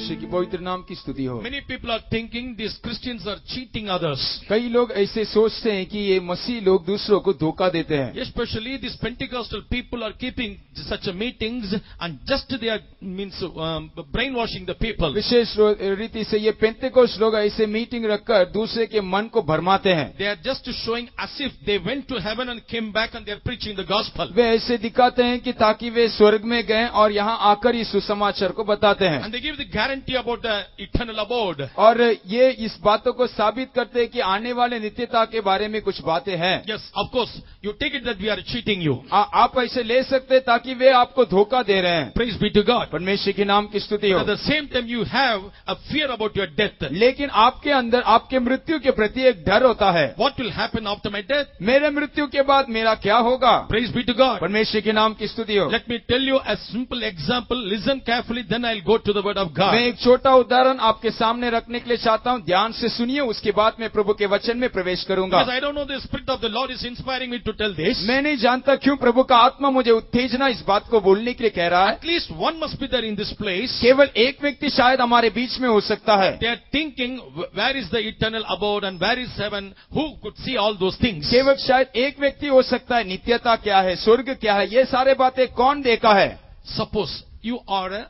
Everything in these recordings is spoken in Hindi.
परमेश्वर की पवित्र नाम की स्तुति हो। Many people are thinking these Christians are cheating others. कई लोग ऐसे सोचते हैं कि ये मसीह लोग दूसरों को धोखा देते हैं। Especially these Pentecostal people are keeping such a meetings and just they are brainwashing the people. विशेष रीति से ये पेंतेकोस्ट लोग ऐसे मीटिंग रखकर दूसरे के मन को भरमाते हैं। They are just showing as if they went to heaven and came back and they are preaching the gospel. वे ऐसे दिखाते हैं कि ताकि वे स्वर्ग में गए और यहाँ आकर इस सुसमाचार को बताते हैं। And they give the guarantee about the eternal abode. और ये इस बातों को साबित करते हैं कि आने वाले नित्यता के बारे में कुछ बातें हैं। Yes, of course, you take it that we are cheating you. आप ऐसे ले सकते हैं ताकि वे आपको धोखा दे रहे हैं। Praise be to God. परमेश्वर के नाम की स्तुति हो। At the same time you have a fear about your death. लेकिन आपके अंदर आपके मृत्यु के प्रति एक डर होता है। What will happen after my death? मेरे मृत्यु के बाद मेरा क्या होगा? Praise be to God. परमेश्वर के नाम की स्तुति हो। Let me tell you a simple example. Listen carefully, then I'll go to the word of God. मैं एक छोटा उदाहरण आपके सामने रखने के लिए चाहता हूँ। ध्यान से सुनिए, उसके बाद मैं प्रभु के वचन में प्रवेश करूंगा। Because I don't know, the Spirit of the Lord is inspiring me to tell this. मैं नहीं जानता क्यों प्रभु का आत्मा मुझे उत्तेजना इस बात को बोलने के लिए कह रहा है। At least one must be there in this place. केवल एक व्यक्ति शायद हमारे बीच में हो सकता है। They are thinking, where is the eternal abode and where is heaven? Who could see all those things? केवल शायद एक व्यक्ति हो सकता है। नित्यता क्या है, स्वर्ग क्या है, ये सारे बातें कौन देखा है? Suppose you are a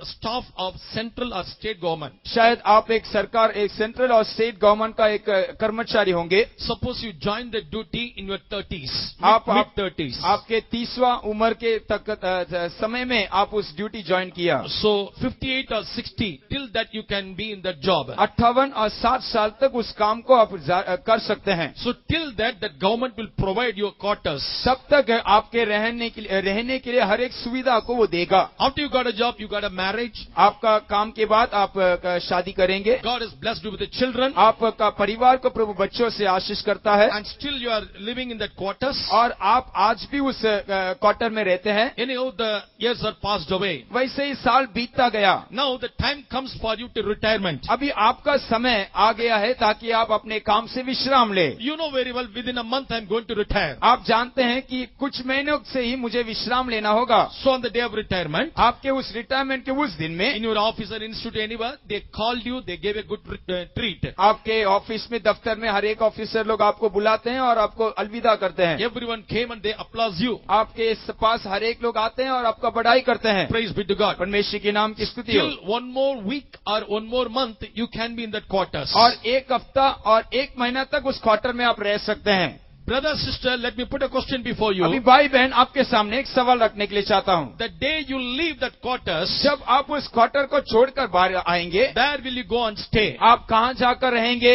staff of central or state government. शायद आप एक सरकार, एक सेंट्रल और स्टेट गवर्नमेंट का एक कर्मचारी होंगे। Suppose you join the duty in your 30s, आप 30s. आपके 30वां उम्र के तक समय में आप उस ड्यूटी ज्वाइन किया। So 58 or 60, till that you can be in that job. 58 और 60 साल तक उस काम को आप कर सकते हैं। So till that, the government will provide your quarters. तब तक आपके रहने के लिए हर एक सुविधा को वो देगा। After you got a job, you got a marriage. आपका काम के बाद आप शादी करेंगे। God has blessed you with the children. आपका परिवार को प्रभु बच्चों से आशीष करता है। And still you are living in that quarters. और आप आज भी उस क्वार्टर में रहते हैं। Anyhow, the years are passed away. वैसे ही साल बीतता गया। Now the time comes for you to retirement. अभी आपका समय आ गया है ताकि आप अपने काम से विश्राम ले। You know very well, within a month I'm going to retire. आप जानते हैं कि कुछ महीनों से ही मुझे विश्राम लेना होगा। So on the day of retirement, आपके उस रिटायरमेंट के उस दिन में in your office or institute, anywhere, they called you, they gave a good treat. आपके ऑफिस में, दफ्तर में हर एक ऑफिसर लोग आपको बुलाते हैं और आपको अलविदा करते हैं। Everyone came and they applaud you. आपके पास हर एक लोग आते हैं और आपका बड़ाई करते हैं। Praise be to God. परमेश्वर के नाम की स्तुति हो। Till one more week or one more month, you can be in that quarters. और एक हफ्ता और एक महीना तक उस क्वार्टर में आप रह सकते हैं। Brother, sister, let me put a question before you. अभी भाई बहन आपके सामने एक सवाल रखने के लिए चाहता हूँ। The day you leave that quarters, जब आप उस क्वार्टर को छोड़कर बाहर आएंगे, where will you go and stay? आप कहाँ जाकर रहेंगे?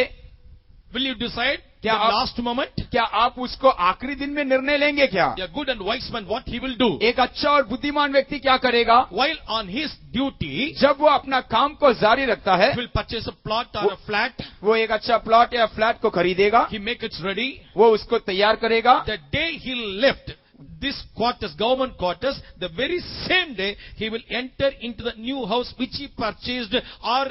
Will you decide क्या the last moment? क्या आप उसको आखिरी दिन में निर्णय लेंगे क्या? A good and wise man, what he will do? एक अच्छा और बुद्धिमान व्यक्ति क्या करेगा? While on his duty, जब वो अपना काम को जारी रखता है, he will purchase a plot or a flat. वो एक अच्छा प्लॉट या फ्लैट को खरीदेगा, He make it ready. वो उसको तैयार करेगा। The day he left this quarters, government quarters, the very same day he will enter into the new house which he purchased or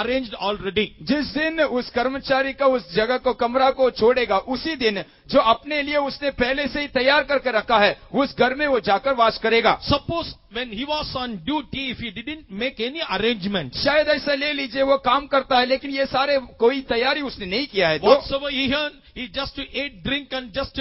arranged already. जिस दिन उस कर्मचारी का उस जगह को, कमरा को छोड़ेगा, उसी दिन जो अपने लिए उसने पहले से ही तैयार करके रखा है, उस घर में वो जाकर वास करेगा। Suppose when he was on duty, if he didn't make any arrangement, शायद ऐसा ले लीजिए, वो काम करता है लेकिन ये सारे कोई तैयारी उसने नहीं किया है, तो whatsoever he earned, he just ate, drink and just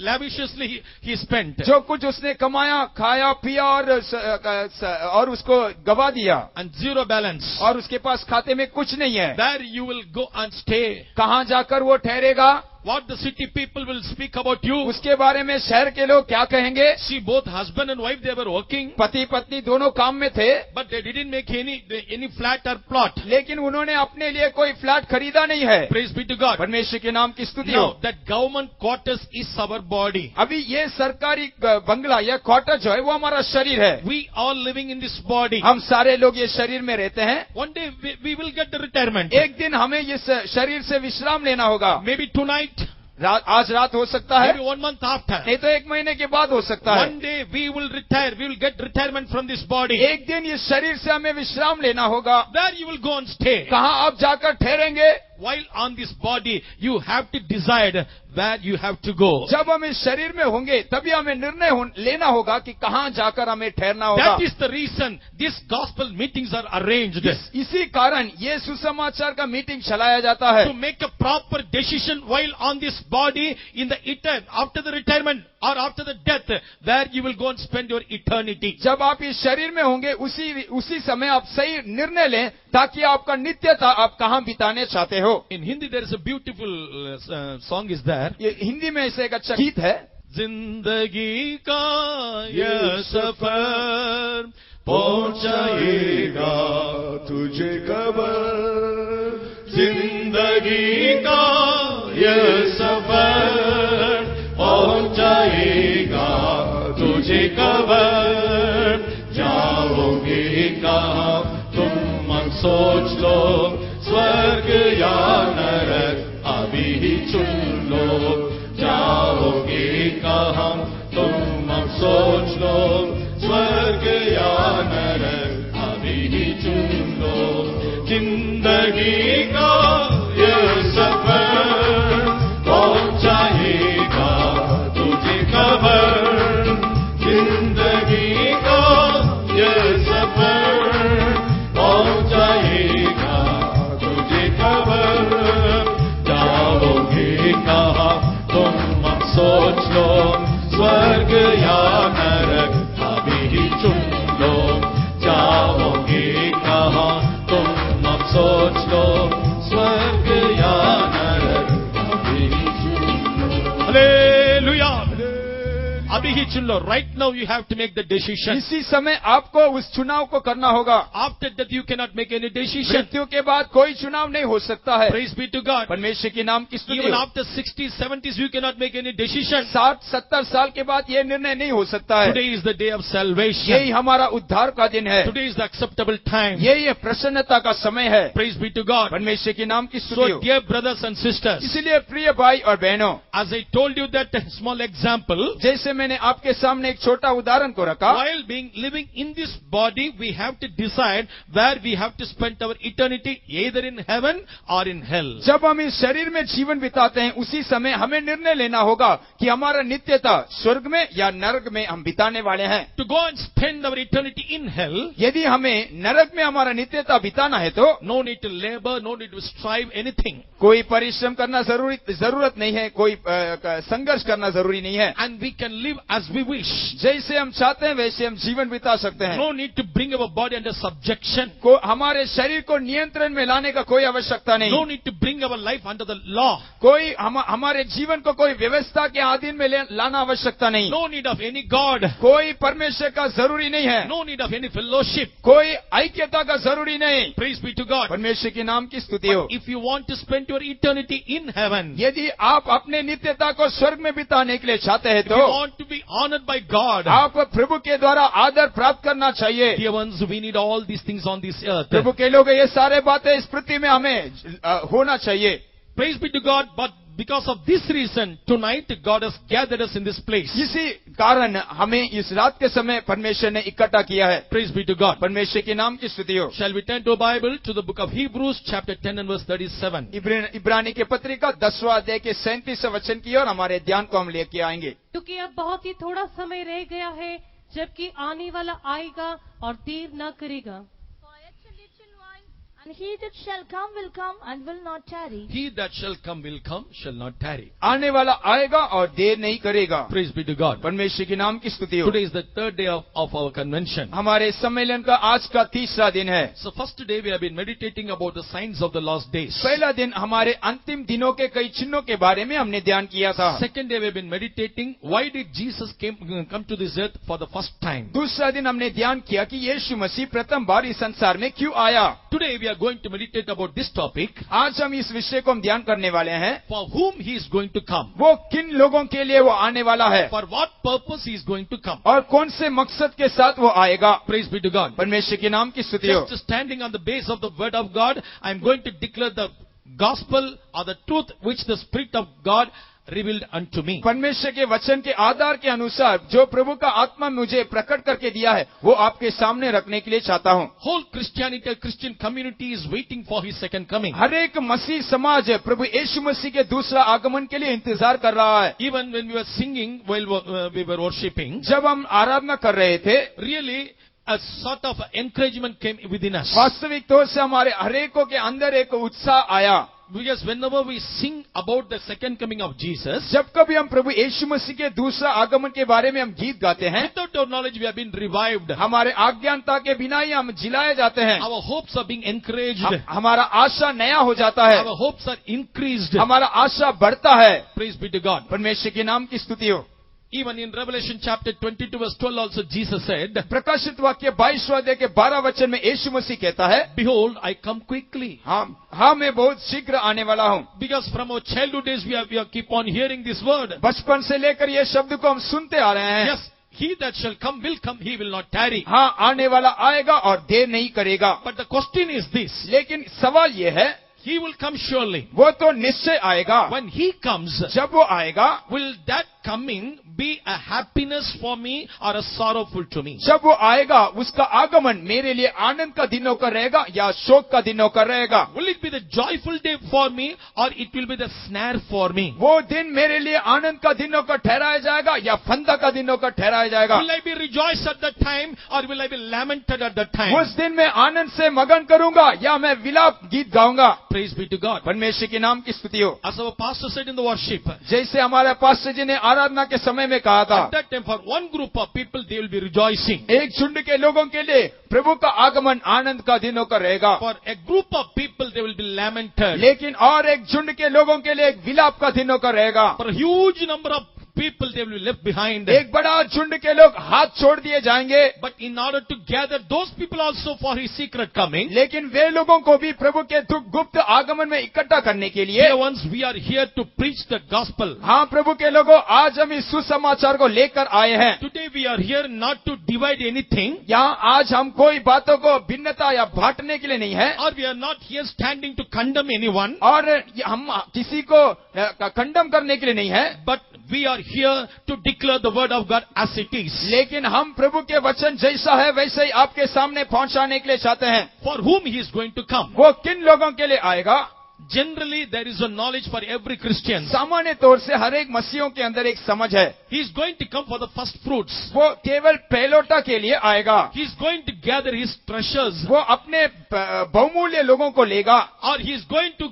lavishly he spent. जो कुछ उसने कमाया, खाया, पिया और उसको गवा दिया, And zero balance. और उसके पास खाते में कुछ नहीं है। There you will go and stay. कहाँ जाकर वो ठहरेगा? What the city people will speak about you. उसके बारे में शहर के लोग क्या कहेंगे? See, both husband and wife, they were working, पति पत्नी दोनों काम में थे, but they didn't make any flat or plot. लेकिन उन्होंने अपने लिए कोई फ्लैट खरीदा नहीं है। Praise be to God. परमेश्वर के नाम की स्तुति हो। Now, that government quarters is our body. अभी ये सरकारी बंगला या क्वार्टर जो है वो हमारा शरीर है। We all living in this body. हम सारे लोग ये शरीर में रहते हैं। One day we will get the retirement. एक दिन हमें इस शरीर से विश्राम लेना होगा। Maybe tonight, आज रात हो सकता है, maybe 1 month after. नहीं तो एक महीने के बाद हो सकता है। One day we will retire. We will get retirement from this body. एक दिन इस शरीर से हमें विश्राम लेना होगा। Where you will go and stay. कहाँ आप जाकर ठहरेंगे? while on this body, you have to decide where you have to go. जब हम इस शरीर में होंगे तभी हमें निर्णय लेना होगा कि कहां जाकर हमें ठहरना होगा. That is the reason these gospel meetings are arranged. इसी कारण ये सुसमाचार का मीटिंग चलाया जाता है. To make a proper decision while on this body in the after the retirement or after the death, where you will go and spend your eternity. जब आप इस शरीर में होंगे उसी समय आप सही निर्णय लें ताकि आपका नित्यता आप कहां बिताने चाहते हो. In Hindi there is a beautiful song is there. ये हिंदी में ऐसे एक अच्छा गीत है. जिंदगी का यह सफर पहुंचाएगा तुझे कबर. जिंदगी का यह सफर पहुंचाएगा तुझे कबर. जाओगे कहाँ तुम मन सोच लो, स्वर्ग या नरक अभी ही चुन लो. जाओगे कहाँ तुम मन सोच लो, स्वर्ग या नरक अभी ही चुन लो. जिंदगी का यह सफर पहुंचाएगा तुझे खबर. जिंदगी का यह सफर पहुंचाएगा तुझे खबर. जाओगे कहाँ तुम अब सोच लो, स्वर्ग या नरक अभी ही चुन लो. जाओगे कहाँ तुम अब सोच लो, स्वर्ग या नरक अभी ही चुन लो. हालेलुया. अभी ही चुन लो. Right now you have to make the decision. इसी समय आपको उस चुनाव को करना होगा. After that you cannot make any decision. मृत्यु के बाद कोई चुनाव नहीं हो सकता है. Praise be to God. परमेश्वर के नाम की स्तुति Even हो. after 60s, 70s you cannot make any decision. 60-70 साल के बाद ये निर्णय नहीं हो सकता है. Today is the day of salvation. यही हमारा उद्धार का दिन है. Today is the acceptable time. यही प्रसन्नता का समय है. Praise be to God. परमेश्वर के नाम की स्तुति So हो. dear brothers and sisters, इसलिए प्रिय भाई और बहनों, as I told you that small example, जैसे मैंने आपके सामने एक छोटा उदाहरण को रखा. while living in this body, we have to decide where we have to spend our eternity, either in heaven or in hell. जब हम इस शरीर में जीवन बिताते हैं उसी समय हमें निर्णय लेना होगा कि हमारा नित्यता स्वर्ग में या नरक में हम बिताने वाले हैं. To go and spend our eternity in hell, यदि हमें नरक में हमारा नित्यता बिताना है तो no need to labor, no need to strive anything. कोई परिश्रम करना जरूरत नहीं है, कोई संघर्ष करना जरूरी नहीं है. And we can live as we wish. जैसे हम चाहते हैं वैसे हम जीवन बिता सकते हैं. No need to bring our body under subjection. हमारे शरीर को नियंत्रण में लाने का कोई आवश्यकता नहीं. No need to bring our life under the law. कोई हमारे जीवन को कोई व्यवस्था के अधीन में लाना आवश्यकता नहीं. No need of any God. कोई परमेश्वर का जरूरी नहीं है. No need of any fellowship. कोई ऐक्यता का जरूरी नहीं. Praise be to God. परमेश्वर के नाम की स्तुति हो. But if you want to spend your eternity in heaven, यदि आप अपने नित्यता को स्वर्ग में बिताने के लिए चाहते हैं if you तो want to be honored by God, आप प्रभु के द्वारा आदर प्राप्त करना चाहिए. dear ones, we need all these things on this earth. प्रभु के लोग ये सारे बातें इस पृथ्वी में हमें होना चाहिए. Praise be to God. But because of this reason, tonight God has gathered us in this place. इसी कारण हमें इस रात के समय परमेश्वर ने इकट्ठा किया है. Praise be to God. परमेश्वर के नाम की स्तुति हो. Shall we turn to a Bible to the book of Hebrews, chapter 10 and verse 37. इब्रानी के पत्रिका 10वां अध्याय के 37वें वचन की ओर हमारे ध्यान को हम लेके आएंगे. क्योंकि अब बहुत ही थोड़ा समय रह गया है जबकि आने वाला आएगा और देर न करेगा. For it's a little while, and he that shall come will come and will not tarry. He that shall come, shall not tarry. आने वाला आएगा और देर नहीं करेगा. Praise be to God. परमेश्वर के नाम की स्तुति हो. Today is the third day of our convention. हमारे सम्मेलन का आज का तीसरा दिन है. So first day we have been meditating about the signs of the last days. पहला दिन हमारे अंतिम दिनों के कई चिन्हों के बारे में हमने ध्यान किया था. Second day we have been meditating why did Jesus come to this earth for the first time. दूसरा दिन हमने ध्यान किया कि यीशु मसीह प्रथम बार इस संसार में क्यों आया. Today we are going to meditate about this topic. आज हम इस विषय को हम ध्यान करने वाले हैं. For whom he is going to come. वो किन लोगों के लिए वो आने वाला है For what purpose he is going to come. और कौन से मकसद के साथ वो आएगा. Praise be to God. परमेश्वर के नाम की स्तुति हो. Just standing on the base of the word of God, I am going to declare the gospel or the truth which the Spirit of God revealed unto me. परमेश्वर के वचन के आधार के अनुसार जो प्रभु का आत्मा मुझे प्रकट करके दिया है वो आपके सामने रखने के लिए चाहता हूँ। Whole Christianity, Christian community is waiting for his second coming. हर एक मसीह समाज प्रभु यीशु मसीह के दूसरा आगमन के लिए इंतजार कर रहा है। Even when we were singing while we were worshiping, जब हम आराधना कर रहे थे, really a sort of encouragement came within us. वास्तविक तौर से हमारे हरेकों के अंदर एक उत्साह आया। Because whenever we sing about the second coming of Jesus, जब कभी हम प्रभु यीशु मसीह के दूसरा आगमन के बारे में हम गीत गाते हैं, without our knowledge we have been revived. हमारे अज्ञानता के बिना ही हम जिलाए जाते हैं। Our hopes are being encouraged. हमारा आशा नया हो जाता है, Our hopes are increased. हमारा आशा बढ़ता है। Praise be to God. परमेश्वर के नाम की स्तुति हो। Even in Revelation chapter 22 verse 12 also Jesus said, प्रकाशित वाक्य 22 अध्याय के 12 वचन में यीशु मसीह कहता है, Behold, I come quickly. हाँ मैं बहुत शीघ्र आने वाला हूँ। Because from our childhood days we are keep on hearing this word. बचपन से लेकर ये शब्द को हम सुनते आ रहे हैं। Yes, he that shall come will come, he will not tarry. हाँ आने वाला आएगा और देर नहीं करेगा। But the question is this, लेकिन सवाल ये है, he will come surely. वो तो निश्चय आएगा। When he comes, जब वो आएगा, will that coming be a happiness for me or a sorrowful to me? जब वो आएगा उसका आगमन मेरे लिए आनंद का दिनों का रहेगा या शोक का दिनों का रहेगा? Will it be the joyful day for me or it will be the snare for me? वो दिन मेरे लिए आनंद का दिनों का ठहराया जाएगा या फंदा का दिनों का ठहराया जाएगा? Will I be rejoiced at that time or will I be lamented at that time? उस दिन मैं आनंद से मगन करूंगा या मैं विलाप गीत गाऊंगा? Praise be to God. परमेश्वर के नाम की स्तुति हो। As our pastor said in the worship, जैसे हमारे पास्टर जी ने आराधना के समय में कहा था, at that time for one group of people they will be rejoicing. एक झुंड के लोगों के लिए प्रभु का आगमन आनंद का दिनों का रहेगा, For a group of people they will be lamented. लेकिन और एक झुंड के लोगों के लिए एक विलाप का दिनों का रहेगा। For a huge number of people they will be left behind. एक बड़ा झुंड के लोग हाथ छोड़ दिए जाएंगे, But in order to gather those people also for his secret coming, लेकिन वे लोगों को भी प्रभु के गुप्त आगमन में इकट्ठा करने के लिए, dear ones, we are here to preach the gospel. हाँ प्रभु के लोगों, आज हम इस सुसमाचार को लेकर आए हैं। Today we are here not to divide anything, यहाँ आज हम कोई बातों को भिन्नता या बांटने के लिए नहीं है, or we are not here standing to condemn anyone, और हम किसी को खंडन करने के लिए नहीं है, but we are here to declare the word of God as it is. लेकिन हम प्रभु के वचन जैसा है वैसे ही आपके सामने पहुंचाने के लिए चाहते हैं। For whom he is going to come? वो किन लोगों के लिए आएगा? Generally there is a knowledge for every Christian. सामान्य तौर से हर एक मसीहों के अंदर एक समझ है, He is going to come for the first fruits. वो केवल पहलोटा के लिए आएगा, He is going to gather his treasures, वो अपने बहुमूल्य लोगों को लेगा, or he is going to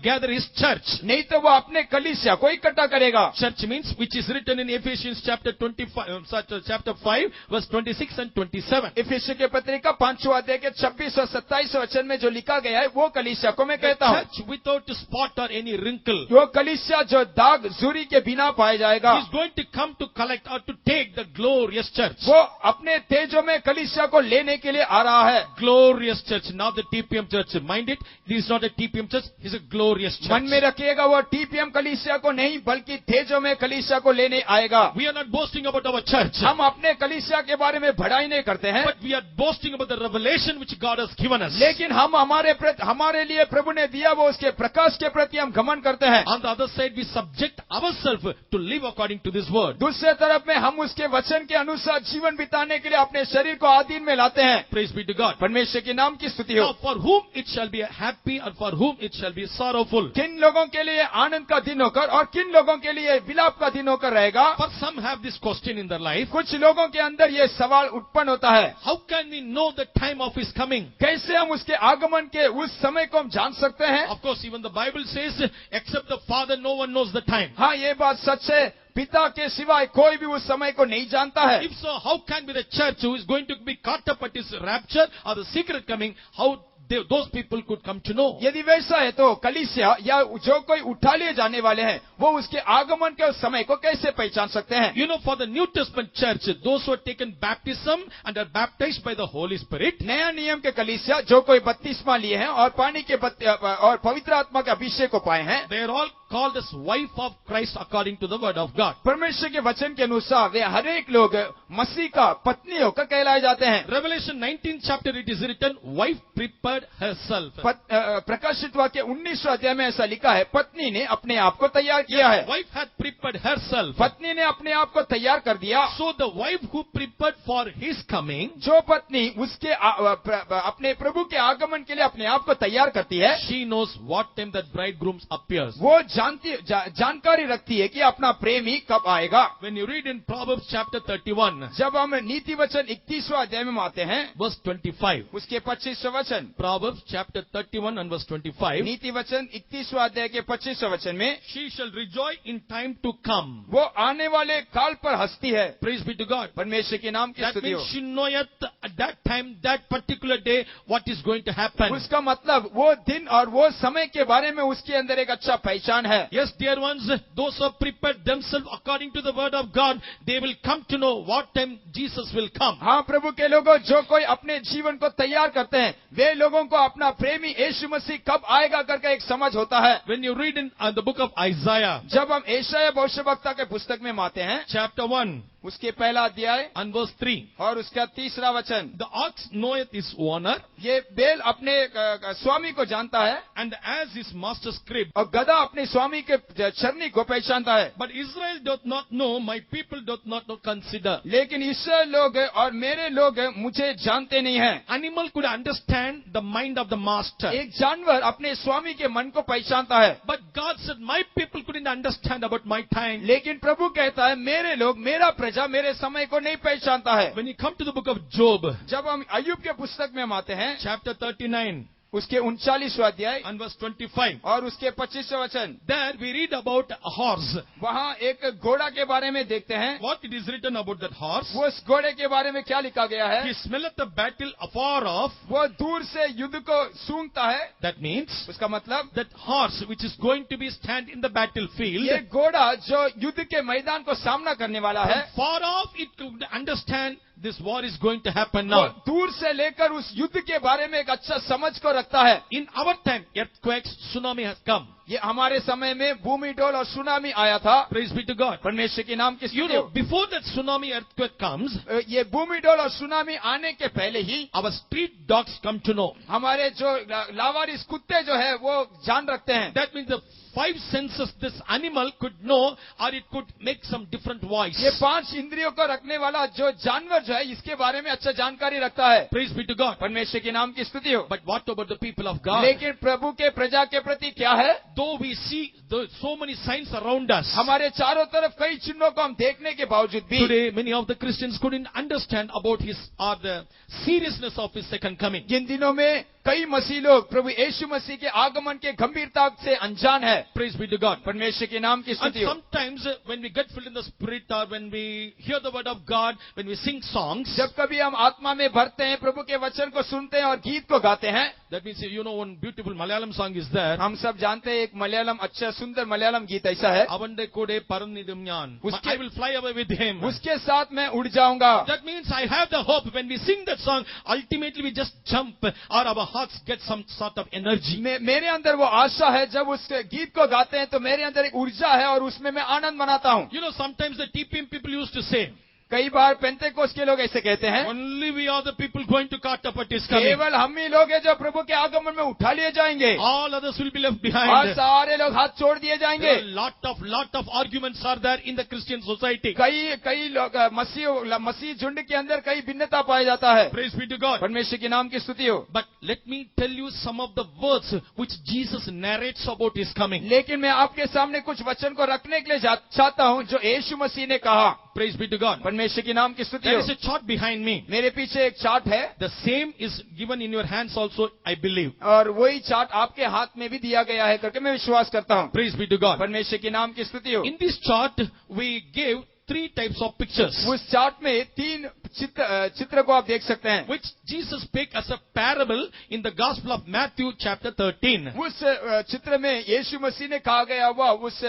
gather his church. नहीं तो वो अपने कलीसिया को इकट्ठा करेगा। Church means which is written in Ephesians chapter 5 verse 26 and 27. इफिसियों के पत्रिका 5वां अध्याय के 26 और 27 वचन में जो लिखा गया है वो कलीसिया को मैं कहता हूँ। Church without spot or any wrinkle. वो कलीसिया जो दाग झुर्री के बिना पाया जाएगा, He is going to come to collect or to take the glorious church. वो अपने तेजों में कलीसिया को लेने के लिए आ रहा है। Glorious church, not the TPM church. Mind it, this is not a TPM church, it's a glorious church. मन में रखिएगा, वो टीपीएम कलीसिया को नहीं बल्कि तेजों में कलीसिया को लेने आएगा। We are not boasting about our church, हम अपने कलीसिया के बारे में बढ़ाई नहीं करते हैं, but we are boasting about the revelation which God has given us. लेकिन हम हमारे लिए प्रभु ने दिया वो उसके प्रकाश के प्रति हम घमंड करते हैं। On the other side, we subject ourselves to live according to this word. दूसरे तरफ में हम उसके वचन के अनुसार जीवन बिताने के लिए अपने शरीर को आधीन में लाते हैं। Praise be to God. परमेश्वर के नाम की स्तुति हो। Now, for whom it shall be happy and for whom it shall be sorrowful. किन लोगों के लिए आनंद का दिन होकर और किन लोगों के लिए विलाप का दिन होकर रहेगा? For some have this question in their life. कुछ लोगों के अंदर ये सवाल उत्पन्न होता है, How can we know the time of his coming? कैसे हम उसके आगमन के उस समय को हम जान सकते हैं? Of course, even the Bible says, except the Father, no one knows the time. हाँ, ये बात सच है, पिता के सिवाय कोई भी उस समय को नहीं जानता है। If so, how can be the church who is going to be caught up at his rapture or the secret coming, how those people could come to know? यदि वैसा है तो कलीसिया या जो कोई उठा लिए जाने वाले हैं वो उसके आगमन के उस समय को कैसे पहचान सकते हैं? You know, for the New Testament church, those who have taken baptism and are baptized by the Holy Spirit, नया नियम के कलीसिया जो कोई बपतिस्मा लिए हैं और पानी के और पवित्र आत्मा के अभिषेक को पाए हैं, they are all called as wife of Christ according to the word of God. परमेश्वर के वचन के अनुसार वे हर एक लोग मसीह का पत्नी होकर कहलाए जाते हैं। Revelation 19th chapter it is written, wife prepared herself. प्रकाशित वाक्य 19वां अध्याय में ऐसा लिखा है, पत्नी ने अपने आप को तैयार किया है। Wife had prepared herself. पत्नी ने अपने आप को तैयार कर दिया। So the wife who prepared for his coming, जो पत्नी उसके अपने प्रभु के आगमन के लिए अपने आप को तैयार करती है, she knows what time that bridegroom appears. वो जानकारी रखती है कि अपना प्रेमी कब आएगा। When you read in Proverbs chapter 31, जब हम नीति वचन 31वां अध्याय में आते हैं, verse 25. उसके 25वां वचन, Proverbs chapter 31 and verse 25. नीति वचन 31वां अध्याय के 25वां वचन में, She shall rejoice in time to come. वो आने वाले काल पर हंसती है। Praise be to God. परमेश्वर के नाम की That स्तुति हो। means she knoweth at that time, that particular day, what is going to happen. उसका मतलब वो दिन और वो समय के बारे में उसके अंदर एक अच्छा पहचान है। Yes, dear ones, those who have prepared themselves according to the word of God, they will come to know what time Jesus will come. हाँ प्रभु के लोगों, जो कोई अपने जीवन को तैयार करते हैं, वे लोगों को अपना प्रेमी यीशु मसीह कब आएगा करके एक समझ होता है। When you read in the book of Isaiah, जब हम यशायाह भविष्यवक्ता के पुस्तक में आते हैं, chapter 1 उसके पहला अध्याय and verse 3, और उसका 3रा वचन, the ox knoweth his owner, ये बैल अपने स्वामी को जानता है and as his master's crib. और गधा अपने स्वामी के चरनी को पहचानता है। But Israel doth not know, my people doth not consider. लेकिन इसराइल लोग और मेरे लोग मुझे जानते नहीं हैं। Animal could understand the mind of the master. एक जानवर अपने स्वामी के मन को पहचानता है, But God said, my people couldn't understand about my time. लेकिन प्रभु कहता है मेरे लोग, मेरा प्रजा मेरे समय को नहीं पहचानता है। When you come to the book of Job, जब हम अय्यूब के पुस्तक में आते हैं, chapter 39 उसके 39वां अध्याय and verse 25, और उसके 25वां वचन, there we read about a horse. वहाँ एक घोड़ा के बारे में देखते हैं। What it is written about that horse? वो उस घोड़े के बारे में क्या लिखा गया है? He smelleth the battle afar off. वो दूर से युद्ध को सूंघता है। That means उसका मतलब that horse which is going to be stand in the battlefield, ये घोड़ा जो युद्ध के मैदान को सामना करने वाला है, from far off it could understand this war is going to happen वो now. दूर से लेकर उस युद्ध के बारे में एक अच्छा समझ को रखता है। In our time, earthquakes, tsunami has come. ये हमारे समय में भूमि डोल और सुनामी आया था। Praise be to God. परमेश्वर के नाम की You स्तुति know, हो। before that tsunami earthquake comes, ये भूमि डोल और सुनामी आने के पहले ही our street dogs come to know. हमारे जो लावारिस कुत्ते जो है वो जान रखते हैं। That means the 5 senses this animal could know, or it could make some different voice. ये 5 इंद्रियों को रखने वाला जो जानवर जो है इसके बारे में अच्छा जानकारी रखता है। Praise be to God. परमेश्वर के नाम की स्तुति हो। But what about the people of God? लेकिन प्रभु के प्रजा के प्रति क्या है? Though we see so many signs around us, हमारे चारों तरफ कई चिन्हों को हम देखने के बावजूद भी today many of the Christians couldn't understand about his or the seriousness of his second coming. जिन दिनों में कई मसीह लोग प्रभु यीशु मसीह के आगमन के गंभीरता से अनजान है। Praise be to God. परमेश्वर के नाम की And स्तुति हो। sometimes when we get filled in the spirit, or when we hear the word of God, when we sing songs, जब कभी हम आत्मा में भरते हैं, प्रभु के वचन को सुनते हैं और गीत को गाते हैं, that means, you know, one beautiful Malayalam song is there. हम सब जानते हैं एक मलयालम अच्छा सुंदर मलयालम गीत ऐसा है, Avande kode parannidum nyan. Uske- I will fly away with him. उसके साथ मैं उड़ जाऊंगा। That means I have the hope. When we sing that song, ultimately we just jump, or our hearts get some sort of energy. मेरे अंदर वो आशा है, जब उस गीत को गाते हैं तो मेरे अंदर एक ऊर्जा है और उसमें मैं आनंद मनाता हूँ। You know, sometimes the TPM people used to say, कई बार पेंतेकोस्त के लोग ऐसे कहते हैं, only we are the people going to caught up at his coming. केवल हम ही लोग हैं जो प्रभु के आगमन में उठा लिए जाएंगे All others will be left और behind. सारे लोग हाथ छोड़ दिए जाएंगे। There are lot of arguments are there in the Christian society. कई लोग मसीह झुंड के अंदर कई भिन्नता पाया जाता है। Praise be to God. परमेश्वर के नाम की स्तुति हो। But let me tell you some of the words which Jesus narrates about his coming. लेकिन मैं आपके सामने कुछ वचन को रखने के लिए चाहता हूँ जो यीशु मसीह ने कहा। Praise be to God. परमेश्वर के नाम की स्तुति There हो। is a chart behind me. मेरे पीछे एक चार्ट है The same is given in your hands also, I believe. और वही चार्ट आपके हाथ में भी दिया गया है करके मैं विश्वास करता हूँ। Praise be to God. परमेश्वर के नाम की स्तुति हो। In this chart, we gave 3 types of pictures, उस चार्ट में 3 चित्र को आप देख सकते हैं, which Jesus spake as a parable in the Gospel of Matthew chapter 13. उस चित्र में यीशु मसीह ने कहा गया हुआ उस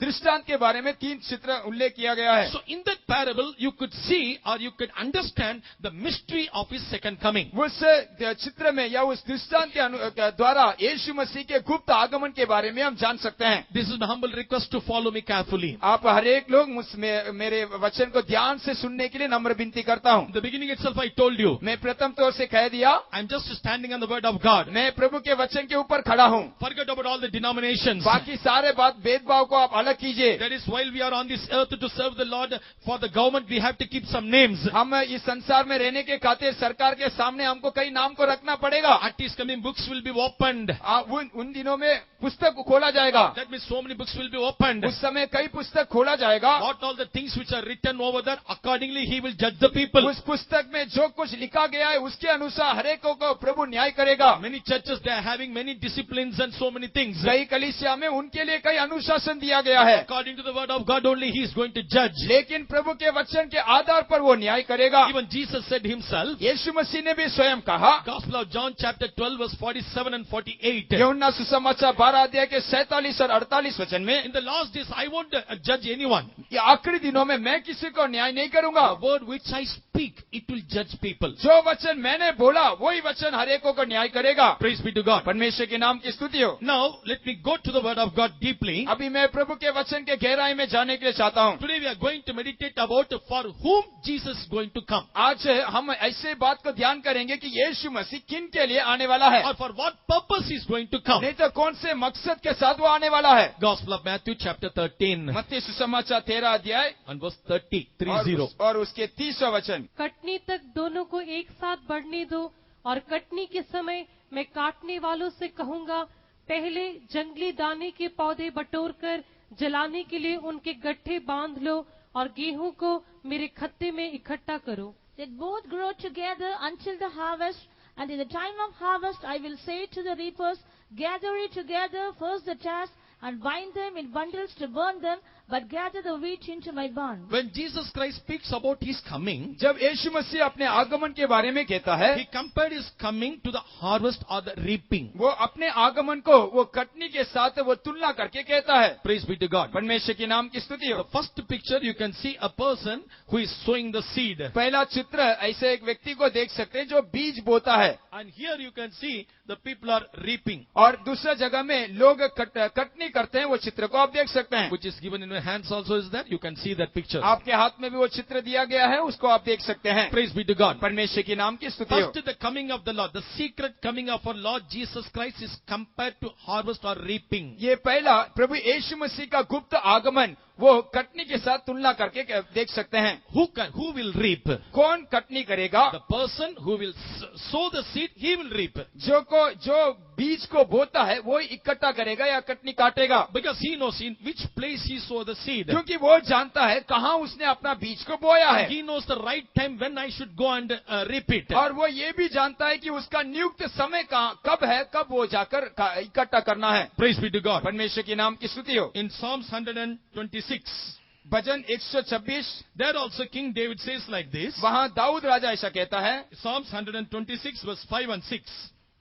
दृष्टांत के बारे में 3 चित्र उल्लेख किया गया है। So in that parable, you could see or you could understand the mystery of his second coming. उस चित्र में या उस दृष्टांत के द्वारा यीशु मसीह के गुप्त आगमन के बारे में हम जान सकते हैं। This is my humble request to follow me carefully. आप हर एक लोग मेरे वचन को ध्यान से सुनने के लिए नम्र विनती करता हूँ। In the beginning itself, I told you, मैं प्रथम तौर से कह दिया, I'm just standing on the word of God. मैं प्रभु के वचन के ऊपर खड़ा हूँ। Forget about all the denominations. बाकी सारे बात भेदभाव को आप अलग कीजिए। That is, while we are on this earth to serve the Lord, for the government we have to keep some names. हम इस संसार में रहने के खातिर सरकार के सामने हमको कई नाम को रखना पड़ेगा। At his coming, books will be opened. उन दिनों में पुस्तक को खोला जाएगा। That means so many books will be opened. उस समय कई पुस्तक खोला जाएगा। What all the things which are written over there, accordingly he will judge the people. उस पुस्तक में जो कुछ लिखा गया है उसके अनुसार हरेक को प्रभु न्याय करेगा। Many churches, they are having many disciplines and so many things. कई कलीसिया में उनके लिए कई अनुशासन दिया गया है। According to the word of God only he is going to judge. लेकिन प्रभु के वचन के आधार पर वो न्याय करेगा। Even Jesus said himself, यीशु मसीह ने भी स्वयं कहा, Gospel of John chapter 12 verse 47 and 48. यूहन्ना सुसमाचार 12 अध्याय के 47 और 48 वचन में, In the last days I won't judge anyone. ये आखिरी दिनों में मैं किसी को न्याय नहीं करूंगा। The word which I speak, it will judge people. जो वचन मैंने बोला वही वचन हरेकों को न्याय करेगा। Praise be to God. परमेश्वर के नाम की स्तुति हो। Now let me go to the word of God deeply. अभी मैं प्रभु के वचन के गहराई में जाने के लिए चाहता हूँ। Today we are going to meditate about for whom Jesus is going to come. आज हम ऐसे बात को ध्यान करेंगे कि यीशु मसीह किन के लिए आने वाला है, Or for what purpose he is going to come. नहीं तो कौन से मकसद के साथ वो आने वाला है। Gospel of Matthew chapter 13 मत्ती सुसमाचार 13 अध्याय and verse 30. और उसके 30वां वचन। कटनी तक दोनों को एक साथ बढ़ने दो, और कटनी के समय मैं काटने वालों से कहूंगा, पहले जंगली दाने के पौधे बटोर कर जलाने के लिए उनके गट्ठे बांध लो, और गेहूं को मेरे खत्ते में इकट्ठा करो। Let both grow together until the harvest, and in the time of harvest I will say to the reapers, gather it together, first the tares, and bind them in bundles to burn them, but gather the wheat into my barn. When Jesus Christ speaks about his coming, जब यीशु मसीह अपने आगमन के बारे में कहता है, he compared his coming to the harvest or the reaping. वो अपने आगमन को वो कटनी के साथ वो तुलना करके कहता है। Praise be to God. परमेश्वर के नाम की स्तुति हो। The first picture you can see a person who is sowing the seed. पहला चित्र ऐसे एक व्यक्ति को देख सकते हैं जो बीज बोता है, And here you can see the people are reaping, और दूसरा जगह में लोग कटनी करते हैं। वो चित्र को आप देख सकते हैं। which is given in your hands also is there. You can see that picture. आपके हाथ में भी वो चित्र दिया गया है, उसको आप देख सकते हैं। Praise be to God. परमेश्वर के नाम की स्तुति हो। First, the coming of the Lord, the secret coming of our Lord Jesus Christ is compared to harvest or reaping. ये पहला प्रभु यीशु मसीह का गुप्त आगमन वो कटनी के साथ तुलना करके देख सकते हैं। Who will reap? कौन कटनी करेगा? The person who will sow the seed, he will reap. जो बीज को बोता है वो इकट्ठा करेगा या कटनी काटेगा। Because he knows in which place he sow the seed. क्योंकि वो जानता है कहाँ उसने अपना बीज को बोया है, He knows the right time when I should go and reap it. और वो ये भी जानता है कि उसका नियुक्त समय कब है, कब वो जाकर इकट्ठा करना है। Praise be to God. परमेश्वर के नाम की स्तुति हो। In Psalms 126, bhajan 126, there also King David says like this. वहाँ दाऊद राजा ऐसा कहता है। Psalms 126 verse 5 and 6.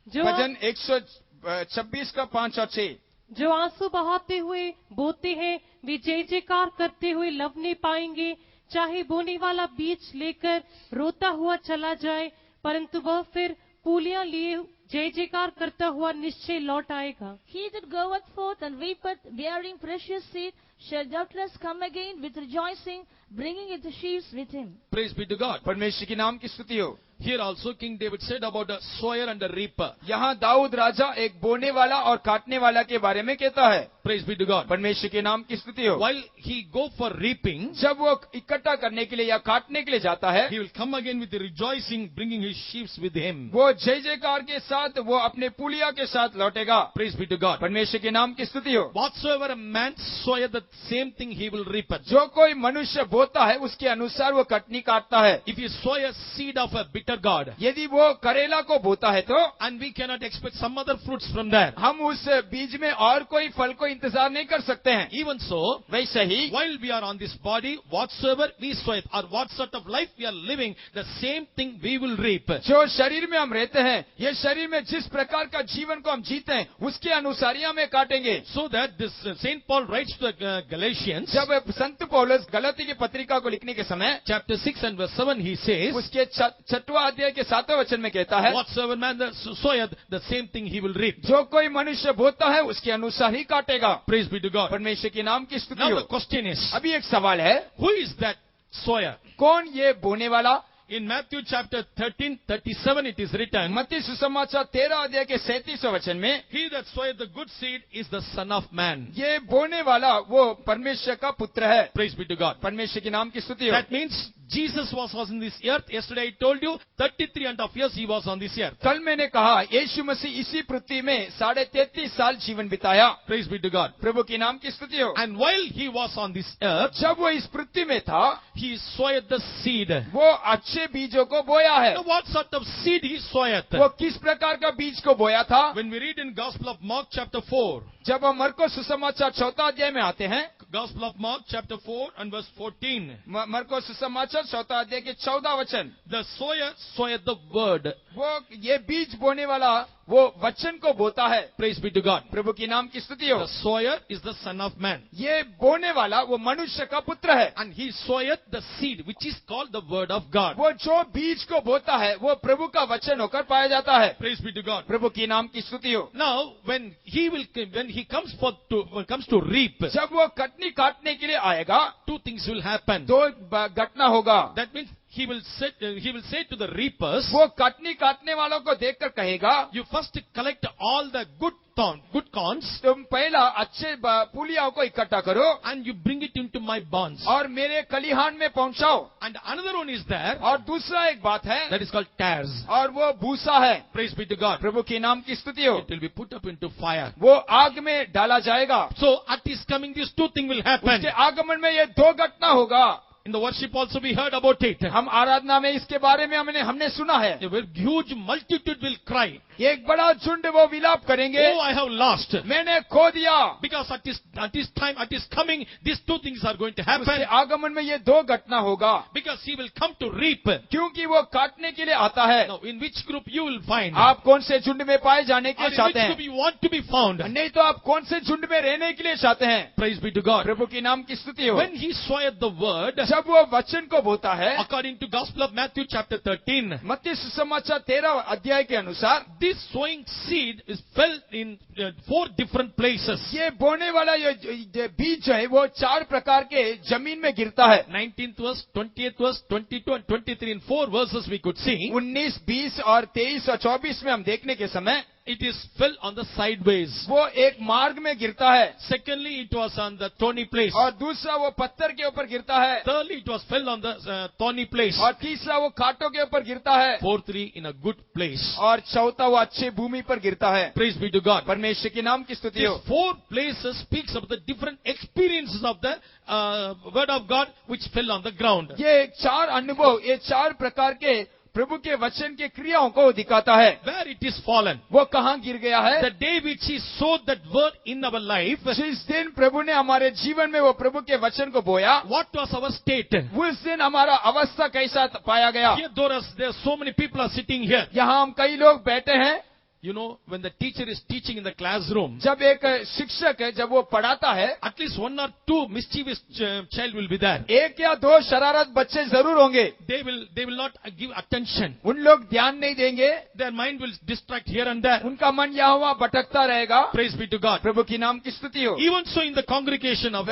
भजन 126 का 5 और 6। जो आंसू बहाते हुए बोते हैं वे जय जयकार करते हुए लवने पाएंगे। चाहे बोने वाला बीज लेकर रोता हुआ चला जाए, परंतु वह फिर पूलियां लिए जय जयकार करता हुआ निश्चय लौट आएगा। He that goeth forth and reapeth, bearing precious seed, shall doubtless come again with rejoicing, bringing in the sheaves with him. Praise be to God. परमेश्वर के नाम की स्तुति हो। Here also King David said about the sower and the reaper. यहाँ दाऊद राजा एक बोने वाला और काटने वाला के बारे में कहता है। Praise be to God. परमेश्वर के नाम की स्तुति हो। While he go for reaping, जब वो इकट्ठा करने के लिए या काटने के लिए जाता है, he will come again with the rejoicing, bringing his sheaves with him. वो जय जयकार के साथ वो अपने पुलिया के साथ लौटेगा। Praise be to God. परमेश्वर के नाम की स्तुति हो। Whatsoever a man soweth, the same thing he will reap. जो कोई मनुष्य बोता है उसके अनुसार वो कटनी काटता है। If you sow a seed of a bitterness, bitter gourd. यदि वो करेला को बोता है तो And we cannot expect some other fruits from there. हम उस बीज में और कोई फल को इंतजार नहीं कर सकते हैं। Even so, वैसे ही while we are on this body, whatsoever we sow it, or what sort of life we are living, the same thing we will reap. जो शरीर में हम रहते हैं, ये शरीर में जिस प्रकार का जीवन को हम जीते हैं, उसके अनुसार ही हमें काटेंगे। So that this Saint Paul writes to the Galatians, जब संत पौलुस गलती की पत्रिका को लिखने के समय chapter 6 and verse 7, he says, उसके 6वां अध्याय के 7वें वचन में कहता है, whatsoever man soweth, the same thing he will reap. जो कोई मनुष्य बोता है उसके अनुसार ही काटेगा। Praise be to God. परमेश्वर के नाम की स्तुति Now हो। the question is, अभी एक सवाल है, who is that sower? कौन ये बोने वाला? In Matthew chapter 13:37 it is written, मत्ती सुसमाचार 13 अध्याय के 37वें वचन में, he that soweth the good seed is the son of man. ये बोने वाला वो परमेश्वर का पुत्र है। Praise be to God. परमेश्वर के नाम की स्तुति हो। That means Jesus was on this earth. Yesterday I told you 33.5 years he was on this earth. कल मैंने कहा यीशु मसीह इसी पृथ्वी में 33.5 साल जीवन बिताया। Praise be to God. प्रभु के नाम की स्तुति हो। And while he was on this earth, जब वो इस पृथ्वी में था, he sowed the seed. वो अच्छे बीजों को बोया है। Now what sort of seed he sowed? वो किस प्रकार का बीज को बोया था? When we read in Gospel of Mark chapter 4, जब हम मरको सुसमाचार 4 अध्याय में आते हैं, Gospel of Mark chapter 4 and verse 14, मरको सुसमाचार 4 अध्याय के 14 वचन, the sower soweth the word. वो ये बीज बोने वाला वो वचन को बोता है। Praise be to God. प्रभु की नाम की स्तुति हो। The sower is the son of man. ये बोने वाला वो मनुष्य का पुत्र है। And he soweth the seed which is called the word of God. वो जो बीज को बोता है वो प्रभु का वचन होकर पाया जाता है। Praise be to God. प्रभु की नाम की स्तुति हो। Now when he comes to reap, जब वो कटनी काटने के लिए आएगा, two things will happen. 2 घटना होगा। That means he will say to the reapers, वो कटनी काटने वालों को देखकर कहेगा, you first collect all the good corns तुम पहला अच्छे पुलियाओं को इकट्ठा करो and you bring it into my barns. और मेरे खलिहान में पहुंचाओ। And another one is there, और दूसरा एक बात है, that is called tares. और वो भूसा है। Praise be to God. प्रभु की नाम की स्तुति हो। It will be put up into fire. वो आग में डाला जाएगा। So at his coming these two things will happen. उसके आगमन में ये 2 घटना होगा। In the worship also we heard about it. हम आराधना में इसके बारे में हमने सुना है। A very huge multitude will cry, एक बड़ा झुंड वो विलाप करेंगे, oh, I have lost. मैंने खो दिया। Because at his coming, these two things are going to happen. उसके आगमन में ये 2 घटना होगा, Because he will come to reap. क्योंकि वो काटने के लिए आता है। Now, in which group you will find? आप कौन से झुंड में पाए जाने के Or लिए in चाहते which group हैं? you want to be found? नहीं तो आप कौन से झुंड में रहने के लिए चाहते हैं? Praise be to God. प्रभु की नाम की स्तुति हो। When he soweth the word, जब वो वचन को बोता है, according to Gospel of Matthew chapter 13, मत्ती सुसमाचार 13 अध्याय के अनुसार, this sowing seed is fell in 4 different places. ये बोने वाला ये बीज जो है वो 4 प्रकार के जमीन में गिरता है। 19th verse, 20th verse, 22 and 23 in 4 verses we could see. 19, 20 और 23 और 24 में हम देखने के समय It is fell on the sideways. वो एक मार्ग में गिरता है। Secondly, it was on the thorny place. और दूसरा वो पत्थर के ऊपर गिरता है। Thirdly, it was fell on the thorny place. और तीसरा वो कांटों के ऊपर गिरता है। Fourthly, in a good place. और चौथा वो अच्छे भूमि पर गिरता है। Praise be to God. परमेश्वर के नाम की स्तुति हो। These 4 places speaks of the different experiences of the word of God which fell on the ground. ये 4 अनुभव, ये 4 प्रकार के प्रभु के वचन के क्रियाओं को दिखाता है। Where it is fallen. वो कहाँ गिर गया है? The day which he sowed that word in our life, जिस दिन प्रभु ने हमारे जीवन में वो प्रभु के वचन को बोया, what was our state? उस दिन हमारा अवस्था कैसा पाया गया? Here there are so many people are sitting here. यहाँ हम कई लोग बैठे हैं। You know, when the teacher is teaching in the classroom, जब एक शिक्षक है, जब वो पढ़ाता है, at least 1 or 2 mischievous child will be there. 1 या 2 शरारत बच्चे जरूर होंगे। They will not give attention. उन लोग ध्यान नहीं देंगे, Their mind will distract here and there. उनका मन यहाँ वहाँ भटकता रहेगा। Praise be to God. प्रभु की नाम की स्तुति हो। Even so, in the congregation of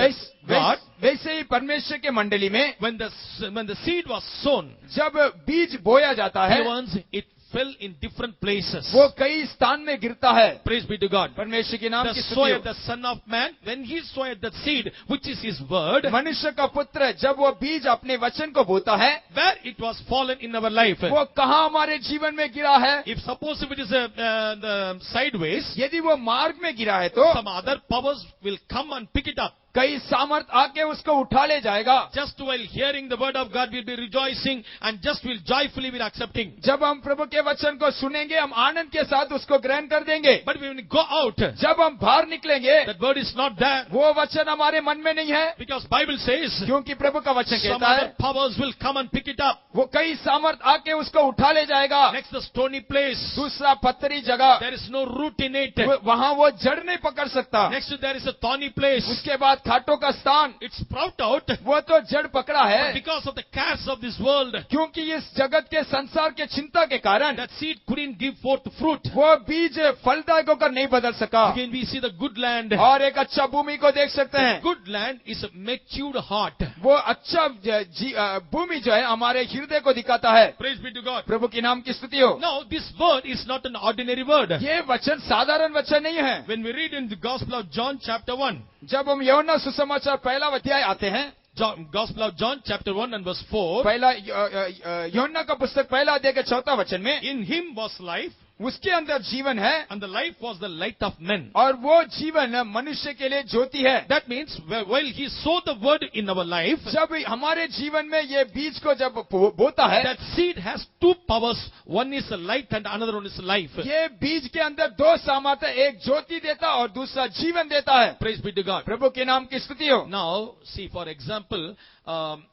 God, वैसे ही परमेश्वर के मंडली में when the seed was sown, जब बीज बोया जाता है, once it fell in different places. वो कई स्थान में गिरता है। Praise be to God. परमेश्वर के नाम The की स्तुति sower, हो। the son of man, when he sowed the seed, which is his word, मनुष्य का पुत्र जब वो बीज अपने वचन को बोता है, where it was fallen in our life. वो कहाँ हमारे जीवन में गिरा है? If suppose if it is the sideways, यदि वो मार्ग में गिरा है तो some other powers will come and pick it up. कई सामर्थ आके उसको उठा ले जाएगा। Just while hearing the word of God, we'll be rejoicing and just will joyfully be accepting. जब हम प्रभु के वचन को सुनेंगे हम आनंद के साथ उसको ग्रहण कर देंगे। But when we go out, जब हम बाहर निकलेंगे that word is not there. वो वचन हमारे मन में नहीं है, Because Bible says, क्योंकि प्रभु का वचन some कहता है other powers will come and pick it up. वो कई सामर्थ आके उसको उठा ले जाएगा। Next, the stony place. दूसरा पत्थरी जगह, There is no root in it. वहाँ वो जड़ नहीं पकड़ सकता। Next, there is a thorny place. उसके बाद खाटों का स्थान, It sprout out. वो तो जड़ पकड़ा है, Because of the cares of this world, क्योंकि इस जगत के संसार के चिंता के कारण that seed couldn't give forth fruit. वो बीज फलदायक होकर नहीं बदल सका। Again, we see the good land. और एक अच्छा भूमि को देख सकते हैं। Good land is a matured heart. वो अच्छा भूमि जो है हमारे हृदय को दिखाता है। Praise be to God. प्रभु की नाम की स्तुति हो। Now, this word is not an ordinary word. ये वचन साधारण वचन नहीं है। When we read in the Gospel of John chapter 1, जब हम यूहन्ना सुसमाचार पहला अध्याय आते हैं, Gospel of John chapter 1 and verse 4, पहला यूहन्ना का पुस्तक पहला अध्याय के चौथा वचन में, in him was life, उसके अंदर जीवन है and the life was the light of men. और वो जीवन मनुष्य के लिए ज्योति है। That means while he sowed the word in our life, जब हमारे जीवन में ये बीज को जब बोता है, that seed has two powers. One is light and another one is life. ये बीज के अंदर दो सामर्थ है, एक ज्योति देता और दूसरा जीवन देता है। Praise be to God. प्रभु के नाम की स्तुति हो। Now, see, for example,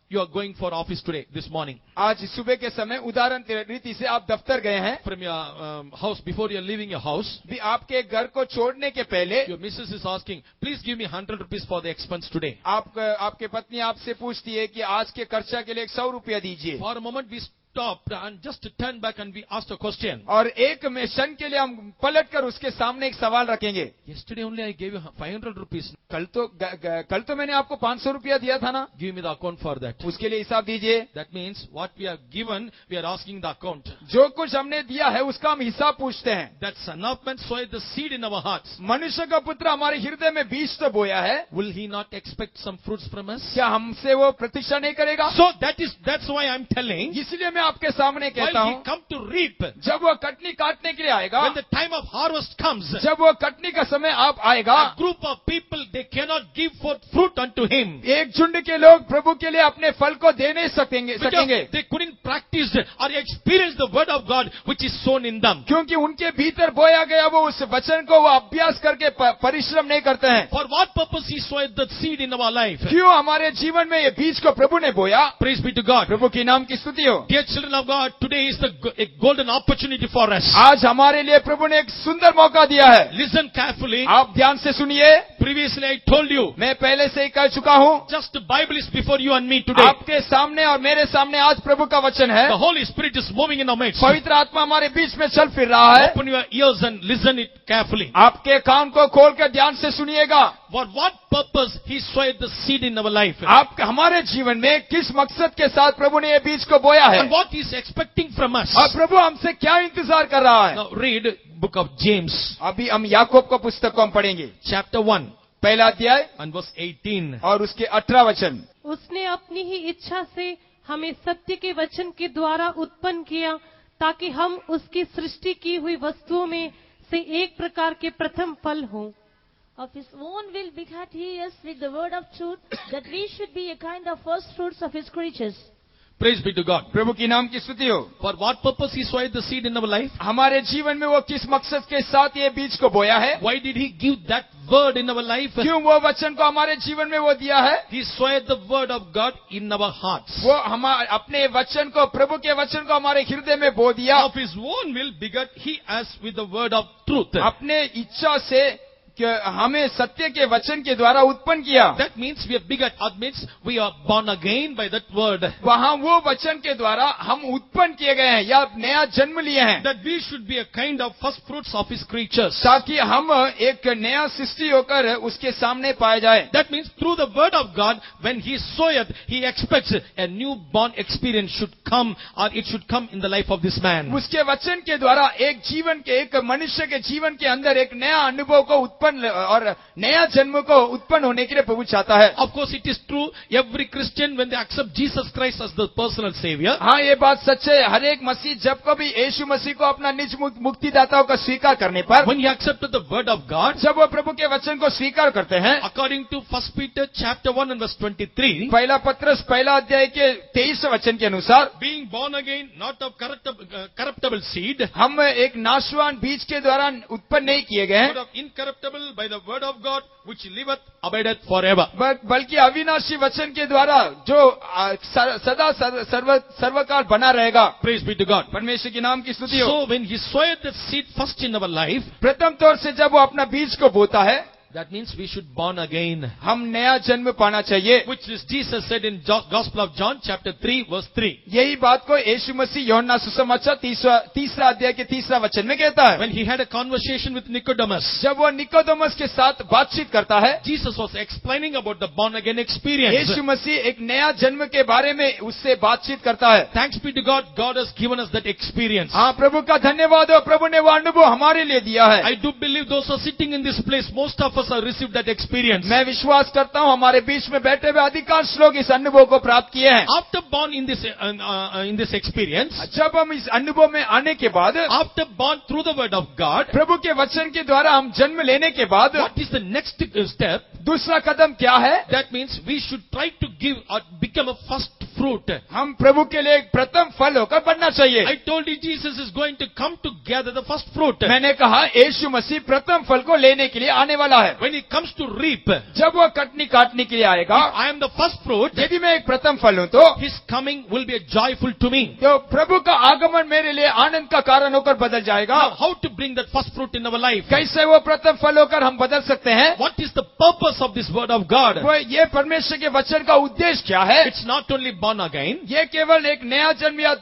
you are going for office today, this morning. आज सुबह के समय उदाहरण रीति से आप दफ्तर गए हैं। From your house, before you are leaving your house, भी आपके घर को छोड़ने के पहले your missus is asking, please give me 100 rupees for the expense today. आपके पत्नी आपसे पूछती है कि आज के खर्चा के लिए 100 रुपया दीजिए। For a moment we stopped and just turned back and we asked a question. और एक में क्षण के लिए हम पलट कर उसके सामने एक सवाल रखेंगे। Yesterday only I gave you 500 rupees. कल तो मैंने आपको 500 रुपया दिया था ना, Give me the account for that. उसके लिए हिसाब दीजिए। That means what we have given, we are asking the account. जो कुछ हमने दिया है उसका हम हिसाब पूछते हैं। That son of man sowed the seed in our hearts. मनुष्य का पुत्र हमारे हृदय में बीज तो बोया है, Will he not expect some fruits from us? क्या हमसे वो प्रतीक्षा नहीं करेगा? So that's why I'm telling, इसलिए मैं आपके सामने कहता while he हूँ, come to reap, जब वो कटनी काटने के लिए आएगा, when the time of harvest comes, जब वो कटनी का समय आप आएगा, a group of people, they cannot give forth fruit unto him. एक झुंड के लोग प्रभु के लिए अपने फल को दे नहीं सकेंगे। Because they couldn't practice or experience the word of God which is sown in them. क्योंकि उनके भीतर बोया गया वो उस वचन को वो अभ्यास करके परिश्रम नहीं करते हैं। For what purpose he sowed the seed in our life? क्यों हमारे जीवन में ये बीज को प्रभु ने बोया? Praise be to God. प्रभु की नाम की स्तुति हो। Dear children of God, today is a golden opportunity for us. आज हमारे लिए प्रभु ने एक सुंदर मौका दिया है। Listen carefully. आप ध्यान से सुनिए। Previously I told you, मैं पहले से ही कह चुका हूँ, just the Bible is before you and me today. आपके सामने और मेरे सामने आज प्रभु का वचन है। The Holy Spirit is moving in our midst. पवित्र आत्मा हमारे बीच में चल फिर रहा है। Open your ears and listen it carefully. आपके कान को खोलकर ध्यान से सुनिएगा। For what purpose he sowed the seed in our life? आप हमारे जीवन में किस मकसद के साथ प्रभु ने ये बीज को बोया है And what he is expecting from us? और प्रभु हमसे क्या इंतजार कर रहा है? Now read book of James, अभी हम याकूब का पुस्तक को हम पढ़ेंगे, chapter 1 पहला अध्याय and verse 18. और उसके 18 वचन। उसने अपनी ही इच्छा से हमें सत्य के वचन के द्वारा उत्पन्न किया, ताकि हम उसकी सृष्टि की हुई वस्तुओं में से एक प्रकार के प्रथम फल हों। Of his own will begat he us with the word of truth, that we should be a kind of first fruits of his creatures. Praise be to God. प्रभु की नाम की स्तुति हो। For what purpose he sowed the seed in our life? हमारे जीवन में वो किस मकसद के साथ ये बीज को बोया है? Why did he give that word in our life? क्यों वो वचन को हमारे जीवन में वो दिया है? He sowed the word of God in our hearts. वो हमारे अपने वचन को, प्रभु के वचन को हमारे हृदय में बो दिया। Of his own will begat he us with the word of truth. अपने इच्छा से कि हमें सत्य के वचन के द्वारा उत्पन्न किया। That means we are begat, that means we are born again by that word. वहाँ वो वचन के द्वारा हम उत्पन्न किए गए हैं या नया जन्म लिए हैं, That we should be a kind of first fruits of his creatures. ताकि हम एक नया सृष्टि होकर उसके सामने पाए जाए। That means through the word of God, when he soweth, he expects a new born experience should come, or it should come in the life of this man. उसके वचन के द्वारा एक मनुष्य के जीवन के अंदर एक नया अनुभव को उत्पन्न और नया जन्म को उत्पन्न होने के लिए प्रभु चाहता है। Of course, it is true. Every Christian, when they accept Jesus Christ as the personal Savior, हाँ, ये बात सच है। हर एक मसीह जब कभी यीशु मसीह को अपना निज मुक्तिदाताओं का स्वीकार करने पर, when he accepted the word of God, जब वो प्रभु के वचन को स्वीकार करते हैं, according to 1 Peter chapter 1 and verse 23, पहला पत्रस पहला अध्याय के 23 वचन के अनुसार, being born again, not of corruptible seed, हम एक नाशवान बीज के द्वारा उत्पन्न नहीं किए गए but हैं, of incorruptible by the word of God, which liveth, abideth forever. बल्कि अविनाशी वचन के द्वारा जो सदा सर्वकाल बना रहेगा। Praise be to God. परमेश्वर के नाम की स्तुति हो। So when he sowed the seed first in our life, प्रथम तौर से जब वो अपना बीज को बोता है, that means we should born again, हम नया जन्म पाना चाहिए। which is Jesus said in Gospel of John chapter 3 verse 3. यही बात को यीशु मसीह यूहन्ना सुसमाचार तीसरा अध्याय के 3 वचन में कहता है। When he had a conversation with Nicodemus, जब वो निकोदेमस के साथ बातचीत करता है, Jesus was explaining about the born again experience. यीशु मसीह एक नया जन्म के बारे में उससे बातचीत करता है। Thanks be to God, God has given us that experience. हाँ, प्रभु का धन्यवाद हो, प्रभु ने वो अनुभव हमारे लिए दिया है। I do believe those who are sitting in this place, most of us have received that experience. मैं विश्वास करता हूँ हमारे बीच में बैठे हुए अधिकांश लोग इस अनुभव को प्राप्त किए हैं। After born in this experience, जब हम इस अनुभव में आने के बाद, after born through the word of God, प्रभु के वचन के द्वारा हम जन्म लेने के बाद what is the next step? दूसरा कदम क्या है? That means we should try to give or become a first fruit. हम प्रभु के लिए एक प्रथम फल होकर बनना चाहिए। I told you Jesus is going to come to gather the first fruit. मैंने कहा यीशु मसीह प्रथम फल को लेने के लिए आने वाला है। When he comes to reap, जब वो कटनी काटने के लिए आएगा, I am the first fruit, यदि मैं एक प्रथम फल हूँ तो his coming will be a joyful to me. तो प्रभु का आगमन मेरे लिए आनंद का कारण होकर बदल जाएगा। Now, how to bring that first fruit in our life? कैसे वो प्रथम फल होकर हम बदल सकते हैं? What is the purpose of this word of God? वो ये परमेश्वर के वचन का उद्देश्य क्या है? It's not only born again. ये केवल एक नया जन्म या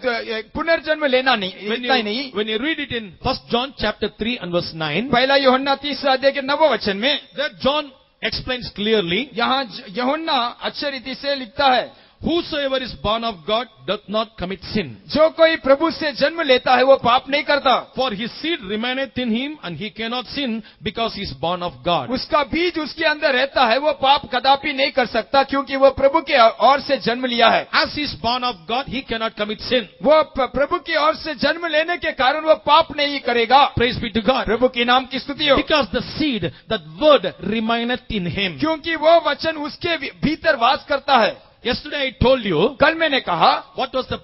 पुनर्जन्म लेना नहीं, इतना ही नहीं। When you read it in 1 John chapter 3 and verse 9, पहला यूहन्ना 3 अध्याय के 9 वचन में that John explains clearly, यहाँ यूहन्ना अच्छे रीति से लिखता है, whosoever is born of God doth not commit sin. जो कोई प्रभु से जन्म लेता है वो पाप नहीं करता, For his seed remaineth in him, and he cannot sin because he is born of God. उसका बीज उसके अंदर रहता है, वो पाप कदापि नहीं कर सकता क्योंकि वो प्रभु के ओर से जन्म लिया है। As he is born of God, he cannot commit sin. वो प्रभु की ओर से जन्म लेने के कारण वो पाप नहीं करेगा। Praise be to God. प्रभु के नाम की स्तुति हो। Because the seed, that word remaineth in him. क्योंकि वो वचन उसके भीतर वास करता है। Yesterday I told you, कल मैंने कहा what was the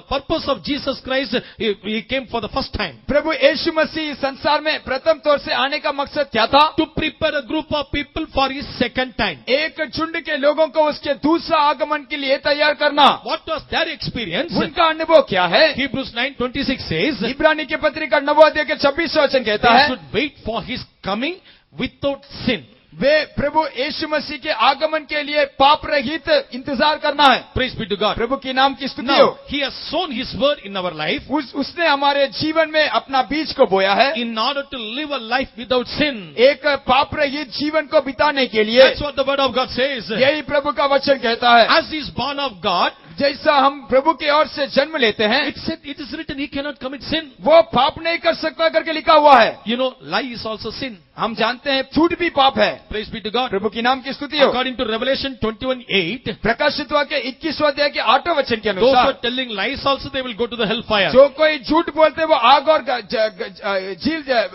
purpose of Jesus Christ? He came for the first time. प्रभु यीशु मसीह संसार में प्रथम तौर से आने का मकसद क्या था? To prepare a group of people for his second time. एक झुंड के लोगों को उसके दूसरा आगमन के लिए तैयार करना। What was their experience? उनका अनुभव क्या है? Hebrews 9:26 says, इब्रानी की पत्रिका 9 अध्याय के 26 वचन कहता they है, should wait for his coming without sin. वे प्रभु यीशु मसीह के आगमन के लिए पाप रहित इंतजार करना है। Praise be to God. प्रभु की नाम की स्तुति हो। Now, he has sown his word in our life उसने हमारे जीवन में अपना बीज को बोया है, in order to live a life without sin. एक पाप रहित जीवन को बिताने के लिए। That's what the word of God says. यही प्रभु का वचन कहता है। As he is born of God, जैसा हम प्रभु की ओर से जन्म लेते हैं, it is written he cannot commit sin. वो पाप नहीं कर सकता करके लिखा हुआ है। You know, lie is also sin. हम जानते हैं झूठ भी पाप है। Praise be to God. प्रभु की नाम की स्तुति हो। According to Revelation 21:8, प्रकाशित वाक्य 21वां अध्याय के 8वें वचन के those who are अनुसार telling lies also, they will go to the hellfire. जो कोई झूठ बोलते हैं वो आग और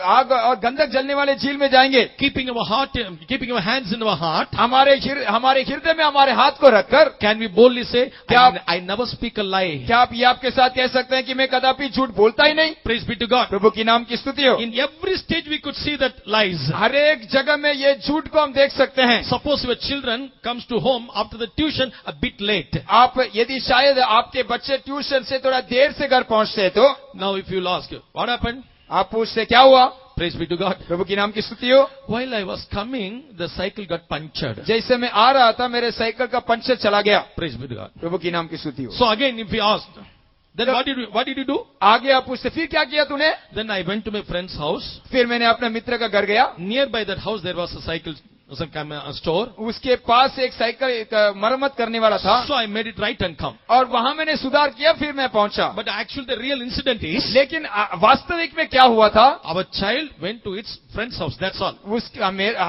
आग और गंधक जलने वाले झील में जाएंगे। Keeping our hands in our heart, हमारे हृदय में हमारे हाथ को रखकर can we boldly say, क्या I never speak a lie? क्या आप ये आपके साथ कह सकते हैं कि मैं कदापि झूठ बोलता ही नहीं? Praise be to God. प्रभु की नाम की स्तुति हो। In every stage we could see that lies. हर एक जगह में ये झूठ को हम देख सकते हैं। Suppose your children comes to home after the tuition a bit late. आप यदि शायद आपके बच्चे ट्यूशन से थोड़ा देर से घर पहुंचते हैं तो Now if you'll ask, what happened? आप पूछते क्या हुआ? Praise be to God. प्रभु की नाम की स्तुति हो। While I was coming, the cycle got punctured. जैसे मैं आ रहा था मेरे साइकिल का पंचर चला गया। Praise be to God. प्रभु की नाम की स्तुति हो। So again, if we asked, then what did you do? आगे आप पूछते फिर क्या किया तूने? Then I went to my friend's house. फिर मैंने अपने मित्र का घर गया। Nearby that house there was a cycle store. उसके पास एक साइकिल एक मरम्मत करने वाला था, So I made it right and come. और वहां मैंने सुधार किया, फिर मैं पहुंचा। But actually the real incident is, लेकिन वास्तविक में क्या हुआ था, our child went to its friend's house, that's all.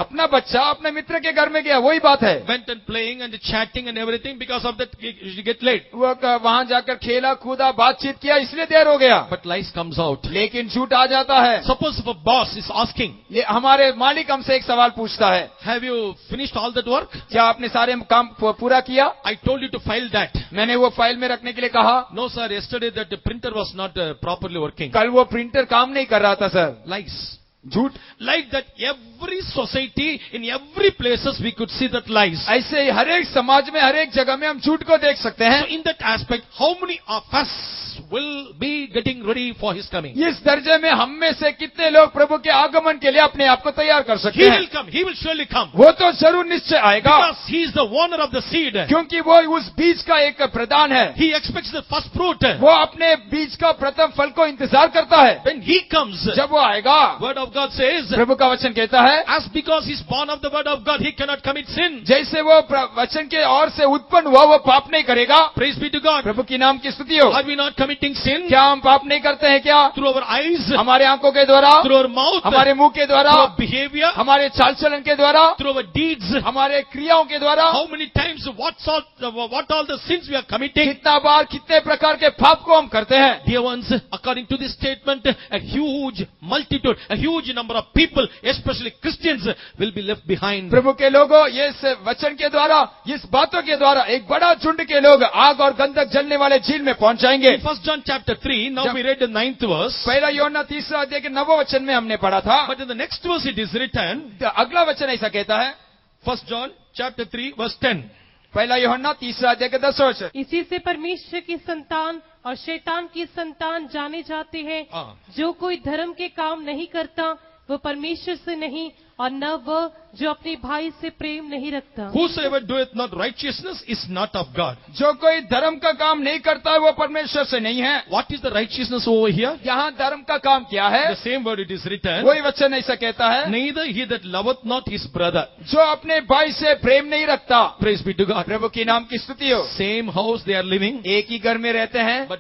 अपना बच्चा अपने मित्र के घर में गया, वही बात है। Went and playing and chatting and everything, because of that you get late. वो वहां जाकर खेला कूदा बातचीत किया, इसलिए देर हो गया। But lies comes out. लेकिन झूठ आ जाता है। Suppose if a boss is asking, हमारे मालिक हमसे एक सवाल पूछता है, have you finished all that work? क्या आपने सारे काम पूरा किया? I told you to file that. मैंने वो फाइल में रखने के लिए कहा। No sir, yesterday that the printer was not properly working. कल वो प्रिंटर काम नहीं कर रहा था सर। Lies. झूठ। Like that, every society, in every places we could see that lies. ऐसे ही हर एक समाज में हर एक जगह में हम झूठ को देख सकते So हैं। in that aspect, how many of us will be getting ready for his coming? इस दर्जे में हम में से कितने लोग प्रभु के आगमन के लिए अपने आप को तैयार कर सकते He हैं? will come. He will surely come. वो तो जरूर निश्चय आएगा, Because he is the owner of the seed. क्योंकि वो उस बीज का एक प्रदान है। He expects the first fruit. वो अपने बीज का प्रथम फल को इंतजार करता है। When he comes, जब वो आएगा, word of God says, प्रभु का वचन कहता है, as because he's born of the word of God, he cannot commit sin. जैसे वो वचन के ओर से उत्पन्न हुआ, वो पाप नहीं करेगा। Praise be to God. प्रभु की नाम की स्तुति हो। Are we not committing sin? क्या हम पाप नहीं करते हैं क्या? Through our eyes, हमारे आंखों के द्वारा, through our mouth, हमारे मुंह के द्वारा, through our behavior, हमारे चाल चलन के द्वारा, through our deeds. हमारे क्रियाओं के द्वारा। How many times, what all the sins we are committing? कितना बार कितने प्रकार के पाप को हम करते हैं? Dear ones, according to this statement, a huge multitude, a huge number of people, especially Christians, will be left behind. प्रभु के लोगों, ये इस वचन के द्वारा, इस बातों के द्वारा एक बड़ा झुंड के लोग आग और गंधक जलने वाले झील में पहुंच जाएंगे। In 1 John chapter 3, now we read the 9th verse. पहला यूहन्ना 3 अध्याय के 9वें वचन में हमने पढ़ा था। But in the next verse it is written, अगला वचन ऐसा कहता है, 1 John chapter 3 verse 10. पहला यूहन्ना 3 अध्याय के 10वें वचन। इसी से परमेश्वर की संतान और शैतान की संतान जाने जाते हैं। हाँ। जो कोई धर्म के काम नहीं करता वो परमेश्वर से नहीं, और न वह जो अपने भाई से प्रेम नहीं रखता। Whosoever doeth not righteousness is not of God. जो कोई धर्म का काम नहीं करता है वो परमेश्वर से नहीं है। What is the righteousness over here? यहाँ धर्म का काम क्या है? The same word it is written. वही वचन ऐसा कहता है, Neither he that loveth not his brother. जो अपने भाई से प्रेम नहीं रखता। Praise be to God. प्रभु की नाम की स्तुति हो। Same house they are living, एक ही घर में रहते हैं, but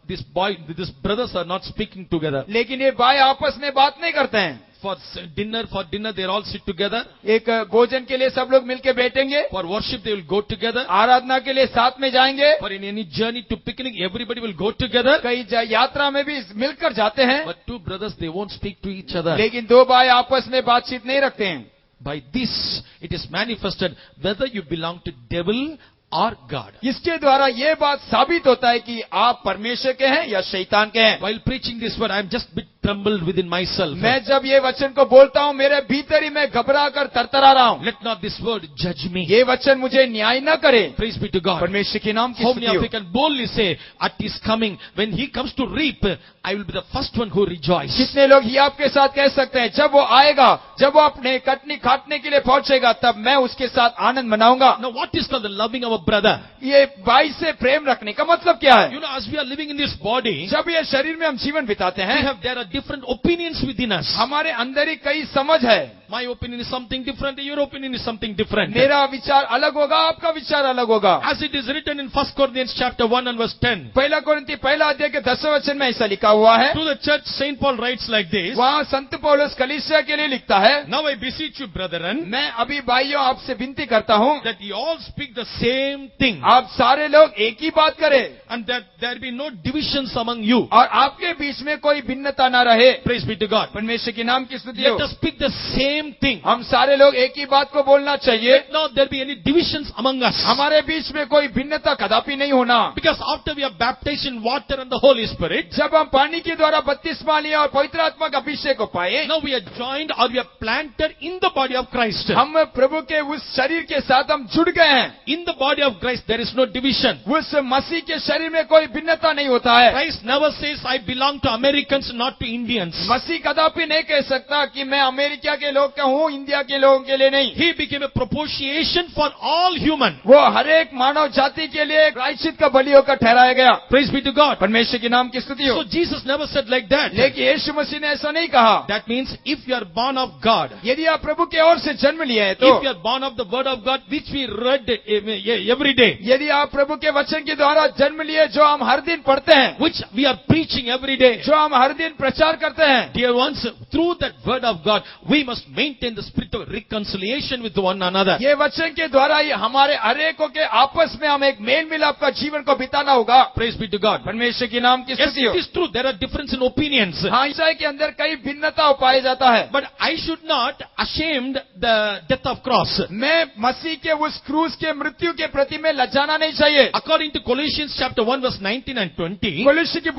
these brothers are not speaking together. लेकिन ये भाई आपस में बात नहीं करते हैं। For dinner they all sit together. एक भोजन के लिए सब लोग मिलके बैठेंगे, For worship they will go together. आराधना के लिए साथ में जाएंगे, For in any journey to picnic everybody will go together. कई यात्रा में भी मिलकर जाते हैं, But two brothers they won't speak to each other. लेकिन दो भाई आपस में बातचीत नहीं रखते हैं। By this it is manifested whether you belong to devil or God. इसके द्वारा ये बात साबित होता है कि आप परमेश्वर के हैं या शैतान के हैं। While preaching this word, I am just bit trembled within myself. मैं जब ये वचन को बोलता हूँ, मेरे भीतर ही मैं घबरा कर तरतरा रहा हूँ। Let not this word judge me. ये वचन मुझे न्याय न करे। Praise be to God. परमेश्वर के नाम की How many स्तुति of you हो। can boldly say, at his coming, when he comes to reap, I will be the first one who rejoice. कितने लोग ये आपके साथ कह सकते हैं, जब वो आएगा, जब वो अपने कटनी काटने के लिए पहुंचेगा, तब मैं उसके साथ आनंद मनाऊंगा। Now what is called the loving our brother? ये भाई से प्रेम रखने का मतलब क्या है? You know, as we are living in this body, जब ये शरीर में हम जीवन बिताते हैं, there are different opinions within us. हमारे अंदर ही कई समझ है। My opinion is something different, your opinion is something different. मेरा विचार अलग होगा, आपका विचार अलग होगा। As it is written in 1 Corinthians chapter 1 and verse 10. पहला कोरिन्थी पहला अध्याय के 10वें वचन में ऐसा लिखा हुआ है। To the church, Saint Paul writes like this. वहाँ संत पौलुस कलीसिया के लिए लिखता है, Now I beseech you, brethren, मैं अभी भाइयों आपसे विनती करता हूँ, that you all speak the same thing, आप सारे लोग एक ही बात करें, and that there be no divisions among you. और आपके बीच में कोई भिन्नता न रहे। Praise be to God. परमेश्वर के नाम की स्तुति हो। Let us speak the same thing. हम सारे लोग एक ही बात को बोलना चाहिए। Let not there be any divisions among us. हमारे बीच में कोई भिन्नता कदापि नहीं होना। Because after we are baptized in water and the Holy Spirit, जब हम पानी के द्वारा बपतिस्मा लिया और पवित्र आत्मा का अभिषेक को पाए, now we are joined or we are planted in the body of Christ. हम प्रभु के उस शरीर के साथ हम जुड़ गए हैं। In the body of Christ there is no division. उस मसीह के शरीर में कोई भिन्नता नहीं होता है। Christ never says I belong to Americans, not to Indians. मसीह कदापि नहीं कह सकता कि मैं अमेरिका के लोग लोग का हूँ, इंडिया के लोगों के लिए नहीं। He became a propitiation for all human. वो हर एक मानव जाति के लिए एक प्रायश्चित का बलि होकर ठहराया गया। Praise be to God. परमेश्वर के नाम की स्तुति हो। So Jesus never said like that. लेकिन यीशु मसीह ने ऐसा नहीं कहा। That means if you are born of God, यदि आप प्रभु के ओर से जन्म लिए हैं तो, if you are born of the word of God, which we read every day, यदि आप प्रभु के वचन के द्वारा जन्म लिए जो हम हर दिन पढ़ते हैं, which we are preaching every day, जो हम हर दिन प्रचार करते हैं, dear ones, through that word of God, we must maintain the spirit of reconciliation with one another. ये वचन के द्वारा ये हमारे हरेकों के आपस में हम एक मेल मिलाप का जीवन को बिताना होगा। Praise be to God. परमेश्वर के नाम की Yes, स्तुति हो। it is true. There are difference in opinions. हाँ, ईसाई के अंदर कई भिन्नता पाया जाता है, But I should not ashamed the death of cross. मैं मसीह के उस क्रूस के मृत्यु के प्रति में लज्जाना नहीं चाहिए। According to Colossians chapter 1 verse 19 and 20, कोलोसी की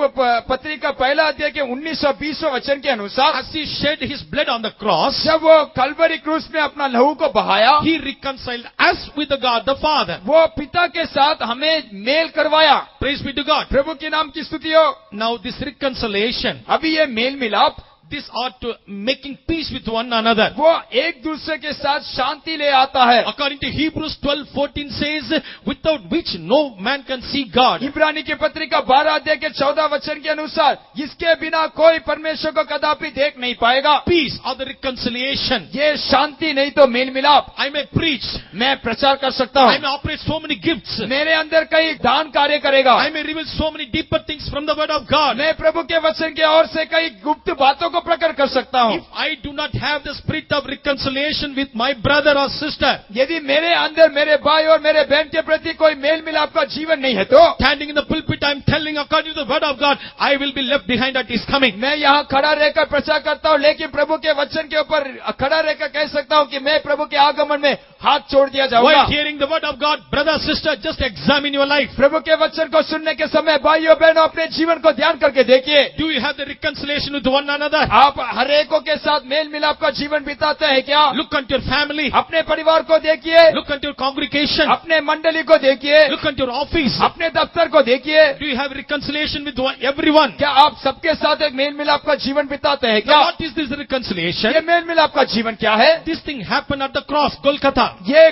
पत्रिका पहला अध्याय के 19 और 20 वचन के अनुसार, as he shed his blood on the cross, जब वो कलवरी क्रूस में अपना लहू को बहाया, he reconciled us with the God the Father. वो पिता के साथ हमें मेल करवाया। Praise be to God. प्रभु के नाम की स्तुति हो। Now this reconciliation, अभी ये मेल मिलाप, this ought to making peace with one another. वो एक दूसरे के साथ शांति ले आता है। According to Hebrews 12:14 says, without which no man can see God. इब्रानी की पत्रिका 12 अध्याय के 14 वचन के अनुसार, इसके बिना कोई परमेश्वर को कदापि देख नहीं पाएगा। Peace or the reconciliation. ये शांति नहीं तो मेल मिलाप। I may preach. मैं प्रचार कर सकता I हूँ, may operate so many gifts. मेरे अंदर कई दान कार्य करेगा, I may reveal so many deeper things from the word of God. मैं प्रभु के वचन के ओर से कई गुप्त बातों को प्रकट कर सकता हूँ। If I do not have the spirit of reconciliation with my brother or sister, यदि मेरे अंदर मेरे भाई और मेरे बहन के प्रति कोई मेल मिलाप का जीवन नहीं है तो, standing in the pulpit, I am telling according to the word of God, I will be left behind at his coming. मैं यहाँ खड़ा रहकर प्रचार करता हूँ, लेकिन प्रभु के वचन के ऊपर खड़ा रहकर कह सकता हूँ कि मैं प्रभु के आगमन में हाथ छोड़ दिया जाऊंगा। While hearing the word of God, brother, sister, just examine your life. प्रभु के वचन को सुनने के समय भाइयों बहनों अपने जीवन को ध्यान करके देखिए, Do you have the reconciliation with one another? आप हरेकों के साथ मेल मिलाप का जीवन बिताते हैं क्या? Look unto your family. अपने परिवार को देखिए, Look unto your congregation. अपने मंडली को देखिए, Look unto your office. अपने दफ्तर को देखिए। Do you have reconciliation with everyone? क्या आप सबके साथ एक मेल मिलाप का जीवन बिताते हैं Now, क्या? what is this reconciliation? ये मेल मिलाप का जीवन क्या है? This thing happened at the cross, Golgotha. ये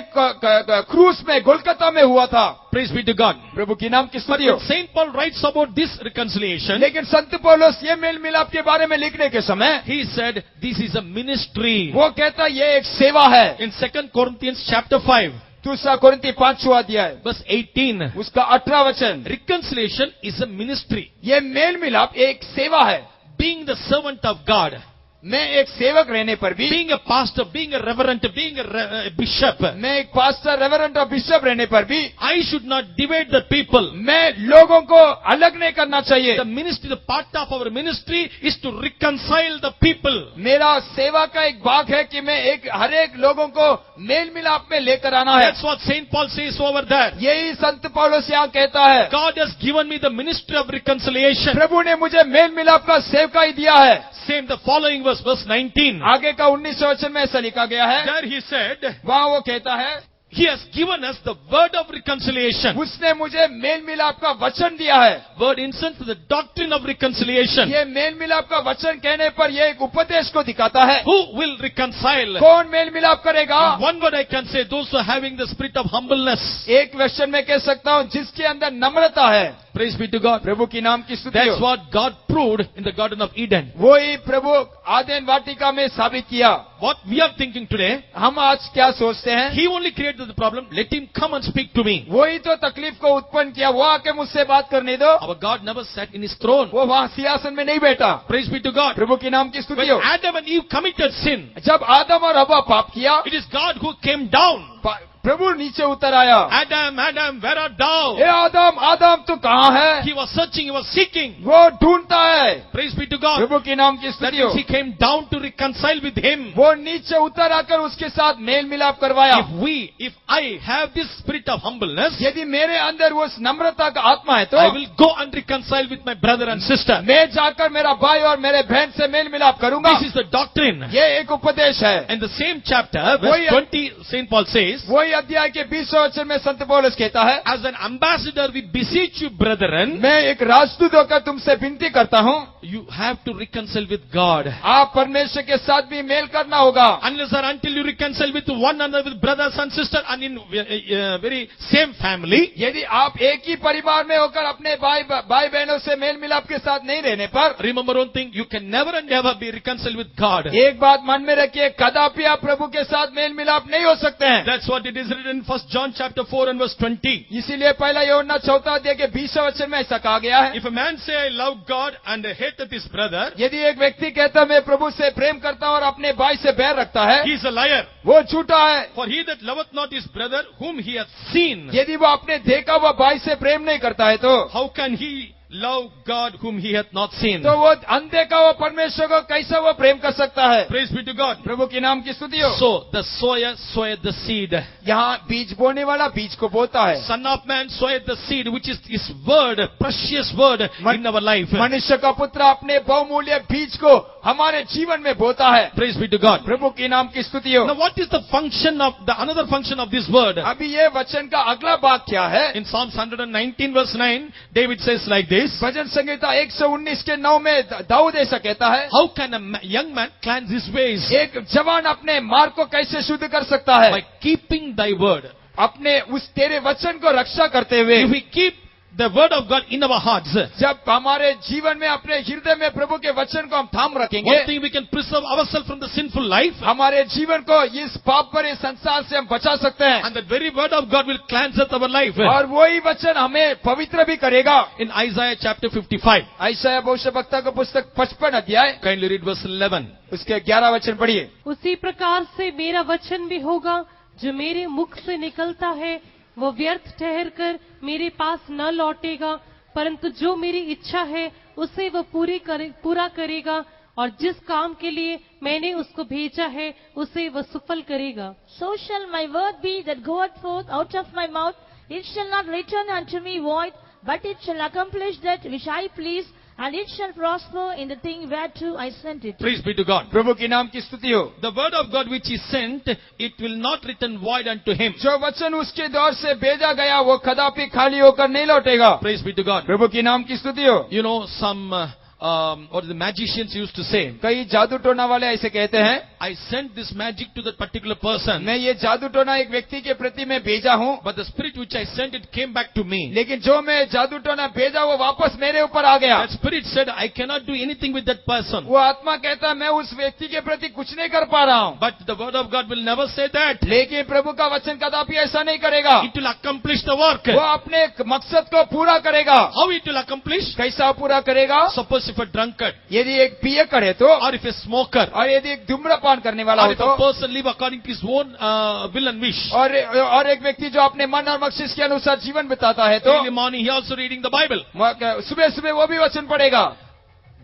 क्रूस में गोलकाता में हुआ था। Praise be to God. प्रभु की नाम की But स्तुति हो। when Saint Paul writes about this reconciliation, लेकिन संत पौलुस ये मेल मिलाप के बारे में लिखने के समय he said, this is a ministry. वो कहता ये एक सेवा है। In 2 Corinthians chapter 5, दूसरा कोरिन्थी 5वां अध्याय verse 18, उसका 18 वचन, reconciliation is a ministry. ये मेल मिलाप एक सेवा है। Being the servant of God, मैं एक सेवक रहने पर भी, being a pastor, being a reverend, being a bishop, मैं एक पास्टर, रेवरेंट और बिशप रहने पर भी, I should not divide the people. मैं लोगों को अलग नहीं करना चाहिए। The ministry, the part of our ministry is to reconcile the people. मेरा सेवा का एक भाग है कि मैं हर एक लोगों को मेल मिलाप में लेकर आना है। That's what Saint Paul says over there. यही संत पौलुस यहाँ कहता है, God has given me the ministry of reconciliation. प्रभु ने मुझे मेल मिलाप का सेवकाई दिया है। Same the following verse 19. आगे का 19 वचन में ऐसा लिखा गया है, There he said, वहाँ वो कहता है, He has given us the word of reconciliation. उसने मुझे मेल मिलाप का वचन दिया है। Word instance to the doctrine of reconciliation. ये मेल मिलाप का वचन कहने पर ये एक उपदेश को दिखाता है। Who will reconcile? कौन मेल मिलाप करेगा? One word I can say, those who are having the spirit of humbleness. एक क्वेश्चन में कह सकता हूँ, जिसके अंदर नम्रता है। Praise be to God. प्रभु की नाम की स्तुति That's हो। what God proved in the Garden of Eden. वो ही प्रभु आदेन वाटिका में साबित किया। What we are thinking today, हम आज क्या सोचते हैं? He only created the problem. Let Him come and speak to me. वही तो तकलीफ को उत्पन्न किया, वो आके मुझसे बात करने दो। Our God never sat in His throne. वो वहाँ सिंहासन में नहीं बैठा। Praise be to God. प्रभु की नाम की स्तुति When हो। Adam and Eve committed sin, जब आदम और हव्वा पाप किया, it is God who came down. प्रभु नीचे उतर आया। Adam, Adam, where art thou? हे आदम, आदम तू कहाँ है? He was searching, he was seeking. वो ढूंढता है। Praise be to God. प्रभु की नाम की That स्तुति हो। means He came down to reconcile with Him. वो नीचे उतर आकर उसके साथ मेल मिलाप करवाया। If I have this spirit of humbleness, यदि मेरे अंदर वो नम्रता का आत्मा है तो I will go and reconcile with my brother and sister. मैं जाकर मेरा भाई और मेरे बहन से मेल मिलाप करूंगा। This is the doctrine. ये एक उपदेश है। In the same chapter, verse 20, Saint Paul says, वही वही अध्याय के 20वें वचन में संत पौलुस कहता है, as an ambassador, we beseech you, brethren, मैं एक राजदूत होकर तुमसे विनती करता हूँ, you have to reconcile with God. आप परमेश्वर के साथ भी मेल करना होगा। Unless or until you reconcile with one another, with brothers and sisters, and in very same family, यदि आप एक ही परिवार में होकर अपने भाई बहनों से मेल मिलाप के साथ नहीं रहने पर, remember one thing, you can never and never be reconciled with God. एक बात मन में रखिए, कदापि आप प्रभु के साथ मेल मिलाप नहीं हो सकते हैं। That's what it is written in 1 John chapter 4 and verse 20. इसीलिए पहला यूहन्ना 4 अध्याय के 20वें वचन में ऐसा कहा गया है, If a man say, I love God and hateth his brother, यदि एक व्यक्ति कहता मैं प्रभु से प्रेम करता हूँ और अपने भाई से बैर रखता है, he is a liar. वो झूठा है। For he that loveth not his brother whom he hath seen, यदि वो अपने देखा हुआ भाई से प्रेम नहीं करता है तो how can he love God whom he hath not seen? वो अनदेखा हुआ परमेश्वर को कैसा वो प्रेम कर सकता है। Praise be to God. प्रभु के नाम की स्तुति हो। So the sower soweth the seed. यहाँ बीज बोने वाला बीज को बोता है। Son of man soweth the seed, which is his word, precious word in our life. मनुष्य का पुत्र अपने बहुमूल्य बीज को हमारे जीवन में बोता है। Praise be to God. प्रभु के नाम की स्तुति हो। Now what is the function of another function of this word? अभी ये वचन का अगला भाग क्या है? In Psalms 119 verse 9, David says like this, भजन संहिता 119 के 9 में दाऊद ऐसा कहता है, how can a young man cleanse his ways? एक जवान अपने मार्ग को कैसे शुद्ध कर सकता है? By keeping thy word. अपने उस तेरे वचन को रक्षा करते हुए। If we keep the word of God in our hearts, जब हमारे जीवन में अपने हृदय में प्रभु के वचन को हम थाम रखेंगे, one thing we can preserve ourselves from the sinful life, हमारे जीवन को इस पाप भरे संसार से हम बचा सकते हैं। and that very word of God will cleanse our life. और वही वचन हमें पवित्र भी करेगा। In Isaiah chapter 55, यशायाह भविष्यवक्ता का पुस्तक 55 अध्याय kindly read verse 11. उसके 11 वचन पढ़िए। उसी प्रकार से मेरा वचन भी होगा जो मेरे मुख से निकलता है, वो व्यर्थ ठहर कर मेरे पास न लौटेगा, परंतु जो मेरी इच्छा है उसे वो पूरा करेगा, और जिस काम के लिए मैंने उसको भेजा है उसे वो सफल करेगा। So shall my word be that goeth forth out of my mouth. It shall not return unto me void, but it shall accomplish that which I please, and it shall prosper in the thing whereto I sent it. Praise be to God. प्रभु के नाम की स्तुति हो। The word of God which is sent, it will not return void unto him. जो वचन उसके द्वार से भेजा गया वो कदापि खाली होकर नहीं लौटेगा। Praise be to God. प्रभु की नाम की स्तुति हो। You know, some or the magicians used to say, कई जादू टोना वाले ऐसे कहते हैं, I sent this magic to that particular person, मैं ये जादू टोना एक व्यक्ति के प्रति में भेजा हूँ, but the spirit which I sent, it came back to me. लेकिन जो मैं जादू टोना भेजा वो वापस मेरे ऊपर आ गया। That spirit said, I cannot do anything with that person. वो आत्मा कहता मैं उस व्यक्ति के प्रति कुछ नहीं कर पा रहा हूँ। But the word of God will never say that. लेकिन प्रभु का वचन कदापि ऐसा नहीं करेगा। It will accomplish the work. वो अपने मकसद को पूरा करेगा। How it will accomplish? कैसा पूरा करेगा? Suppose if a drunkard, यदि एक पियकर है तो, or if a smoker, और यदि एक धूम्रपान करने वाला or हो if तो, a person live according to his own will and wish, और एक व्यक्ति जो अपने मन और मस्तिष्क के अनुसार जीवन बिताता है तो, early morning he also reading the Bible. सुबह सुबह वो भी वचन पढ़ेगा।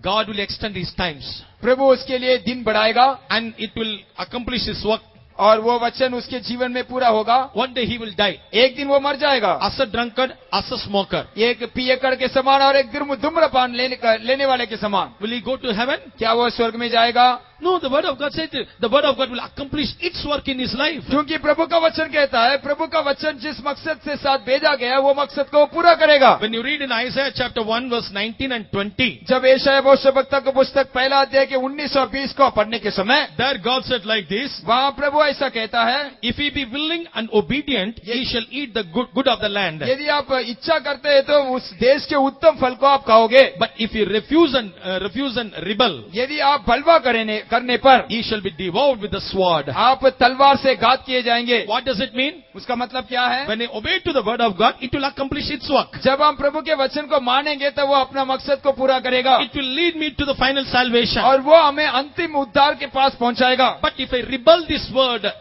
God will extend his times, प्रभु उसके लिए दिन बढ़ाएगा and it will accomplish his work. और वो वचन उसके जीवन में पूरा होगा। One day he will die. एक दिन वो मर जाएगा, As a drunkard, as a smoker. एक पियकर के समान और एक धूम्रपान लेने वाले के समान। Will he go to heaven? क्या वो स्वर्ग में जाएगा? No, the word of God said the word of God will accomplish its work in his life. क्योंकि प्रभु का वचन कहता है, प्रभु का वचन जिस मकसद से साथ भेजा गया वो मकसद को पूरा करेगा। When you read in Isaiah chapter 1 verse 19 and 20, जब यशायाह भविष्यवक्ता की पुस्तक पहला अध्याय के 19 और 20 को पढ़ने के समय, there God said like this, वहाँ प्रभु ऐसा कहता है, if he be willing and obedient, he shall eat the good of the land. यदि आप इच्छा करते हैं तो उस देश के उत्तम फल को आप खाओगे। But if he refuse and rebel, यदि आप बलवा करने पर he shall be devoured with the sword. आप तलवार से घात किए जाएंगे। What does it mean? उसका मतलब क्या है? When he obey to the word of God, it will accomplish its work. जब हम प्रभु के वचन को मानेंगे तो वो अपना मकसद को पूरा करेगा It will lead me to the final salvation. और वो हमें अंतिम उद्धार के पास पहुंचाएगा। But if I rebel this word,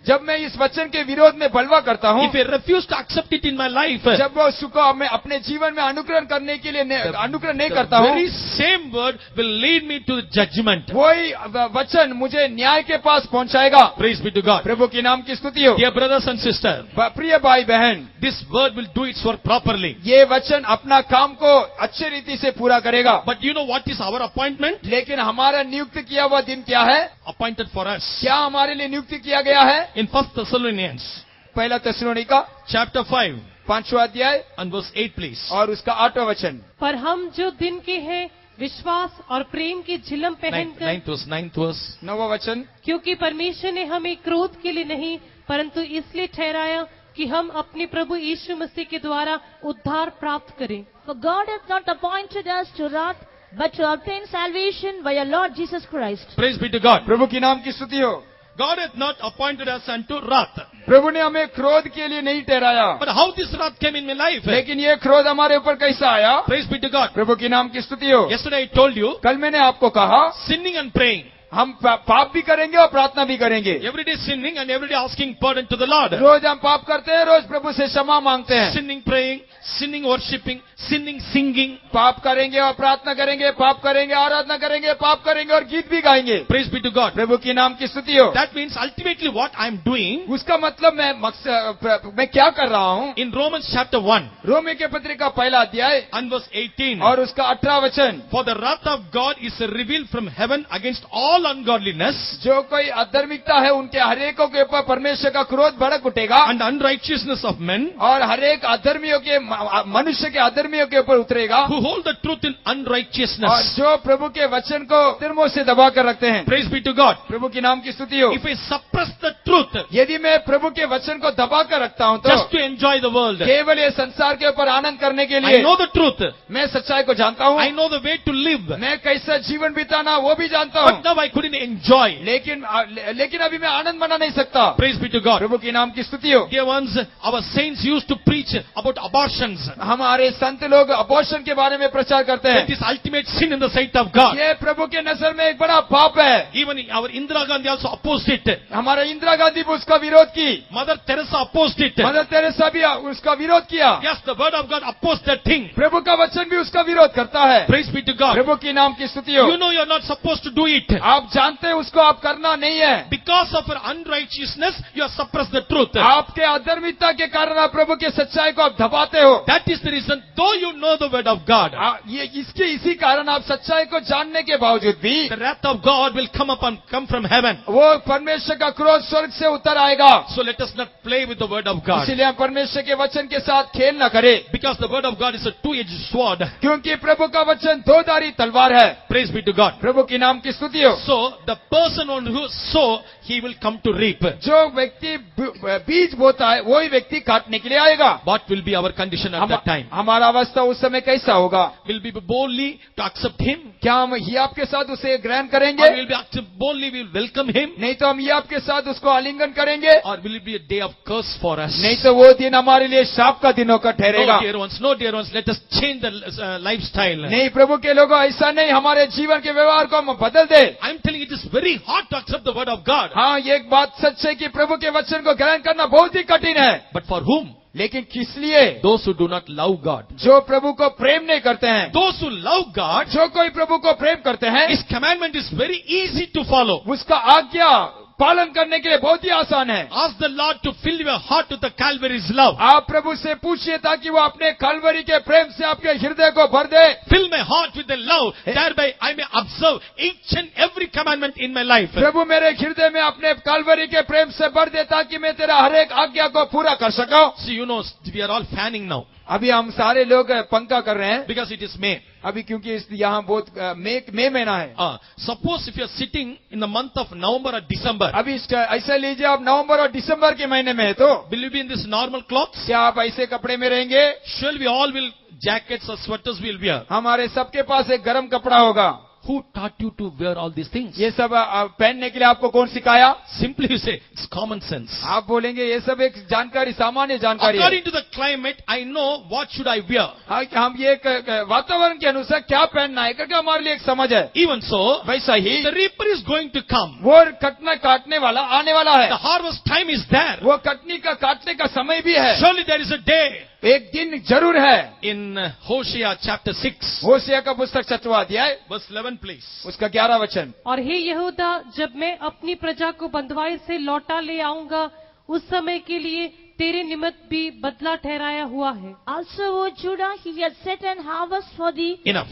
जब मैं इस वचन के विरोध में बलवा करता हूँ, if I refuse to accept it in my life, जब वो उसको मैं अपने जीवन में अनुकरण करने के लिए अनुकरण नहीं the करता हूँ, very same word will lead me to judgment. वही वचन मुझे न्याय के पास पहुंचाएगा। Praise be to God. प्रभु की नाम की स्तुति हो। Dear brothers and sisters, प्रिय भाई बहन, this word will do its work properly. ये वचन अपना काम को अच्छे रीति से पूरा करेगा। But you know what is our appointment? लेकिन हमारा नियुक्त किया हुआ दिन क्या है? Appointed for us. क्या हमारे लिए नियुक्त किया गया है? In 1 Thessalonians पहला थिस्सलुनीका chapter 5 5वां अध्याय and verse 8, please. और उसका 8वां वचन। पर हम जो दिन के हैं विश्वास और प्रेम की झिलम पहनकर, Ninth verse. 9वां वचन। क्योंकि परमेश्वर ने हमें क्रोध के लिए नहीं परंतु इसलिए ठहराया कि हम अपने प्रभु यीशु मसीह के द्वारा उद्धार प्राप्त करें। For God hath not appointed us to wrath, but to obtain salvation by our Lord Jesus Christ. Praise be to God. प्रभु की नाम की स्तुति हो। God hath not appointed us unto wrath. प्रभु ने हमें क्रोध के लिए नहीं ठहराया, But how this wrath came in my life? लेकिन ये क्रोध हमारे ऊपर कैसा आया? Praise be to God. प्रभु की नाम की स्तुति हो। Yesterday I told you, कल मैंने आपको कहा sinning and praying. हम पाप भी करेंगे और प्रार्थना भी करेंगे। Every day sinning and every day asking pardon to the Lord. रोज हम पाप करते हैं, रोज प्रभु से क्षमा मांगते हैं। Sinning praying, sinning worshipping, sinning singing. पाप करेंगे और प्रार्थना करेंगे, पाप करेंगे आराधना करेंगे, पाप करेंगे और गीत भी गाएंगे। Praise be to God. प्रभु की नाम की स्तुति हो। That means ultimately what I am doing उसका मतलब मैं क्या कर रहा हूँ? in Romans chapter 1 रोमी के पत्रिका पहला अध्याय and verse 18. और उसका 18वां वचन। For the wrath of God is revealed from heaven against all ungodliness जो कोई अधर्मिकता है उनके हरेकों के ऊपर परमेश्वर का क्रोध भड़क उठेगा and unrighteousness of men और हरेक अधर्मियों के मनुष्य के अधर्मियों के ऊपर उतरेगा who hold the truth in और unrighteousness. जो प्रभु के वचन को धर्मों से दबा कर रखते हैं। Praise be to God. प्रभु की नाम की स्तुति हो। If I suppress the truth यदि मैं प्रभु के वचन को दबा कर रखता हूँ तो just to enjoy the world, केवल ये संसार के ऊपर आनंद करने के I लिए know the truth. मैं सच्चाई को जानता हूँ, I know the way to live. मैं कैसा जीवन बिताना वो भी जानता But हूँ, now I couldn't enjoy. लेकिन अभी मैं आनंद मना नहीं सकता। Praise be to God. प्रभु की नाम की स्तुति हो। Dear ones, our saints used to preach about abortions. हमारे संत लोग अबॉर्शन के बारे में प्रचार करते हैं। That is ultimate sin in the sight of God. ये प्रभु के नजर में एक बड़ा पाप है। Even our Indira Gandhi also opposed it. हमारा इंदिरा गांधी भी उसका विरोध की, Mother Teresa opposed it. Mother Teresa भी उसका विरोध किया। Yes, the word of God opposed that thing. प्रभु का वचन भी उसका विरोध करता है। Praise be to God. प्रभु की नाम की स्तुति हो। You know you are not supposed to do it. आप जानते हैं उसको आप करना नहीं है। Because of your unrighteousness, you have suppressed the truth. आपके अधर्मिता के कारण आप प्रभु के सच्चाई को आप दबाते हो। That is the reason, though you know the word of God, इसी कारण आप सच्चाई को जानने के बावजूद भी the wrath of God will come from heaven. वो परमेश्वर का क्रोध स्वर्ग से उतर आएगा। So let us not play with the word of God. इसलिए हम परमेश्वर के वचन के साथ खेल न करें, Because the word of God is a two-edged sword. क्योंकि प्रभु का वचन दो धारी तलवार है। Praise be to God. प्रभु की नाम की स्तुति हो। So the person on who sow, he will come to reap. जो व्यक्ति बीज बोता है वही व्यक्ति काटने के लिए आएगा। What will be our condition at that time? हमारा अवस्था उस समय कैसा होगा? Will we be boldly to accept him? क्या हम ही आपके साथ उसे ग्रहण Or करेंगे? will we boldly will welcome him? नहीं तो हम ही आपके साथ उसको आलिंगन करेंगे, Or will it be a day of curse for us? नहीं तो वो दिन हमारे लिए शाप का दिन होकर ठहरेगा। No dear ones, let us change the lifestyle. नहीं प्रभु के लोगों, ऐसा नहीं, हमारे जीवन के व्यवहार को हम बदल दे। I'm telling you, it is very hard to accept the word of God. हाँ, ये एक बात सच है कि प्रभु के वचन को ग्रहण करना बहुत ही कठिन है, But for whom? लेकिन किस लिए? Those who do not love God. जो प्रभु को प्रेम नहीं करते हैं। Those who love God, जो कोई प्रभु को प्रेम करते हैं, His commandment is very easy to follow. उसका आज्ञा पालन करने के लिए बहुत ही आसान है। Ask the Lord to fill your heart with the Calvary's love. आप प्रभु से पूछिए ताकि वो अपने कलवरी के प्रेम से आपके हृदय को भर दे। Fill my heart with the love, thereby I may observe each and every commandment in my life. प्रभु मेरे हृदय में अपने कलवरी के प्रेम से भर दे ताकि मैं तेरा हर एक आज्ञा को पूरा कर सकूं। See, you know, we are all fanning now अभी हम सारे लोग पंखा कर रहे हैं, because it is May. अभी क्योंकि यहाँ बहुत मई महीना है। Suppose if you are sitting in the month of November or December, अभी ऐसा लीजिए आप नवंबर और दिसंबर के महीने में है तो will you be in this normal clothes? क्या आप ऐसे कपड़े में रहेंगे? Surely we all will, jackets or sweaters will wear. हमारे सबके पास एक गर्म कपड़ा होगा। Who taught you to wear all these things? ये सब पहनने के लिए आपको कौन सिखाया? Simply you say, it's common sense. आप बोलेंगे ये सब एक जानकारी, सामान्य जानकारी है। According to the climate, I know what should I wear. हम ये वातावरण के अनुसार क्या पहनना है करके हमारे लिए एक समझ है। Even so, वैसा ही the reaper is going to come. वो काटने वाला आने वाला है। The harvest time is there. वो काटने का समय भी है। Surely there is a day. एक दिन जरूर है। In Hosea chapter 6, होशिया का पुस्तक 7वां अध्याय verse 11, please. उसका 11 वचन। और हे यहूदा, जब मैं अपनी प्रजा को बंधुआई से लौटा ले आऊंगा उस समय के लिए तेरे निमित्त भी बदला ठहराया हुआ है। Also, O Judah, he has set an harvest for thee. Enough.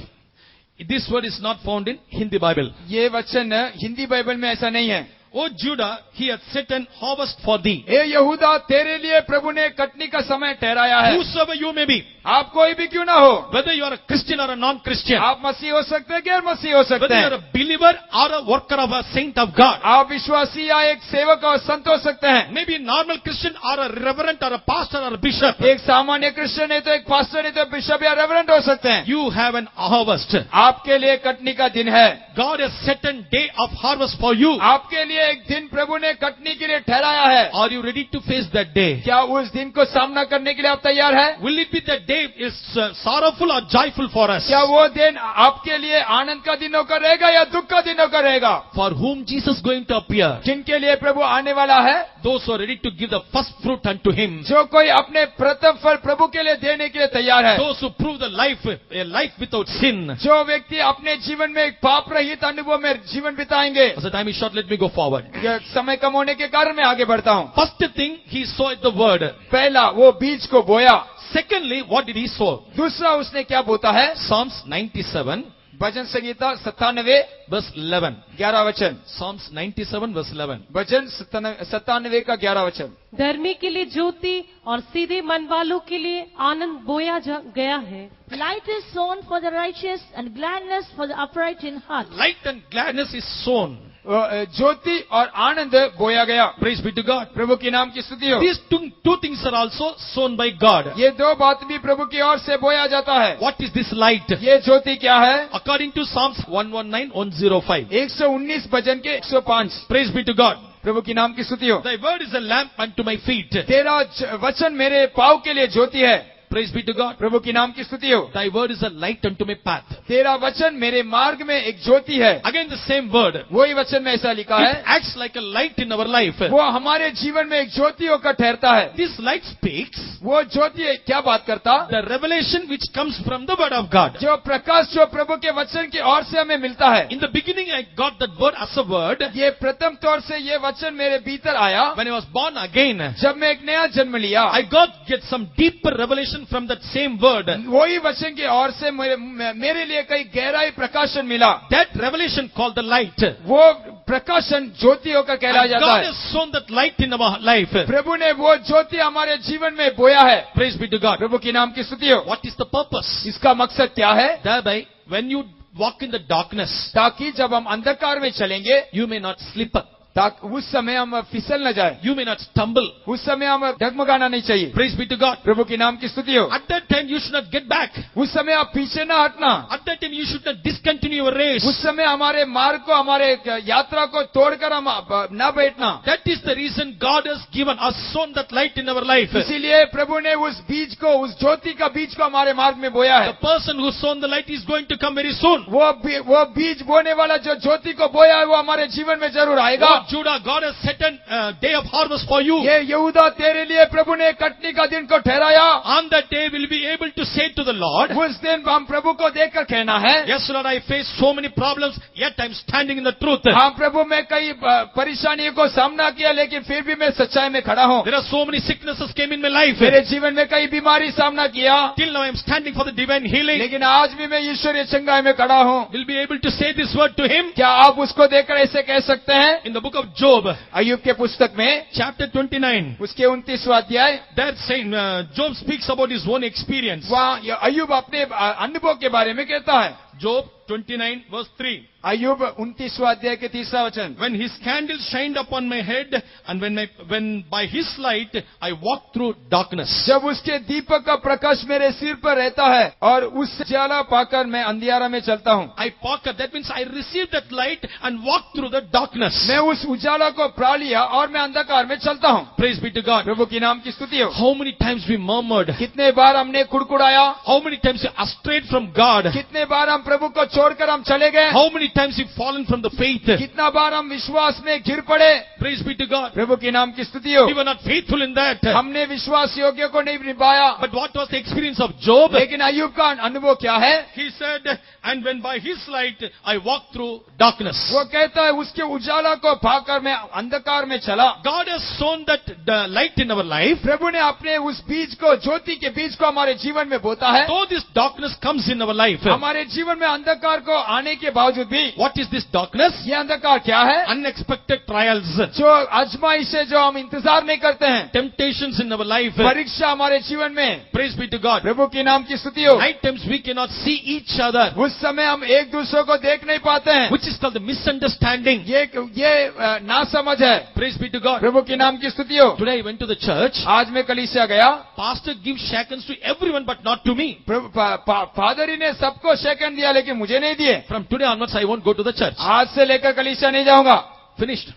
This word is not found in Hindi Bible. ये वचन हिंदी बाइबल में ऐसा नहीं है। O Judah, he hath set an harvest for thee. ए यहूदा, तेरे लिए प्रभु ने कटनी का समय ठहराया है। Whosoever you may be, आप कोई भी क्यों ना हो, whether you are a Christian or a non-Christian, आप मसीह हो सकते हैं, गैर मसीह हो सकते whether you are हैं, a believer or a worker of a saint of God, आप विश्वासी या एक सेवक और संत हो सकते हैं, maybe a normal Christian or a reverend or a pastor or a bishop, एक सामान्य क्रिश्चियन है तो एक पास्टर है तो बिशप या रेवरेंड हो सकते हैं। you have an harvest. आपके लिए कटनी का दिन है। God has set a day of harvest for you. आपके लिए एक दिन प्रभु ने कटनी के लिए ठहराया है। Are you ready to face that day? क्या उस दिन को सामना करने के लिए आप तैयार हैं? Will it be that day is sorrowful or joyful for us? क्या वो दिन आपके लिए आनंद का दिन होकर रहेगा या दुख का दिन होकर रहेगा? For whom Jesus is going to appear? जिनके लिए प्रभु आने वाला है, Those who are ready to give the first fruit unto him. जो कोई अपने प्रथम फल प्रभु के लिए देने के लिए तैयार है, Those who prove the life, a life without sin. जो व्यक्ति अपने जीवन में एक पाप रहित अनुभव में जीवन बिताएंगे। As the time is short, let me go forward. यह समय कम होने के कारण मैं आगे बढ़ता हूँ। First thing, he sowed the word. पहला, वो बीज को बोया। Secondly, what did he sow? दूसरा, उसने क्या बोता है? Psalms 97, भजन संगीता 97 verse 11. 11 वचन। Psalms 97, verse 11. भजन 97 का 11 वचन। धर्मी के लिए ज्योति और सीधे मन वालों के लिए आनंद बोया गया है। Light is sown for the righteous and gladness for the upright in heart. Light and gladness is sown. ज्योति और आनंद बोया गया। Praise be to God. प्रभु के नाम की स्तुति हो। These two things are also sown by God. ये दो बात भी प्रभु की ओर से बोया जाता है। What is this light? ये ज्योति क्या है? According to Psalms 119, 105. 119 भजन के 105। Praise be to God. प्रभु की नाम की स्तुति हो। Thy word is a lamp unto my feet. तेरा वचन मेरे पाँव के लिए ज्योति है। Praise be to God. प्रभु की नाम की स्तुति हो। Thy word is a light unto my path. तेरा वचन मेरे मार्ग में एक ज्योति है। Again the same word. वही वचन में ऐसा लिखा It है, acts like a light in our life. वो हमारे जीवन में एक ज्योति होकर ठहरता है। This light speaks वो ज्योति क्या बात करता? the revelation which comes from the word of God. जो प्रकाश जो प्रभु के वचन की ओर से हमें मिलता है। In the beginning I got that word as a word. ये प्रथम तौर से ये वचन मेरे भीतर आया When I was born again, जब मैं एक नया जन्म लिया। I get some deeper revelation from that same word. वही वचन की ओर से मेरे लिए कई गहराई प्रकाशन मिला। That revelation called the light. वो प्रकाशन ज्योति होकर कहलाया And जाता God है। has sown that light in our life. प्रभु ने वो ज्योति हमारे जीवन में बोया है। Praise be to God. प्रभु की नाम की स्तुति हो। What is the purpose? इसका मकसद क्या है? Thereby, when you walk in the darkness, ताकि जब हम अंधकार में चलेंगे, you may not slip up. ताकि उस समय हम फिसल न जाए, You may not stumble. उस समय हम डगमगाना नहीं चाहिए। Praise be to God. प्रभु की नाम की स्तुति हो। At that time, you should not get back. उस समय आप पीछे न हटना। At that time, you should not discontinue your race. उस समय हमारे मार्ग को, हमारे यात्रा को तोड़कर हम न बैठना। That is the reason God has given us, sown that light in our life. The इसीलिए प्रभु ने उस बीज को, उस ज्योति का बीज को हमारे मार्ग में बोया है। person who sown the light is going to come very soon. वो बीज बोने वाला जो ज्योति को बोया है वो हमारे जीवन में जरूर आएगा। Oh, Judah, God has set a day of harvest for you. ये यहूदा, तेरे लिए प्रभु ने कटनी का दिन को ठहराया। On that day, we'll be able to say to the Lord, उस दिन हम प्रभु को देखकर कहना है, Yes, Lord, I face so many problems, yet I'm standing in the truth. हाँ प्रभु, मैं कई परेशानियों को सामना किया लेकिन फिर भी मैं सच्चाई में खड़ा हूँ। There are so many sicknesses came in my life. मेरे जीवन में कई बीमारी सामना किया, Till now, I'm standing for the divine healing. लेकिन आज भी मैं ईश्वरीय चंगाई में खड़ा हूँ। We'll be able to say this word to him. क्या आप उसको देखकर ऐसे कह सकते हैं? In the book of Job, अय्यूब के पुस्तक में chapter 29, उसके 29वां अध्याय, that saying, Job speaks about his own experience. वहाँ अय्यूब अपने अनुभव के बारे में कहता है। Job 29, verse 3. अय्यूब 29वां अध्याय के 3रा वचन। When his candle shined upon my head, and when by his light I walked through darkness. जब उसके दीपक का प्रकाश मेरे सिर पर रहता है और उस उजाला पाकर मैं अंधियारा में चलता हूँ। I parker, that means I received that light and walked through the darkness. मैं उस उजाला को पा लिया और मैं अंधकार में चलता हूँ। Praise be to God. प्रभु की नाम की स्तुति हो। How many times we murmured? कितने बार हमने कुड़कुड़ाया, How many times we strayed from God? कितने बार हम प्रभु को छोड़कर हम चले गए, How many times we've fallen from the faith? कितना बार हम विश्वास में गिर पड़े। Praise be to God. प्रभु की नाम की स्तुति हो। We were not faithful in that. हमने विश्वास योग्य को नहीं निभाया। But what was the experience of Job? लेकिन अय्यूब का अनुभव क्या है? He said, and when by his light I walked through darkness. वो कहता है उसके उजाला को पाकर मैं अंधकार में चला। God has sown that the light in our life. प्रभु ने अपने उस बीज को, ज्योति के बीज को हमारे जीवन में बोता है। Though this darkness comes in our life, हमारे जीवन जीवन में अंधकार को आने के बावजूद भी What is this darkness? ये अंधकार क्या है? Unexpected trials, जो आजमाइशें जो हम इंतजार नहीं करते हैं, temptations in our life. परीक्षा हमारे जीवन में। Praise be to God. प्रभु के नाम की स्तुति हो। Night times we cannot see each other, उस समय हम एक दूसरे को देख नहीं पाते हैं, which is called the misunderstanding. ये नासमझ है। Praise be to God. प्रभु के नाम की स्तुति हो। Today I went to the church. आज मैं कलीसिया गया, Pastor gives shakens to everyone but not to me. Father ही ने सबको सेकंड दिया लेकिन मुझे नहीं दिए। From today onwards I won't go to the church. आज से लेकर कलीसिया नहीं जाऊंगा। Finished.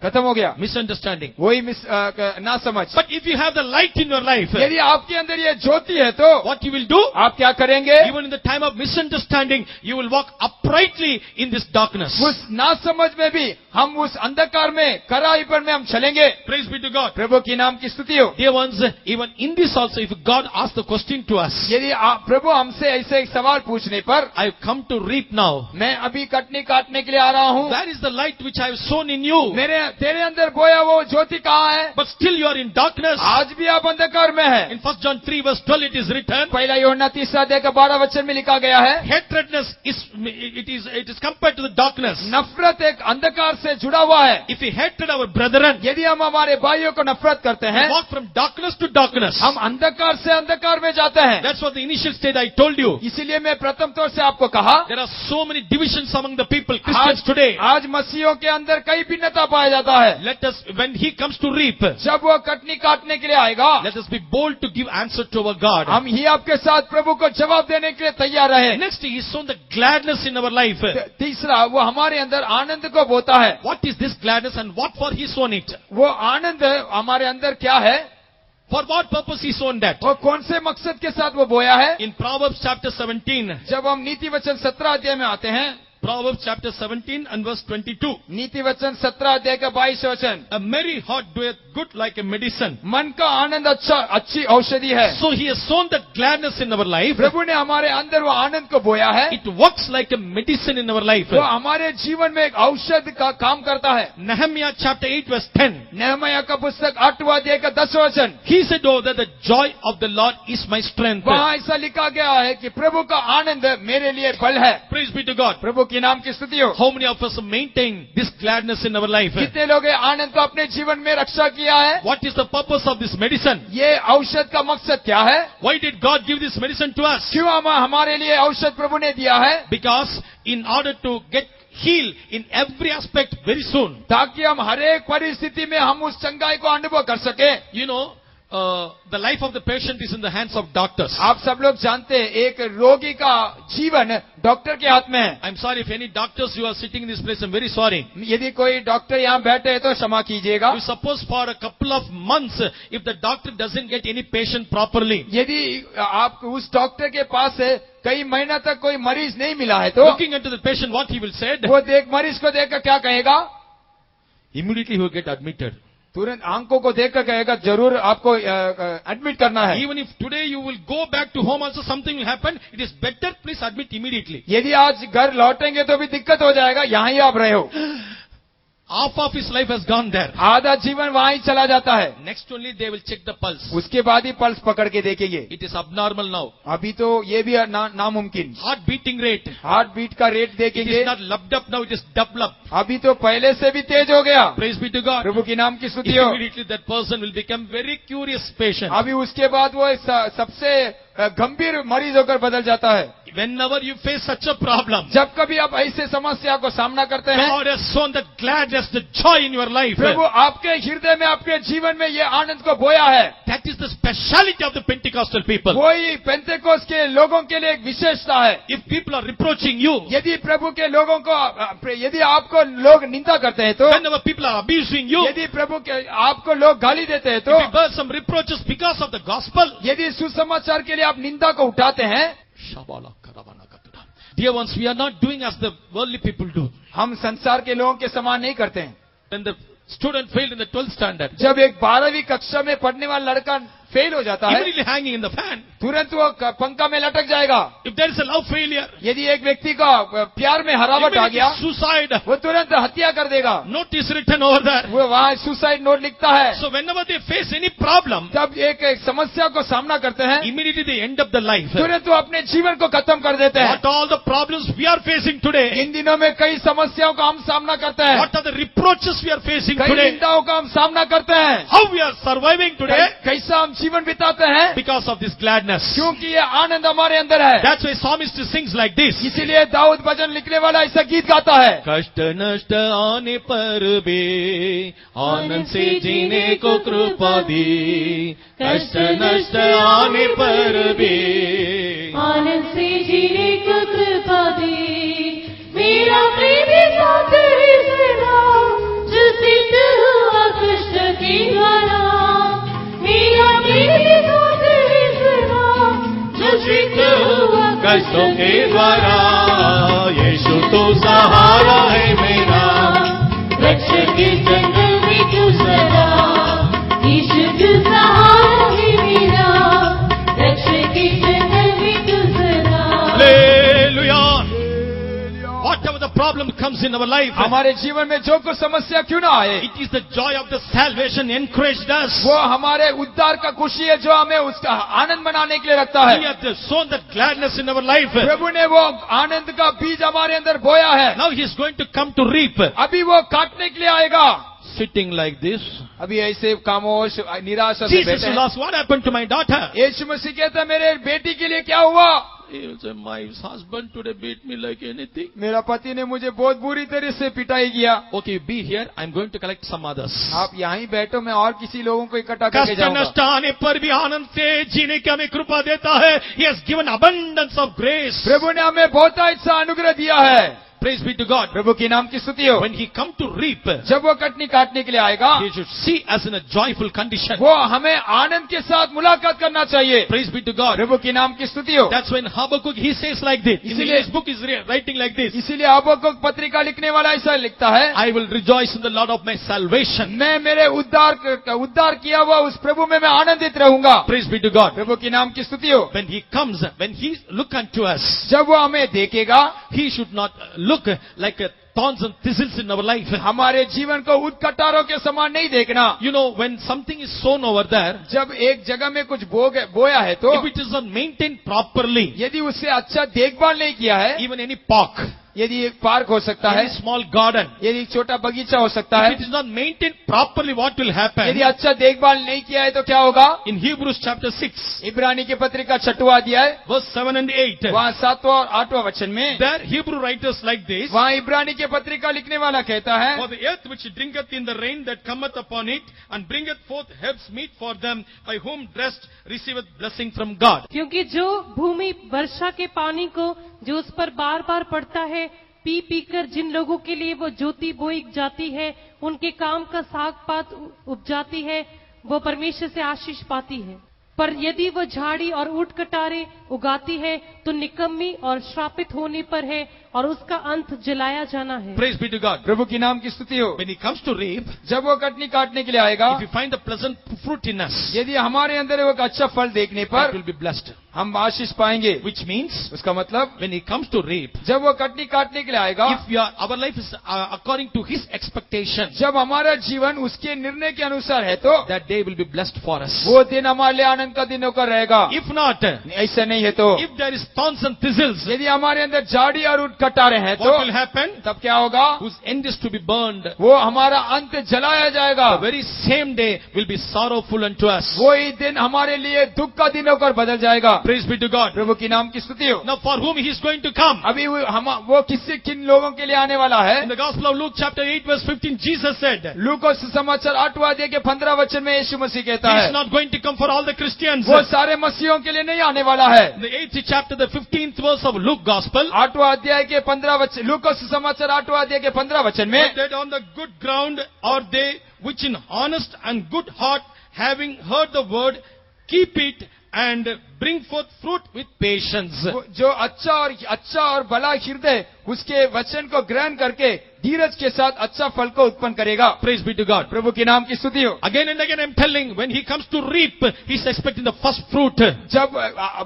खत्म हो गया। Misunderstanding. वही ना समझ। But if you have the light in your life, यदि आपके अंदर ये ज्योति है तो what you will do? आप क्या करेंगे? Even in the time of misunderstanding, you will walk uprightly in this darkness. उस नासमझ में भी हम उस अंधकार में कराईपन में हम चलेंगे। Praise be to God. प्रभु की नाम की स्तुति हो। Dear ones, even in this also, if God asks the question to us, यदि प्रभु हमसे ऐसे एक सवाल पूछने पर, I have come to reap now. मैं अभी कटनी काटने के लिए आ रहा हूँ, Where is the light which I have sown in you? तेरे अंदर बोया वो ज्योति कहाँ है? But still you are in darkness. आज भी आप अंधकार में है। In 1 John 3 verse 12 it is written, पहला यूहन्ना 3:12 में लिखा गया है, hatredness it is compared to the darkness. नफरत एक अंधकार से जुड़ा हुआ है। If we hated our brethren, यदि हम हमारे भाइयों को नफरत करते we हैं, walk from darkness to darkness. हम अंधकार से अंधकार में जाते हैं। That's what the initial state I told you. इसीलिए मैं प्रथम तौर से आपको कहा, There are so many divisions among the people, Christians today. आज मसीहों के अंदर कई भिन्नता पाया जाता है। Let us, when he comes to reap, जब वो कटनी काटने के लिए आएगा, let us be bold to give answer to our God. हम ही आपके साथ प्रभु को जवाब देने के लिए तैयार रहे। Next, he has sown the gladness in our life. तीसरा, वो हमारे अंदर आनंद को बोता है। What is this gladness and what for he sown it? वो आनंद हमारे अंदर क्या है? For what purpose he sown that? वो कौन से मकसद के साथ वो बोया है? In Proverbs chapter 17, जब हम नीति वचन 17 अध्याय में आते हैं, Proverbs chapter 17 and verse 22. नीति वचन 17 अध्याय का 22 वचन, A merry heart doeth good like a medicine. मन का आनंद अच्छी औषधि है। So he has sown the gladness in our life. प्रभु ने हमारे अंदर वो आनंद को बोया है। It works like a medicine in our life. वो हमारे जीवन में एक औषध का काम करता है। Nehemiah chapter 8 verse 10. नहमया का पुस्तक 8वां अध्याय का 10वां वचन, He said, oh, that the joy of the Lord is my strength. वहाँ ऐसा लिखा गया है कि प्रभु का आनंद मेरे लिए बल है। Praise be to God. प्रभु की नाम की स्तुति हो। How many of us maintain this gladness in our life? कितने लोग आनंद को अपने जीवन में रक्षा किया है? What is the purpose of this medicine? ये औषध का मकसद क्या है? Why did God give this medicine to us? क्यों हमारे लिए औषध प्रभु ने दिया है? Because in order to get healed in every aspect very soon. ताकि हम हर एक परिस्थिति में हम उस चंगाई को अनुभव कर सके। You know, the life of the patient is in the hands of doctors. आप सब लोग जानते हैं एक रोगी का जीवन डॉक्टर के हाथ में है। I'm sorry if any doctors you are sitting in this place, I'm very sorry. यदि कोई डॉक्टर यहाँ बैठे हैं तो क्षमा कीजिएगा। You suppose for a couple of months, if the doctor doesn't get any patient properly, यदि आप उस डॉक्टर के पास है कई महीना तक कोई मरीज नहीं मिला है तो looking into the patient, what he will say, वो मरीज को देखकर क्या कहेगा? immediately he will get admitted. तुरंत आंखों को देखकर कहेगा जरूर आपको एडमिट करना है। Even if today you will go back to home also something will happen, it is better please admit immediately. यदि आज घर लौटेंगे तो भी दिक्कत हो जाएगा, यहाँ ही आप रहे हो। Half of his life has gone there. आधा जीवन वहाँ ही चला जाता है। Next only they will check the pulse. उसके बाद ही पल्स पकड़ के देखेंगे। It is abnormal now. अभी तो ये भी नामुमकिन। Heart beating rate. Heart beat का रेट It देखेंगे। is not loved up now, it is double up. अभी तो पहले से भी तेज हो गया। Praise be to God. प्रभु की नाम की स्तुति हो। Immediately that person will become very curious patient. अभी उसके बाद वो सबसे गंभीर मरीज होकर बदल जाता है। Whenever you face such a problem, जब कभी आप ऐसे समस्या को सामना करते हैं, God has sown the gladness, the joy in your life. प्रभु आपके हृदय में आपके जीवन में ये आनंद को बोया है। That is the speciality of the Pentecostal people. वही पेंतेकोस के लोगों के लिए एक विशेषता है। If people are reproaching you, यदि प्रभु के लोगों को यदि आपको लोग निंदा करते हैं तो, whenever people are abusing you, यदि प्रभु के आपको लोग गाली देते हैं तो, if you bear some reproaches because of the gospel, यदि सुसमाचार के लिए आप निंदा को उठाते हैं, dear ones, we are not doing as the worldly people do. हम संसार के लोगों के समान नहीं करते हैं। When the student failed in the 12th standard, जब एक 12वीं कक्षा में पढ़ने वाला लड़का फेल हो जाता है, immediately hanging in the fan. तुरंत वो पंखा में लटक जाएगा। If there is a love failure, यदि एक व्यक्ति का प्यार में हरावट आ गया, immediately suicide. वो तुरंत हत्या कर देगा। Notice written over there. वो वहाँ सुसाइड नोट लिखता है। So whenever they face any problem, जब एक समस्या को सामना करते हैं, immediately they end up the life. तुरंत वो अपने जीवन को खत्म कर देते हैं। What all the problems we are facing today? इन दिनों में कई समस्याओं का हम सामना करते हैं, What are the reproaches we are facing कई today? निंदाओं का हम सामना करते हैं। How we are surviving today? कैसा हम जीवन बिताते हैं, Because of this gladness. क्योंकि ये आनंद हमारे अंदर है। That's why psalmist sings like this. इसीलिए दाऊद भजन लिखने वाला ऐसा गीत गाता है। कष्ट नष्ट आने पर भी आनंद से जीने को कृपा दी। कष्ट नष्ट आने पर भी आनंद से जीने को कृपा दी। मेरा प्रेमी साथ है सदा, जो सिद्ध हुआ कष्ट के द्वारा। मेरा प्रेमी साथ है सदा, जो सिद्ध हुआ कष्टों के द्वारा। यीशु तो सहारा है मेरा, रक्षक के जंगल में तू सदा। यीशु तू सहारा है मेरा, रक्षक के जंगल में तू सदा। Hallelujah. Whatever the problem comes in our life, हमारे जीवन में जो कुछ समस्या क्यों ना आए, it is the joy of the salvation encouraged us. वो हमारे उद्धार का खुशी है जो हमें उसका आनंद बनाने के लिए रखता We है। have sown that gladness in our life. प्रभु ने वो आनंद का बीज हमारे अंदर बोया है। Now he is going to come to reap. अभी वो काटने के लिए आएगा। Sitting like this. अभी ऐसे खामोश निराशा से Jesus बैठे will हैं। ask, what happened to my daughter? यीशु मसीह कहता है, मेरे बेटी के लिए क्या हुआ? He will say, my husband today beat me like anything. मेरा पति ने मुझे बहुत बुरी तरह से पिटाई किया। Okay, be here. I'm going to collect some others. आप यहाँ ही बैठो, मैं और किसी लोगों को इकट्ठा करके कष्ट जाऊंगा। नष्ट आने पर भी आनंद से जीने की हमें कृपा देता है. He has given abundance of grace. प्रभु ने हमें बहुत अच्छा अनुग्रह दिया है। Praise be to God. प्रभु की नाम की स्तुति हो। When he come to reap, जब वो कटनी काटने के लिए आएगा, he should see us in a joyful condition. वो हमें आनंद के साथ मुलाकात करना चाहिए। Praise be to God. प्रभु की नाम की स्तुति हो। That's when Habakkuk he says like this. In इसीलिए- his book is writing like this. इसीलिए हबक्कुक पत्रिका लिखने वाला ऐसा लिखता है, I will rejoice in the Lord of my salvation. मैं मेरे उद्धार किया हुआ उस प्रभु में मैं आनंदित रहूंगा। Praise be to God. प्रभु की नाम की स्तुति हो। When he comes, when he look unto us, जब वो हमें देखेगा, he should not look like a thorns and thistles in our life. हमारे जीवन को उद्कटारों के समान नहीं देखना। You know, when something is sown over there, जब एक जगह में कुछ बोया है तो if it is not maintained properly, यदि उससे अच्छा देखभाल नहीं किया है, even any park, यदि एक पार्क हो सकता है, any small garden, यदि एक छोटा बगीचा हो सकता if है, it is not maintained properly, what will happen? यदि अच्छा देखभाल नहीं किया है तो क्या होगा? In Hebrews chapter 6, इब्रानी की पत्रिका 6वां अध्याय verse 7 and 8, वहाँ 7वां और 8वां वचन में, there Hebrew writers like this, वहाँ इब्रानी की पत्रिका लिखने वाला कहता है, for the earth which drinketh in the rain that cometh upon it, and bringeth forth herbs meet for them, by whom dressed receiveth blessing from God. क्योंकि जो भूमि वर्षा के पानी को जो उस पर बार बार पड़ता है, पी पीकर जिन लोगों के लिए वो ज्योति बोई जाती है, उनके काम का साग पात उपजाती है, वो परमेश्वर से आशीष पाती है। पर यदि वो झाड़ी और ऊंट कटारे उगाती है तो निकम्मी और श्रापित होने पर है और उसका अंत जलाया जाना है। Praise be to God. प्रभु की नाम की स्तुति हो। When he comes to reap, जब वो कटनी काटने के लिए आएगा, if you find the pleasant fruit in us, यदि हमारे अंदर वो एक अच्छा फल देखने that पर will be blessed. हम आशीष पाएंगे। Which means, उसका मतलब when he comes to reap, जब वो कटनी काटने के लिए आएगा, if our life is according to his expectation, जब हमारा जीवन उसके निर्णय के अनुसार है तो that day will be blessed for us. वो दिन हमारे लिए आनंद का दिन होकर रहेगा। If not, ऐसा नहीं है तो if there is thorns and thistles, यदि हमारे अंदर झाड़ी और ऊंट कटारे हैं what तो will happen? तब क्या होगा? Whose end is to be burned. वो हमारा अंत जलाया जाएगा। The very same day will be sorrowful unto us. वही दिन हमारे लिए दुख का दिन होकर बदल जाएगा। Praise be to God. प्रभु की नाम की स्तुति हो। Now for whom he is going to come? अभी वो किन लोगों के लिए आने वाला है? In the Gospel of Luke chapter 8 verse 15, Jesus said, लूका समाचार 8वां अध्याय के 15 वचन में यीशु मसीह कहता he है, is not going to come for all the Christians. वो सारे मसीहों के लिए नहीं आने वाला है। In the 8th chapter, the 15th verse of Luke Gospel, 8वां अध्याय के 15 वचन, लूका समाचार 8वां अध्याय के 15 वचन में, that on the good ground are they which in honest and good heart, having heard the word, keep it and bring forth fruit with patience. जो अच्छा और भला हृदय उसके वचन को ग्रहण करके धीरज के साथ अच्छा फल को उत्पन्न करेगा। Praise be to God. प्रभु के नाम की स्तुति हो। Again and again I'm telling, when he comes to reap, he's expecting the first fruit. जब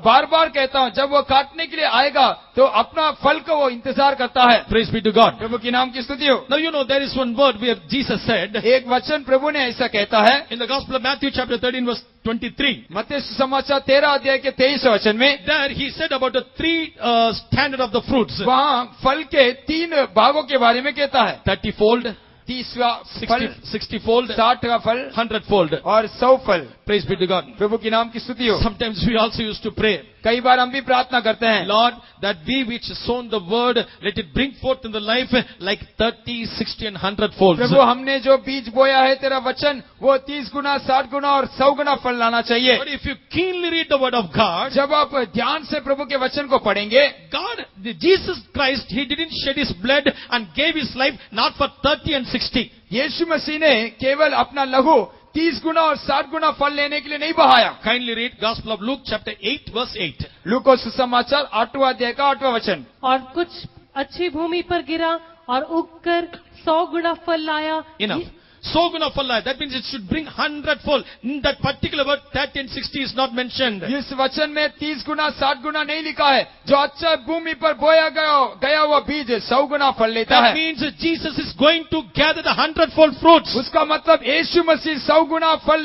बार बार कहता हूँ, जब वो काटने के लिए आएगा तो अपना फल को वो इंतजार करता है। Praise be to God. प्रभु के नाम की स्तुति हो। Now you know there is one word where Jesus said एक वचन प्रभु ने ऐसा कहता है in the Gospel of Matthew chapter 13 verse 23. मत्ती सुसमाचार 13 अध्याय के 23 वचन में, There he said about the three standard of the fruits. वहाँ फल के 3 भागों के बारे में कहता है। 30-fold, 30वां फल, 60-fold, 60 का फल 100-fold. और 100 फल। Praise be to God. प्रभु के नाम की स्तुति हो। Sometimes we also used to pray, कई बार हम भी प्रार्थना करते हैं, Lord, that we which sown the word, let it bring forth in the life like 30, 60 and 100 folds. प्रभु हमने जो बीज बोया है तेरा वचन वो 30 गुना, 60 गुना और 100 गुना फल लाना चाहिए। But if you keenly read the word of God, जब आप ध्यान से प्रभु के वचन को पढ़ेंगे, God, Jesus Christ, he didn't shed his blood and gave his life not for 30 and 60. यीशु मसीह ने केवल अपना लहू 30 गुना और 60 गुना फल लेने के लिए नहीं बहाया। Kindly read Gospel of Luke chapter 8 verse 8. लूका सुसमाचार 8वां अध्याय का 8वां वचन। और कुछ अच्छी भूमि पर गिरा और उगकर 100 गुना फल लाया। Enough. So gonna fall life. That means it should bring 100-fold. In that particular word, 30 and 60 is not mentioned. इस वचन में 30 गुना 60 गुना नहीं लिखा है। जो अच्छा भूमि पर बोया गया हुआ बीज 100 गुना फल लेता That है। means that Jesus is going to gather the 100-fold fruits. उसका मतलब यीशु मसीह 100 गुना फल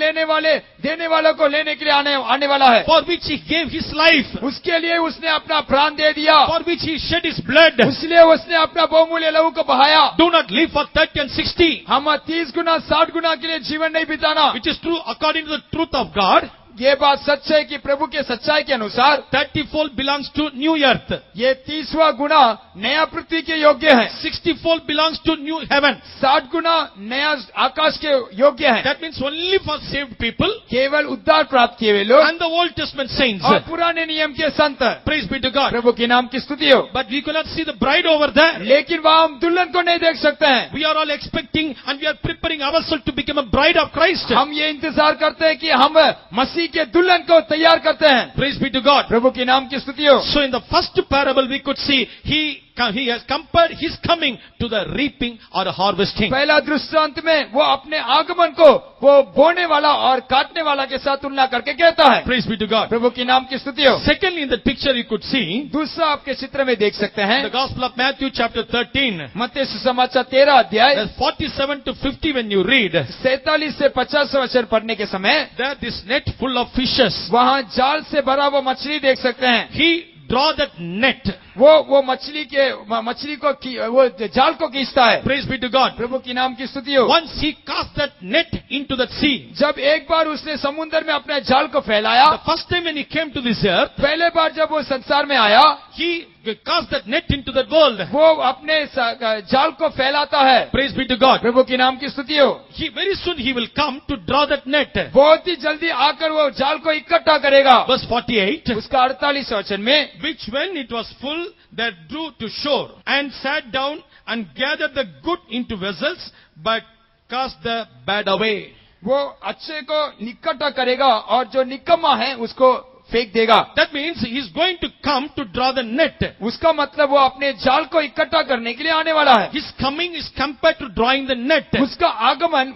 देने वालों को लेने के लिए आने वाला है। For which he gave his life. उसके लिए उसने अपना प्राण दे दिया। For which he shed his blood. इसलिए उसने अपना बहुमूल्य लहू को बहाया। Do not live for 30 and 60. हम 30 गुना 60 गुना के लिए जीवन नहीं बिताना। Which is true according to the truth of God. ये बात सच है कि प्रभु के सच्चाई के अनुसार 30-fold belongs to new earth. ये 30वां गुना नया पृथ्वी के योग्य है। 60-fold belongs to new heaven. 60 गुना नया आकाश के योग्य है। That means only for saved people. केवल उद्धार प्राप्त किए हुए लोग And the Old Testament saints. और पुराने नियम के संत। Praise be to God. प्रभु के नाम की स्तुति हो। But we cannot see the bride over there. लेकिन वहाँ हम दुल्हन को नहीं देख सकते हैं। We are all expecting and we are preparing ourselves to become a bride of Christ. हम ये इंतजार करते हैं कि हम मसीह के दुल्हन को तैयार करते हैं। Praise be to God. प्रभु के नाम की स्तुति हो। So in the first parable we could see he has compared his coming to the reaping or harvesting. पहला दृष्टांत में वो अपने आगमन को वो बोने वाला और काटने वाला के साथ तुलना करके कहता है। Praise be to God. प्रभु की नाम की स्तुति हो। Secondly, in the picture you could see दूसरा आपके चित्र में देख सकते हैं the Gospel of Matthew chapter 13. मत्ती सुसमाचार 13 अध्याय Verse 47 to 50 when you read, 47 से 50 वचन पढ़ने के समय there this net full of fishes. वहाँ जाल से भरा वो मछली देख सकते हैं। He draw that net. वो मछली को वो जाल को खींचता है। Praise be to God. प्रभु की नाम की स्तुति हो। Once he cast that net into that sea. जब एक बार उसने समुद्र में अपने जाल को फैलाया, The first time when he came to this earth, पहले बार जब वो संसार में आया, he cast that net into that world. वो अपने जाल को फैलाता है। Praise be to God. प्रभु की नाम की स्तुति हो। Very soon he will come to draw that net. बहुत ही जल्दी आकर वो जाल को इकट्ठा करेगा। Verse 48. उसका 48 वचन में, Which when it was full, they drew to shore and sat down and gathered the good into vessels, but cast the bad away. वो अच्छे को इकट्ठा करेगा और जो निकम्मा है उसको फेंक देगा। That means he is going to come to draw the net. उसका मतलब वो अपने जाल को इकट्ठा करने के लिए आने वाला है। His coming is compared to drawing the net. उसका आगमन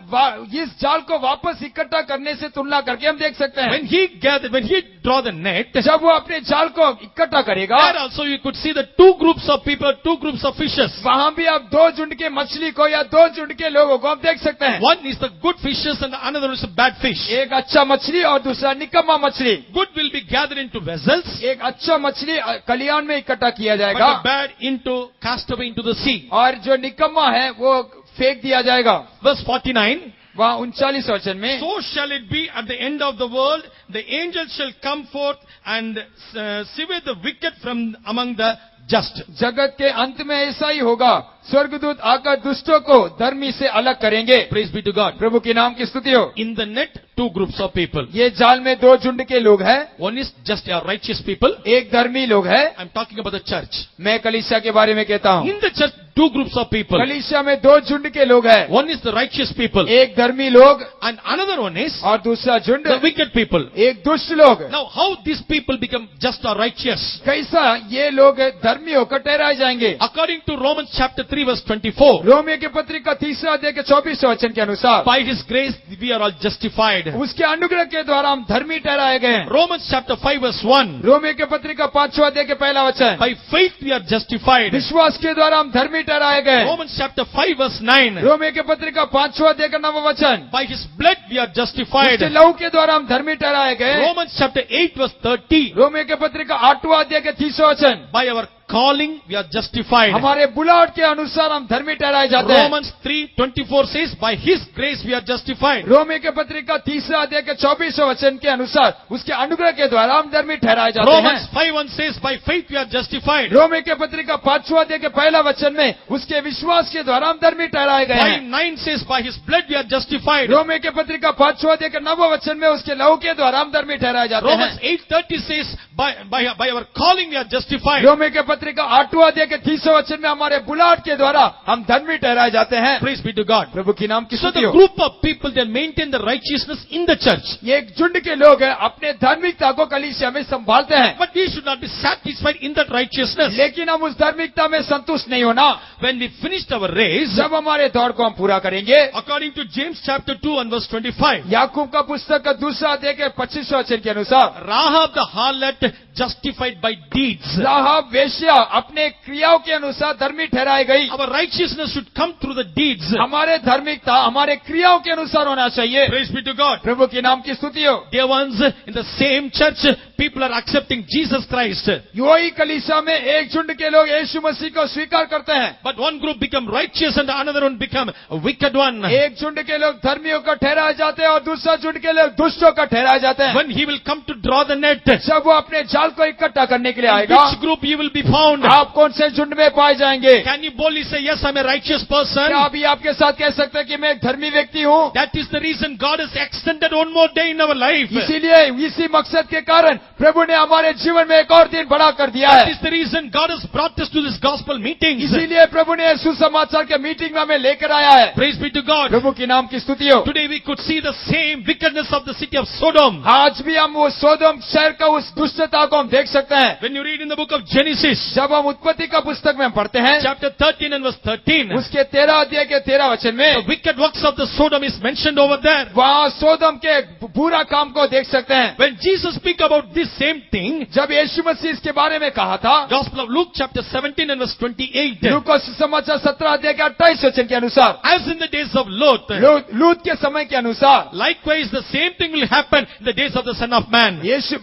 इस जाल को वापस इकट्ठा करने से तुलना करके हम देख सकते हैं। When he draw the net, जब वो अपने जाल को इकट्ठा करेगा, there also you could see the two groups of people, two groups of fishes. वहाँ भी आप 2 झुंड के मछली को या 2 झुंड के लोगों को आप देख सकते हैं। One is the good fishes and another is a bad fish. एक अच्छा मछली और दूसरा निकम्मा मछली। Good will be gathered into vessels, एक अच्छा मछली कलियान में इकट्ठा किया but जाएगा the bad into cast away into the sea. और जो निकम्मा है वो फेंक दिया जाएगा। Verse 49. वहाँ 39 वचन में, So shall it be at the end of the world. The angels shall come forth and sever the wicked from among the just. जगत के अंत में ऐसा ही होगा, स्वर्गदूत आकर दुष्टों को धर्मी से अलग करेंगे। Praise be to God. प्रभु के नाम की स्तुति हो। In the net, two groups of people. ये जाल में 2 झुंड के लोग हैं। One is just a righteous people. एक धर्मी लोग है। I'm talking about the church. मैं कलीसिया के बारे में कहता हूँ। In the church, two groups of people. कलीसिया में 2 झुंड के लोग हैं। One is the righteous people. एक धर्मी लोग And another one is और दूसरा झुंड the wicked people. एक दुष्ट लोग। Now, how these people become just or righteous? कैसा ये लोग धर्मी होकर ठहराए जाएंगे? According to Romans chapter 3 3 verse 24. Romeo के पत्री का 3 अध्याय के 24 वचन के अनुसार By His grace we are all justified. उसके अनुग्रह के द्वारा हम धर्मी ठहराए गए हैं। Romans chapter 5 verse 1. रोमियो के पत्री का 5 अध्याय के पहला वचन, By faith we are justified. विश्वास के द्वारा हम धर्मी ठहराए गए। Romans chapter 5 verse 9. रोमियो के पत्री का 5 अध्याय का 9वां वचन, By His blood we are justified. उसके लहू के द्वारा हम धर्मी ठहराए गए। Romans chapter 8 verse 30. रोमियो के पत्री का 8वां अध्याय के 30वां वचन, By our calling we are justified. हमारे बुलाहट के अनुसार हम धर्मी ठहराए जाते हैं। Romans 3:24 says, by His grace we are justified. Romeo के पत्री का 3 अध्याय के 24वें वचन के अनुसार उसके अनुग्रह के द्वारा हम धर्मी ठहराए जाते हैं। Romans 5:1 says, by faith we are justified. Romeo के पत्री का 5वां अध्याय के पहला वचन में उसके विश्वास के द्वारा हम धर्मी ठहराए गए हैं। 5:9 says, by His blood we are justified. Romeo के पत्री का 5वां अध्याय के 9वां वचन में उसके लहू के द्वारा हम धर्मी ठहराए जाते हैं। Romans 8:30 says, by our calling we are justified. Romeo के पत्री का 8वां अध्याय के 30वें वचन में हमारे बुलाहट के द्वारा हम धर्मी ठहराए जाते हैं। Praise be to God. प्रभु की नाम की So स्तुति the हो। group of people that maintain the righteousness in the church. ये एक झुंड के लोग हैं, अपने धार्मिकता को कलीसिया में संभालते हैं, But we should not be satisfied in that righteousness. लेकिन हम उस धार्मिकता में संतुष्ट नहीं होना। When we finished our race, जब हमारे दौड़ को हम पूरा करेंगे, according to James chapter 2 and verse 25, याकूब का पुस्तक का 2 अध्याय के 25वें वचन के अनुसार, Rahab the harlot justified by deeds. राहाब वेश्या अपने क्रियाओं के अनुसार धर्मी ठहराई गई। Our righteousness should come through the deeds. हमारे धार्मिकता हमारे क्रियाओं के अनुसार होना चाहिए। Praise be to God. प्रभु के नाम की स्तुति हो। Dear ones, in the same church, people are accepting Jesus Christ. वही कलीसिया में एक झुंड के लोग यीशु मसीह को स्वीकार करते हैं, But one group become righteous and another one become a wicked one. एक झुंड के लोग धर्मियों का ठहराए जाते हैं और दूसरा झुंड के लोग दुष्टों का ठहराए जाते हैं। When he will come to draw the net, जब वो अपने जाल को इकट्ठा करने के लिए in आएगा, which group you will be found? आप कौन से झुंड में पाए जाएंगे? Can you boldly say, yes, I'm a righteous person? क्या अभी आपके साथ कह सकते हैं कि मैं एक धर्मी व्यक्ति हूँ? That is the reason God has extended one more day in our life. इसीलिए इसी मकसद के कारण प्रभु ने हमारे जीवन में एक और दिन बढ़ा कर दिया That है। is the reason God has brought us to this gospel meetings. इसीलिए प्रभु ने सुसमाचार के मीटिंग में हमें लेकर आया है। Praise be to God. प्रभु की नाम की स्तुति हो। Today we could see the same wickedness of the city of Sodom. आज भी हम वो सोदोम शहर का उस दुष्टता को हम देख सकते हैं। When you read in the book of Genesis, जब हम उत्पत्ति का पुस्तक में पढ़ते हैं, chapter 13 and verse 13, उसके 13 अध्याय के 13 वचन the में wicked works of the Sodom is mentioned over there. वहाँ सोदोम के बुरा काम को देख सकते हैं। When Jesus speak about this same thing, जब यीशु मसीह इसके बारे में कहा था, Gospel of Luke chapter 17 and verse 28, लूका समाचार 17 अध्याय के 28 वचन के अनुसार, as in the days of Lot, लूत के समय के अनुसार likewise the same thing will happen in the days of the Son of Man. यीशु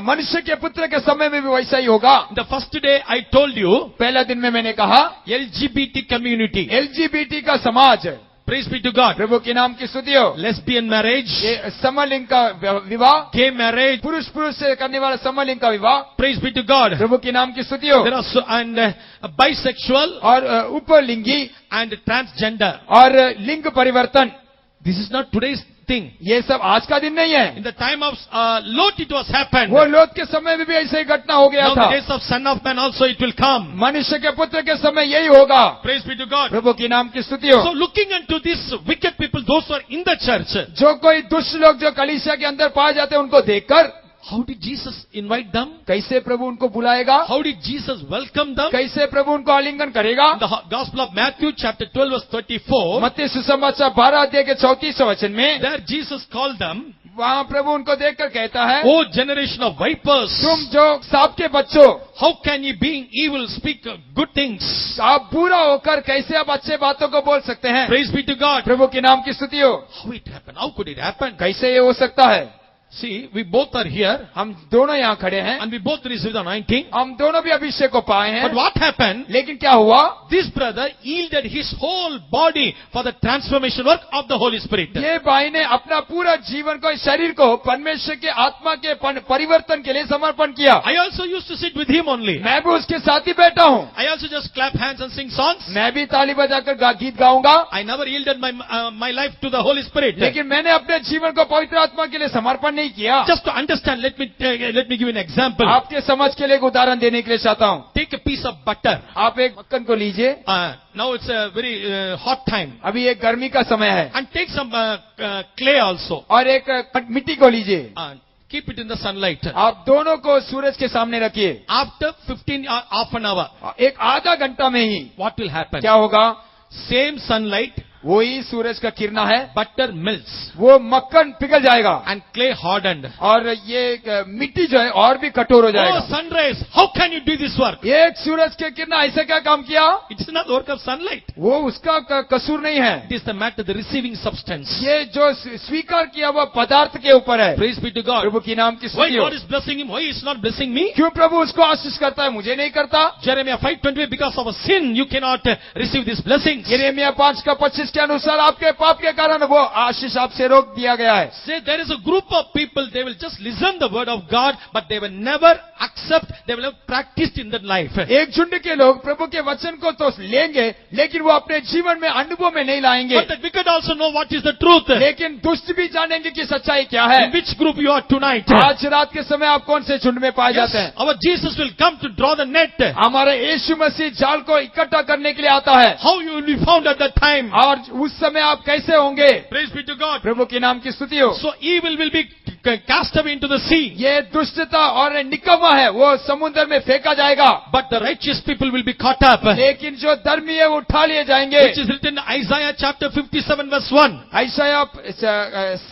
मनुष्य के पुत्र के समय में भी वैसा ही होगा। The first day I told you, पहला दिन में मैंने कहा LGBT community. LGBT का समाज, Praise be to God. प्रभु के नाम की स्तुति हो। Lesbian marriage, ये समलिंग का विवाह, gay marriage, पुरुष पुरुष से करने वाला समलिंग का विवाह, praise be to God. प्रभु के नाम की स्तुति हो। There are and bisexual और उपलिंगी and transgender. और लिंग परिवर्तन, This is not today's thing. ये सब आज का दिन नहीं है। In the time of Lot it was happened. वो लोत के समय में भी ऐसे ही घटना हो गया Now था। the days of Son of Man also it will come. मनुष्य के पुत्र के समय यही होगा। Praise be to God. प्रभु की नाम की स्तुति हो। So looking into these wicked people, those who are in the church, जो कोई दुष्ट लोग जो कलीसिया के अंदर पाए जाते हैं उनको देखकर how did Jesus invite them? कैसे प्रभु उनको बुलाएगा, How did Jesus welcome them? कैसे प्रभु उनको आलिंगन करेगा। In the Gospel of Matthew chapter 12 verse 34, मत्ती सुसमाचार 12 अध्याय के 34 वचन में there Jesus called them, वहाँ प्रभु उनको देखकर कहता है, O generation of vipers, तुम जो सांप के बच्चों, how can ye being evil speak good things? आप बुरा होकर कैसे आप अच्छे बातों को बोल सकते हैं। Praise be to God. प्रभु के नाम की स्तुति हो। How it happened? How could it happen? कैसे ये हो सकता है। See, we both are here हम दोनों यहाँ खड़े हैं, and we both received the anointing. हम दोनों भी अभिषेक को पाए हैं, But what happened? लेकिन क्या हुआ, This brother yielded his whole body for the transformation work of the Holy Spirit. ये भाई ने अपना पूरा जीवन को, शरीर को परमेश्वर के आत्मा के परिवर्तन के लिए समर्पण किया। I also used to sit with him only. मैं भी उसके साथ ही बैठा हूँ, I also just clap hands and sing songs. मैं भी ताली बजाकर गीत गाऊंगा, I never yielded my life to the Holy Spirit. लेकिन मैंने अपने जीवन को पवित्र आत्मा के लिए समर्पण नहीं किया। Just to understand, let me give you an example. आपके समझ के लिए एक उदाहरण देने के लिए चाहता हूँ। Take a piece of butter. आप एक मक्खन को लीजिए, Now it's a very hot time. अभी एक गर्मी का समय है, And take some clay also. और एक मिट्टी को लीजिए, keep it in the sunlight. आप दोनों को सूरज के सामने रखिए। After 15, half an hour, एक आधा घंटा में ही what will happen? क्या होगा? Same sunlight, वही सूरज का किरणा है, butter melts वो मक्खन पिघल जाएगा and clay hardened. और ये मिट्टी जो है और भी कठोर हो Oh, जाएगा। sun rays, how can you do this work? एक सूरज के किरणा ऐसे क्या काम किया? It is not the work of sunlight. वो उसका कसूर नहीं है, It is the matter, the receiving substance. ये जो स्वीकार किया हुआ पदार्थ के ऊपर है। Praise be to God. प्रभु की नाम की Why स्तुति हो। God is blessing him? Why he is not blessing me? क्यों प्रभु उसको आशीष करता है, मुझे नहीं करता? Jeremiah 5:20, because of a sin you cannot receive these blessings. यिर्मयाह 5:25 के अनुसार आपके पाप के कारण वो आशीष आपसे रोक दिया गया है। Say there is a group of people, they will just listen the word of God, but they will never accept, they will have practiced in their life. एक झुंड के लोग प्रभु के वचन को तो लेंगे, लेकिन वो अपने जीवन में अनुभव में नहीं लाएंगे। But the wicked also know what is the truth. लेकिन दुष्ट भी जानेंगे कि सच्चाई क्या है। In which group you are tonight? आज रात के समय आप कौन से झुंड में पाए Yes, जाते हैं? our Jesus will come to draw the net. हमारे यीशु मसीह जाल को इकट्ठा करने के लिए आता है। How you will be found at that time? और उस समय आप कैसे होंगे? Praise be to God. प्रभु के नाम की स्तुति हो। So evil will be cast away into the sea, ये दुष्टता और निकम्मा है, वो समुद्र में फेंका जाएगा। but the righteous people will be caught up. लेकिन जो धर्मी है वो उठा लिए जाएंगे। Which is written in Isaiah chapter 57 verse 1. यशायाह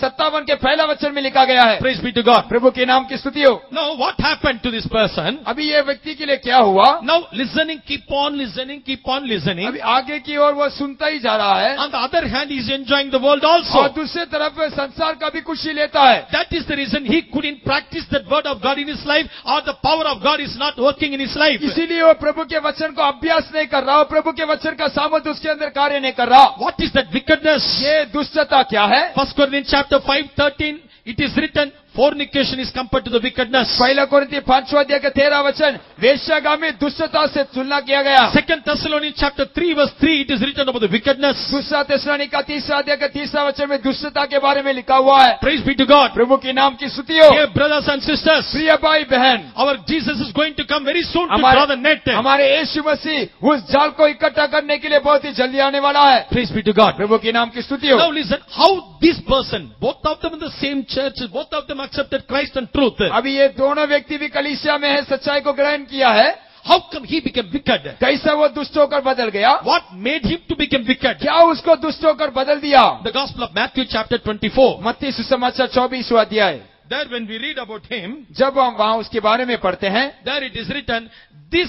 57 के पहला वचन में लिखा गया है। Praise be to God. प्रभु के नाम की स्तुति हो। Now what happened to this person? अभी ये व्यक्ति के लिए क्या हुआ? Now listening, keep on listening, keep on listening. अभी आगे की ओर वो सुनता ही जा रहा है, On the other hand, he is enjoying the world और also. दूसरे तरफ संसार का भी खुशी लेता है। That is the reason he couldn't practice that word of God in his life, or the power of God is not working in his life. इसीलिए वो प्रभु के वचन को अभ्यास नहीं कर रहा, और प्रभु के वचन का सामर्थ्य उसके अंदर कार्य नहीं कर रहा। What is that wickedness? ये दुष्टता क्या है? 1 Corinthians chapter 5:13, it is written, fornication is compared to the wickedness. पहला कोरिन्थी 5वां अध्याय का 13 वचन वेश्यागामी दुष्टता से तुलना किया गया। 2 Thessalonians chapter 3 verse 3, it is written about the wickedness. दूसरा थिस्सलुनीका 3 अध्याय का 3 वचन में दुष्टता के बारे में लिखा हुआ है। Praise be to God. प्रभु के नाम की स्तुति हो। Dear brothers and sisters, प्रिय भाई बहन, our Jesus is going to come very soon to हमारे draw the net. हमारे यीशु मसीह उस जाल को इकट्ठा करने के लिए बहुत ही जल्दी आने वाला है। Praise be to God. प्रभु के नाम की स्तुति हो। Now listen, how this person, both of them in the same church, both of them accepted Christ and truth. अभी ये दोनों व्यक्ति भी कलीसिया में है, सच्चाई को ग्रहण किया है। How come he became wicked? कैसा वो दुष्ट होकर बदल गया? What made him to become wicked? क्या उसको दुष्ट होकर बदल दिया? The Gospel of Matthew chapter 24. मत्ती सुसमाचार 24वां अध्याय। There when we read about him, जब हम वहाँ उसके बारे में पढ़ते हैं, there it is written, this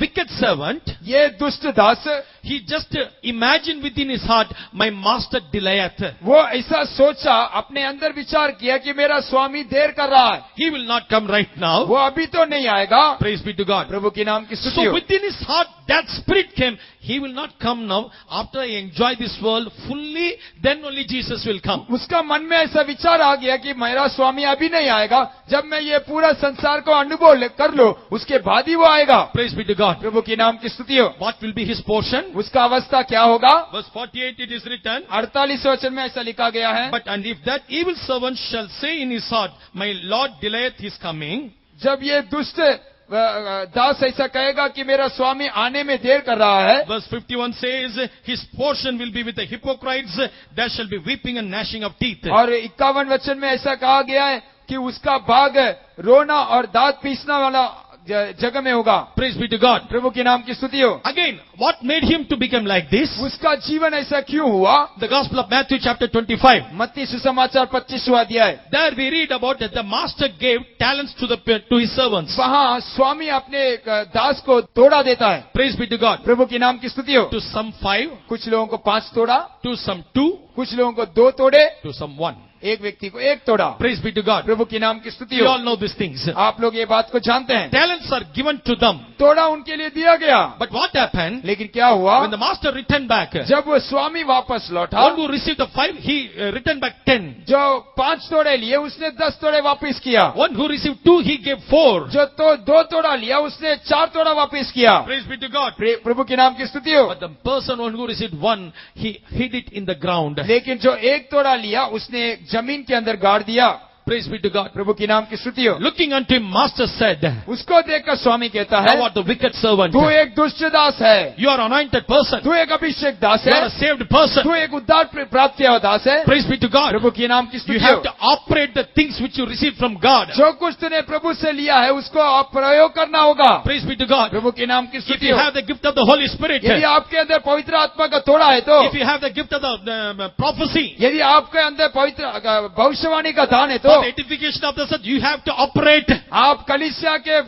wicked servant, ये दुष्ट दास, he just imagined within his heart, my master delayeth. वो ऐसा सोचा, अपने अंदर विचार किया कि मेरा स्वामी देर कर रहा है, He will not come right now. वो अभी तो नहीं आएगा। Praise be to God. प्रभु के नाम की स्तुति So हो। within his heart, that spirit came. He will not come now. After I enjoy this world fully, then only Jesus will come. उसका मन में ऐसा विचार आ गया कि मेरा स्वामी अभी नहीं आएगा, जब मैं ये पूरा संसार को अनुभव कर लो, उसके बाद ही वो आएगा। Praise be to God. प्रभु के नाम की स्तुति हो। What will be his portion? उसका अवस्था क्या होगा? Verse 48 it is written, 48 वचन में ऐसा लिखा गया है, but and if that evil servant shall say in his heart, my Lord delayeth his coming, जब ये दुष्ट दास ऐसा कहेगा कि मेरा स्वामी आने में देर कर रहा है, verse 51 says, his portion will be with the hypocrites, there shall be weeping and gnashing of teeth. और 51 वचन में ऐसा कहा गया है कि उसका भाग रोना और दांत पीसना वाला जगह में होगा। Praise be to God. प्रभु के नाम की स्तुति हो। Again, what made him to become like this? उसका जीवन ऐसा क्यों हुआ? The Gospel of Matthew chapter 25. मत्ती सुसमाचार 25वां अध्याय। There we read about that the master gave talents to his servants. वहाँ स्वामी अपने दास को तोड़ा देता है। Praise be to God. प्रभु के नाम की स्तुति हो। To some 5, कुछ लोगों को 5 तोड़ा, to some 2, कुछ लोगों को 2 तोड़े, to some 1. एक व्यक्ति को 1 तोड़ा। Praise be to God. प्रभु के नाम की स्तुति We हो। all know these things. आप लोग ये बात को जानते हैं। Talents are given to them. तोड़ा उनके लिए दिया गया, But what happened? लेकिन क्या हुआ? When the master returned back, जब वो स्वामी वापस लौटा, one who received the 5, he returned back 10. जो 5 तोड़े लिए उसने 10 तोड़े वापस किया। One who received 2, he gave 4. जो तो 2 तोड़ा लिया उसने 4 तोड़ा वापस किया। Praise be to God. प्रभु के नाम की स्तुति हो। But the person one who received 1, he hid it in the ground. लेकिन जो 1 तोड़ा लिया उसने जमीन के अंदर गाड़ दिया। Praise be to God. प्रभु की नाम की स्तुति हो। Looking unto him, master said, उसको देखकर स्वामी कहता है, thou art the wicked servant. तू एक दुष्ट दास है, You are anointed person. तू एक अभिषेक दास You है, are a saved person. तू एक उद्धार प्राप्त किया हुआ दास है। Praise be to God. प्रभु की नाम की You स्तुति have हो। to operate the things which you received from God. जो कुछ तूने प्रभु से लिया है उसको आप प्रयोग करना होगा। Praise be to God. प्रभु की नाम की If स्तुति you हो। have the gift of the Holy Spirit, यदि आपके अंदर पवित्र आत्मा का थोड़ा है तो, if you have the gift of the prophecy, यदि आपके अंदर पवित्र भविष्यवाणी का दान है तो, for the edification of the church, you have to operate. आप कलीसिया के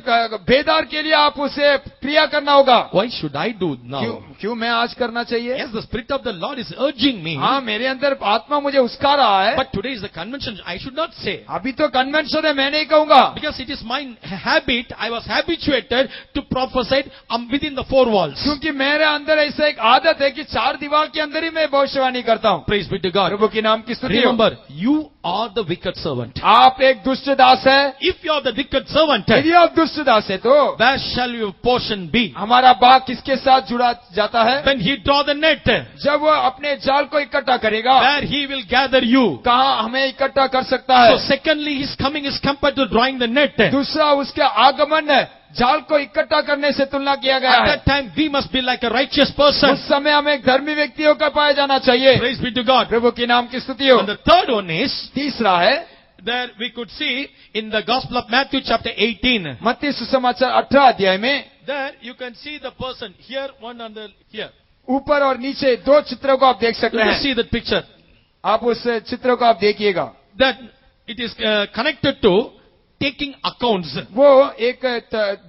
बेदार के लिए आप उसे क्रिया करना होगा। Why should I do क्यों now? क्यों मैं आज करना चाहिए? Yes, the Spirit of the Lord is urging me. हाँ, मेरे अंदर आत्मा मुझे उस्का रहा है, But today is the convention. I should not say. अभी तो कन्वेंशन है, मैं नहीं कहूंगा, Because it is my habit. I was habituated to prophesy within the four walls. क्योंकि मेरे अंदर ऐसा एक आदत है कि चार दीवार के अंदर ही मैं भविष्यवाणी करता हूँ। Praise be to God. प्रभु की नाम की स्तुति हो। Remember, you are the wicked servant. आप एक दुष्ट दास है। If you are the wicked servant, यदि आप दुष्ट दास है तो where shall your portion be? हमारा भाग किसके साथ जुड़ा जाता है? When he draw the net, जब वो अपने जाल को इकट्ठा करेगा, where he will gather you. कहाँ हमें इकट्ठा कर सकता है? So secondly, his coming is compared to drawing the net. दूसरा, उसके आगमन जाल को इकट्ठा करने से तुलना किया गया At है। that time, we must be like a righteous person. उस समय हमें एक धर्मी व्यक्ति होकर पाया जाना चाहिए। Praise be to God. प्रभु की नाम की स्तुति हो। And the third one is, तीसरा है, there we could see in the Gospel of Matthew chapter 18. मत्ती सुसमाचार 18 अध्याय में There you can see the person here, one on the here. ऊपर और नीचे दो चित्रों को आप देख सकते Let us हैं। see that picture. आप उस चित्र को आप देखिएगा। That it is connected to taking accounts. वो एक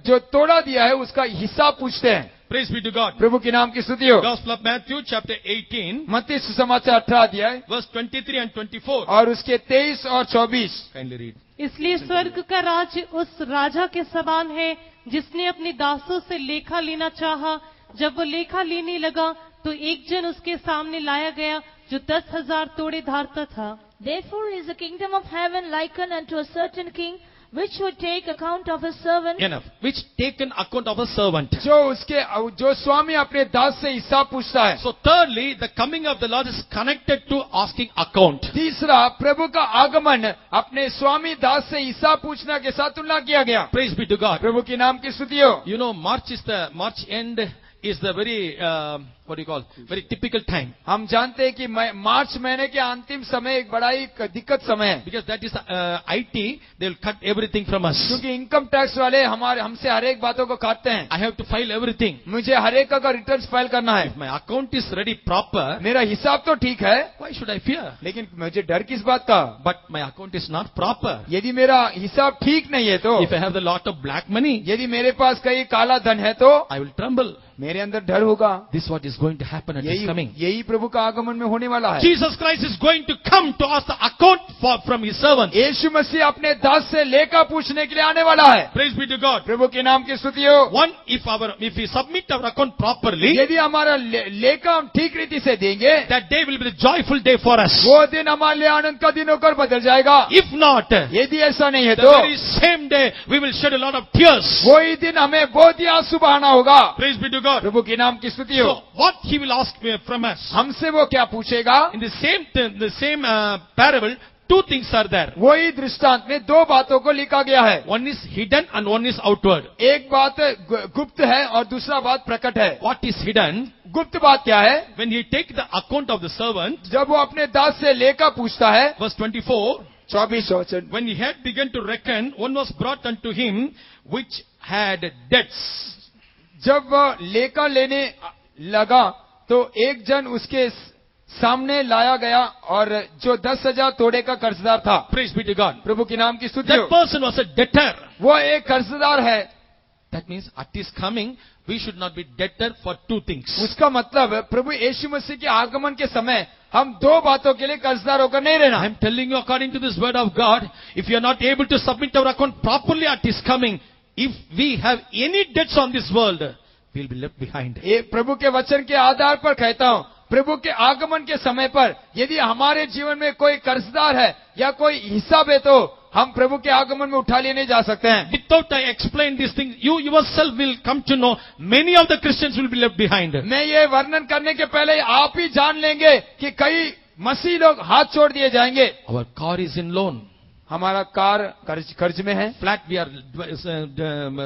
जो तोड़ा दिया है उसका हिसाब पूछते हैं। Praise be to God. प्रभु की नाम की स्तुति हो। Gospel of Matthew chapter 18, मत्ती सुसमाचार 18 अध्याय verse 23 and 24. और उसके 23 और 24। Kindly read. इसलिए स्वर्ग का राज्य उस राजा के समान है जिसने अपने दासों से लेखा लेना चाहा। जब वो लेखा लेने लगा तो एक जन उसके सामने लाया गया जो 10,000 तोड़े धारता था। Therefore is the kingdom of heaven likened unto a certain king, which would take account of his servant. Enough. Which taken account of a servant. जो स्वामी अपने दास से हिसाब पूछता है। So thirdly, the coming of the Lord is connected to asking account. तीसरा, प्रभु का आगमन अपने स्वामी दास से हिसाब पूछना के साथ तुलना किया गया। Praise be to God. प्रभु की नाम की स्तुति हो। You know, March end is the very, what do you call, very typical time. हम जानते हैं कि मार्च महीने के अंतिम समय एक बड़ा ही दिक्कत समय है, Because that is IT, they will cut everything from us. क्योंकि इनकम टैक्स वाले हमसे हर एक बातों को काटते हैं। I have to file everything. मुझे हर एक का रिटर्न फाइल करना है। If my account is ready proper, मेरा हिसाब तो ठीक है, why should I fear? लेकिन मुझे डर किस बात का? But my account is not proper. यदि मेरा हिसाब ठीक नहीं है तो, If I have a lot of black money, यदि मेरे पास कहीं काला धन है तो I will tremble. मेरे अंदर डर होगा। This what is going to happen at his coming. यही प्रभु का आगमन में होने वाला है। Jesus Christ is going to come to ask the account from his servants. यीशु मसीह अपने दास से लेखा पूछने के लिए आने वाला है। Praise be to God. प्रभु के नाम की स्तुति हो। One, if we submit our account properly, यदि हमारा लेखा हम ठीक रीति से देंगे, that day will be the joyful day for us. वो दिन हमारे लिए आनंद का दिन होकर बदल जाएगा। If not, the यदि ऐसा नहीं है तो very same day we will shed a lot of tears. वही दिन हमें बहुत ही आंसू बहाना होगा। Praise be to God. प्रभु के नाम की स्तुति हो। So what he will ask from us? हमसे वो क्या पूछेगा? In the same parable, two things are there. वही दृष्टांत में दो बातों को लिखा गया है। One is hidden and one is outward. एक बात गुप्त है और दूसरा बात प्रकट है। What is hidden? गुप्त बात क्या है? When he take the account of the servant, जब वो अपने दास से लेखा पूछता है, verse 24, 24 वचन, when he had begun to reckon, one was brought unto him which had debts. जब वह लेखा लेने लगा तो एक जन उसके सामने लाया गया और जो 10,000 तोड़े का कर्जदार था। Praise be to God. प्रभु के नाम की स्तुति That हो। person was a debtor. वो एक कर्जदार है। That means at his coming, we should not be debtor for two things. उसका मतलब प्रभु यीशु मसीह के आगमन के समय हम दो बातों के लिए कर्जदार होकर नहीं रहना। I am telling you according to this word of God, if you are not able to submit our account properly at his coming, if we have any debts on this world, we will be left behind. ये प्रभु के वचन के आधार पर कहता हूँ, प्रभु के आगमन के समय पर यदि हमारे जीवन में कोई कर्जदार है या कोई हिसाब है तो हम प्रभु के आगमन में उठा लिए नहीं जा सकते हैं। Without I explain these things, you yourself will come to know many of the Christians will be left behind. मैं ये वर्णन करने के पहले आप ही जान लेंगे कि कई मसीह लोग हाथ छोड़ दिए जाएंगे। Our car is in loan. हमारा कार कर्ज में है, Flat we are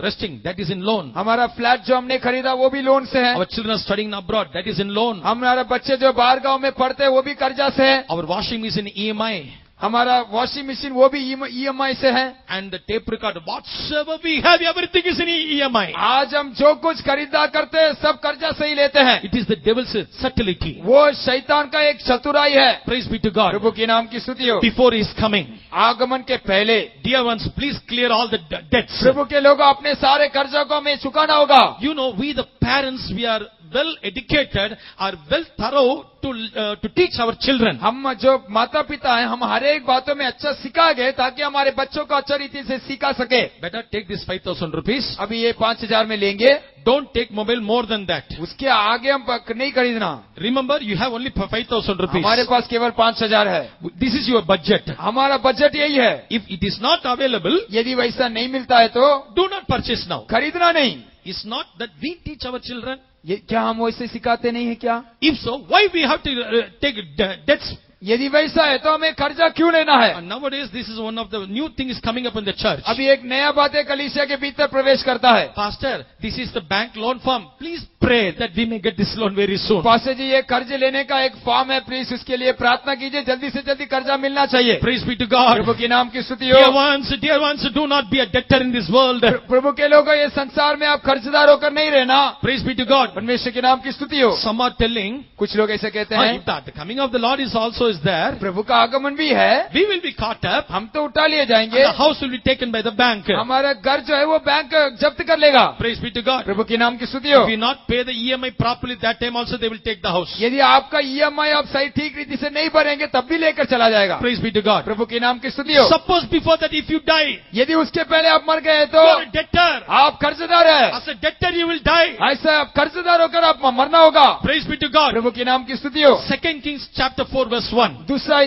resting, that is in loan. हमारा फ्लैट जो हमने खरीदा वो भी लोन से है, Our children are studying abroad, that is in loan. हमारे बच्चे जो बाहर गांव में पढ़ते हैं वो भी कर्जा से है, Our washing is in EMI. हमारा वॉशिंग मशीन वो भी ईएमआई से है, And the tape recorder, whatsoever we have, everything is in EMI. आज हम जो कुछ खरीदार करते हैं सब कर्जा से ही लेते हैं। It is the devil's subtlety. वो शैतान का एक चतुराई है। Praise be to God. प्रभु के नाम की स्तुति हो। Before his coming, आगमन के पहले dear ones, please clear all the debts. प्रभु के लोग अपने सारे कर्जों को हमें चुकाना होगा। You know, we the parents, we are well educated, are well thorough to teach our children. हम जो माता पिता हैं हम हर एक बातों में अच्छा सिखा गए ताकि हमारे बच्चों को अच्छा रीति से सिखा सके। Better take this 5,000 rupees. अभी ये 5,000 में लेंगे, Don't take mobile more than that. उसके आगे हम नहीं खरीदना। Remember, you have only 5,000 rupees. हमारे पास केवल 5,000 है, This is your budget. हमारा बजट यही है। If it is not available, यदि वैसा नहीं मिलता है तो do not purchase now. खरीदना नहीं। It's not that we teach our children. ये क्या हम वैसे सिखाते नहीं है क्या? If so, why we have to take debts? यदि वैसा है तो हमें कर्जा क्यों लेना है? And nowadays, this is one of the new things coming up in the church. अभी एक नया बात है कलीसिया के भीतर प्रवेश करता है। Pastor, this is the bank loan form. Please pray that we may get this loan very soon. Pastor ji ये कर्ज लेने का एक फॉर्म है, प्लीज उसके लिए प्रार्थना कीजिए, जल्दी से जल्दी कर्जा मिलना चाहिए। Praise be to God. प्रभु के नाम की स्तुति Dear हो। ones, do not be a debtor in this world. प्रभु के लोगों, ये संसार में आप कर्जदार होकर नहीं रहना। Praise be to God. परमेश्वर के नाम की स्तुति हो। Some are telling, कुछ लोग ऐसे कहते if हैं the coming of the Lord is also is there, प्रभु का आगमन भी है, we will be caught up. हम तो उठा लिए And जाएंगे, the house will be taken by the bank. हमारा घर जो है वो बैंक जब्त कर लेगा। Praise be to God. प्रभु के नाम की स्तुति हो। If we not pay the EMI properly, that time also they will take the house. यदि आपका ईएमआई आप सही ठीक रीति से नहीं भरेंगे तब भी लेकर चला जाएगा। Praise be to God. प्रभु के नाम की स्तुति हो। Suppose before that if you die, यदि उसके पहले आप मर गए you तो are a debtor. आप कर्जदार है, As a debtor you will die. ऐसा आप कर्जदार होकर आप मरना होगा। Praise be to God. प्रभु के नाम की स्तुति हो। 2 Kings chapter 4 verse 1. दूसरा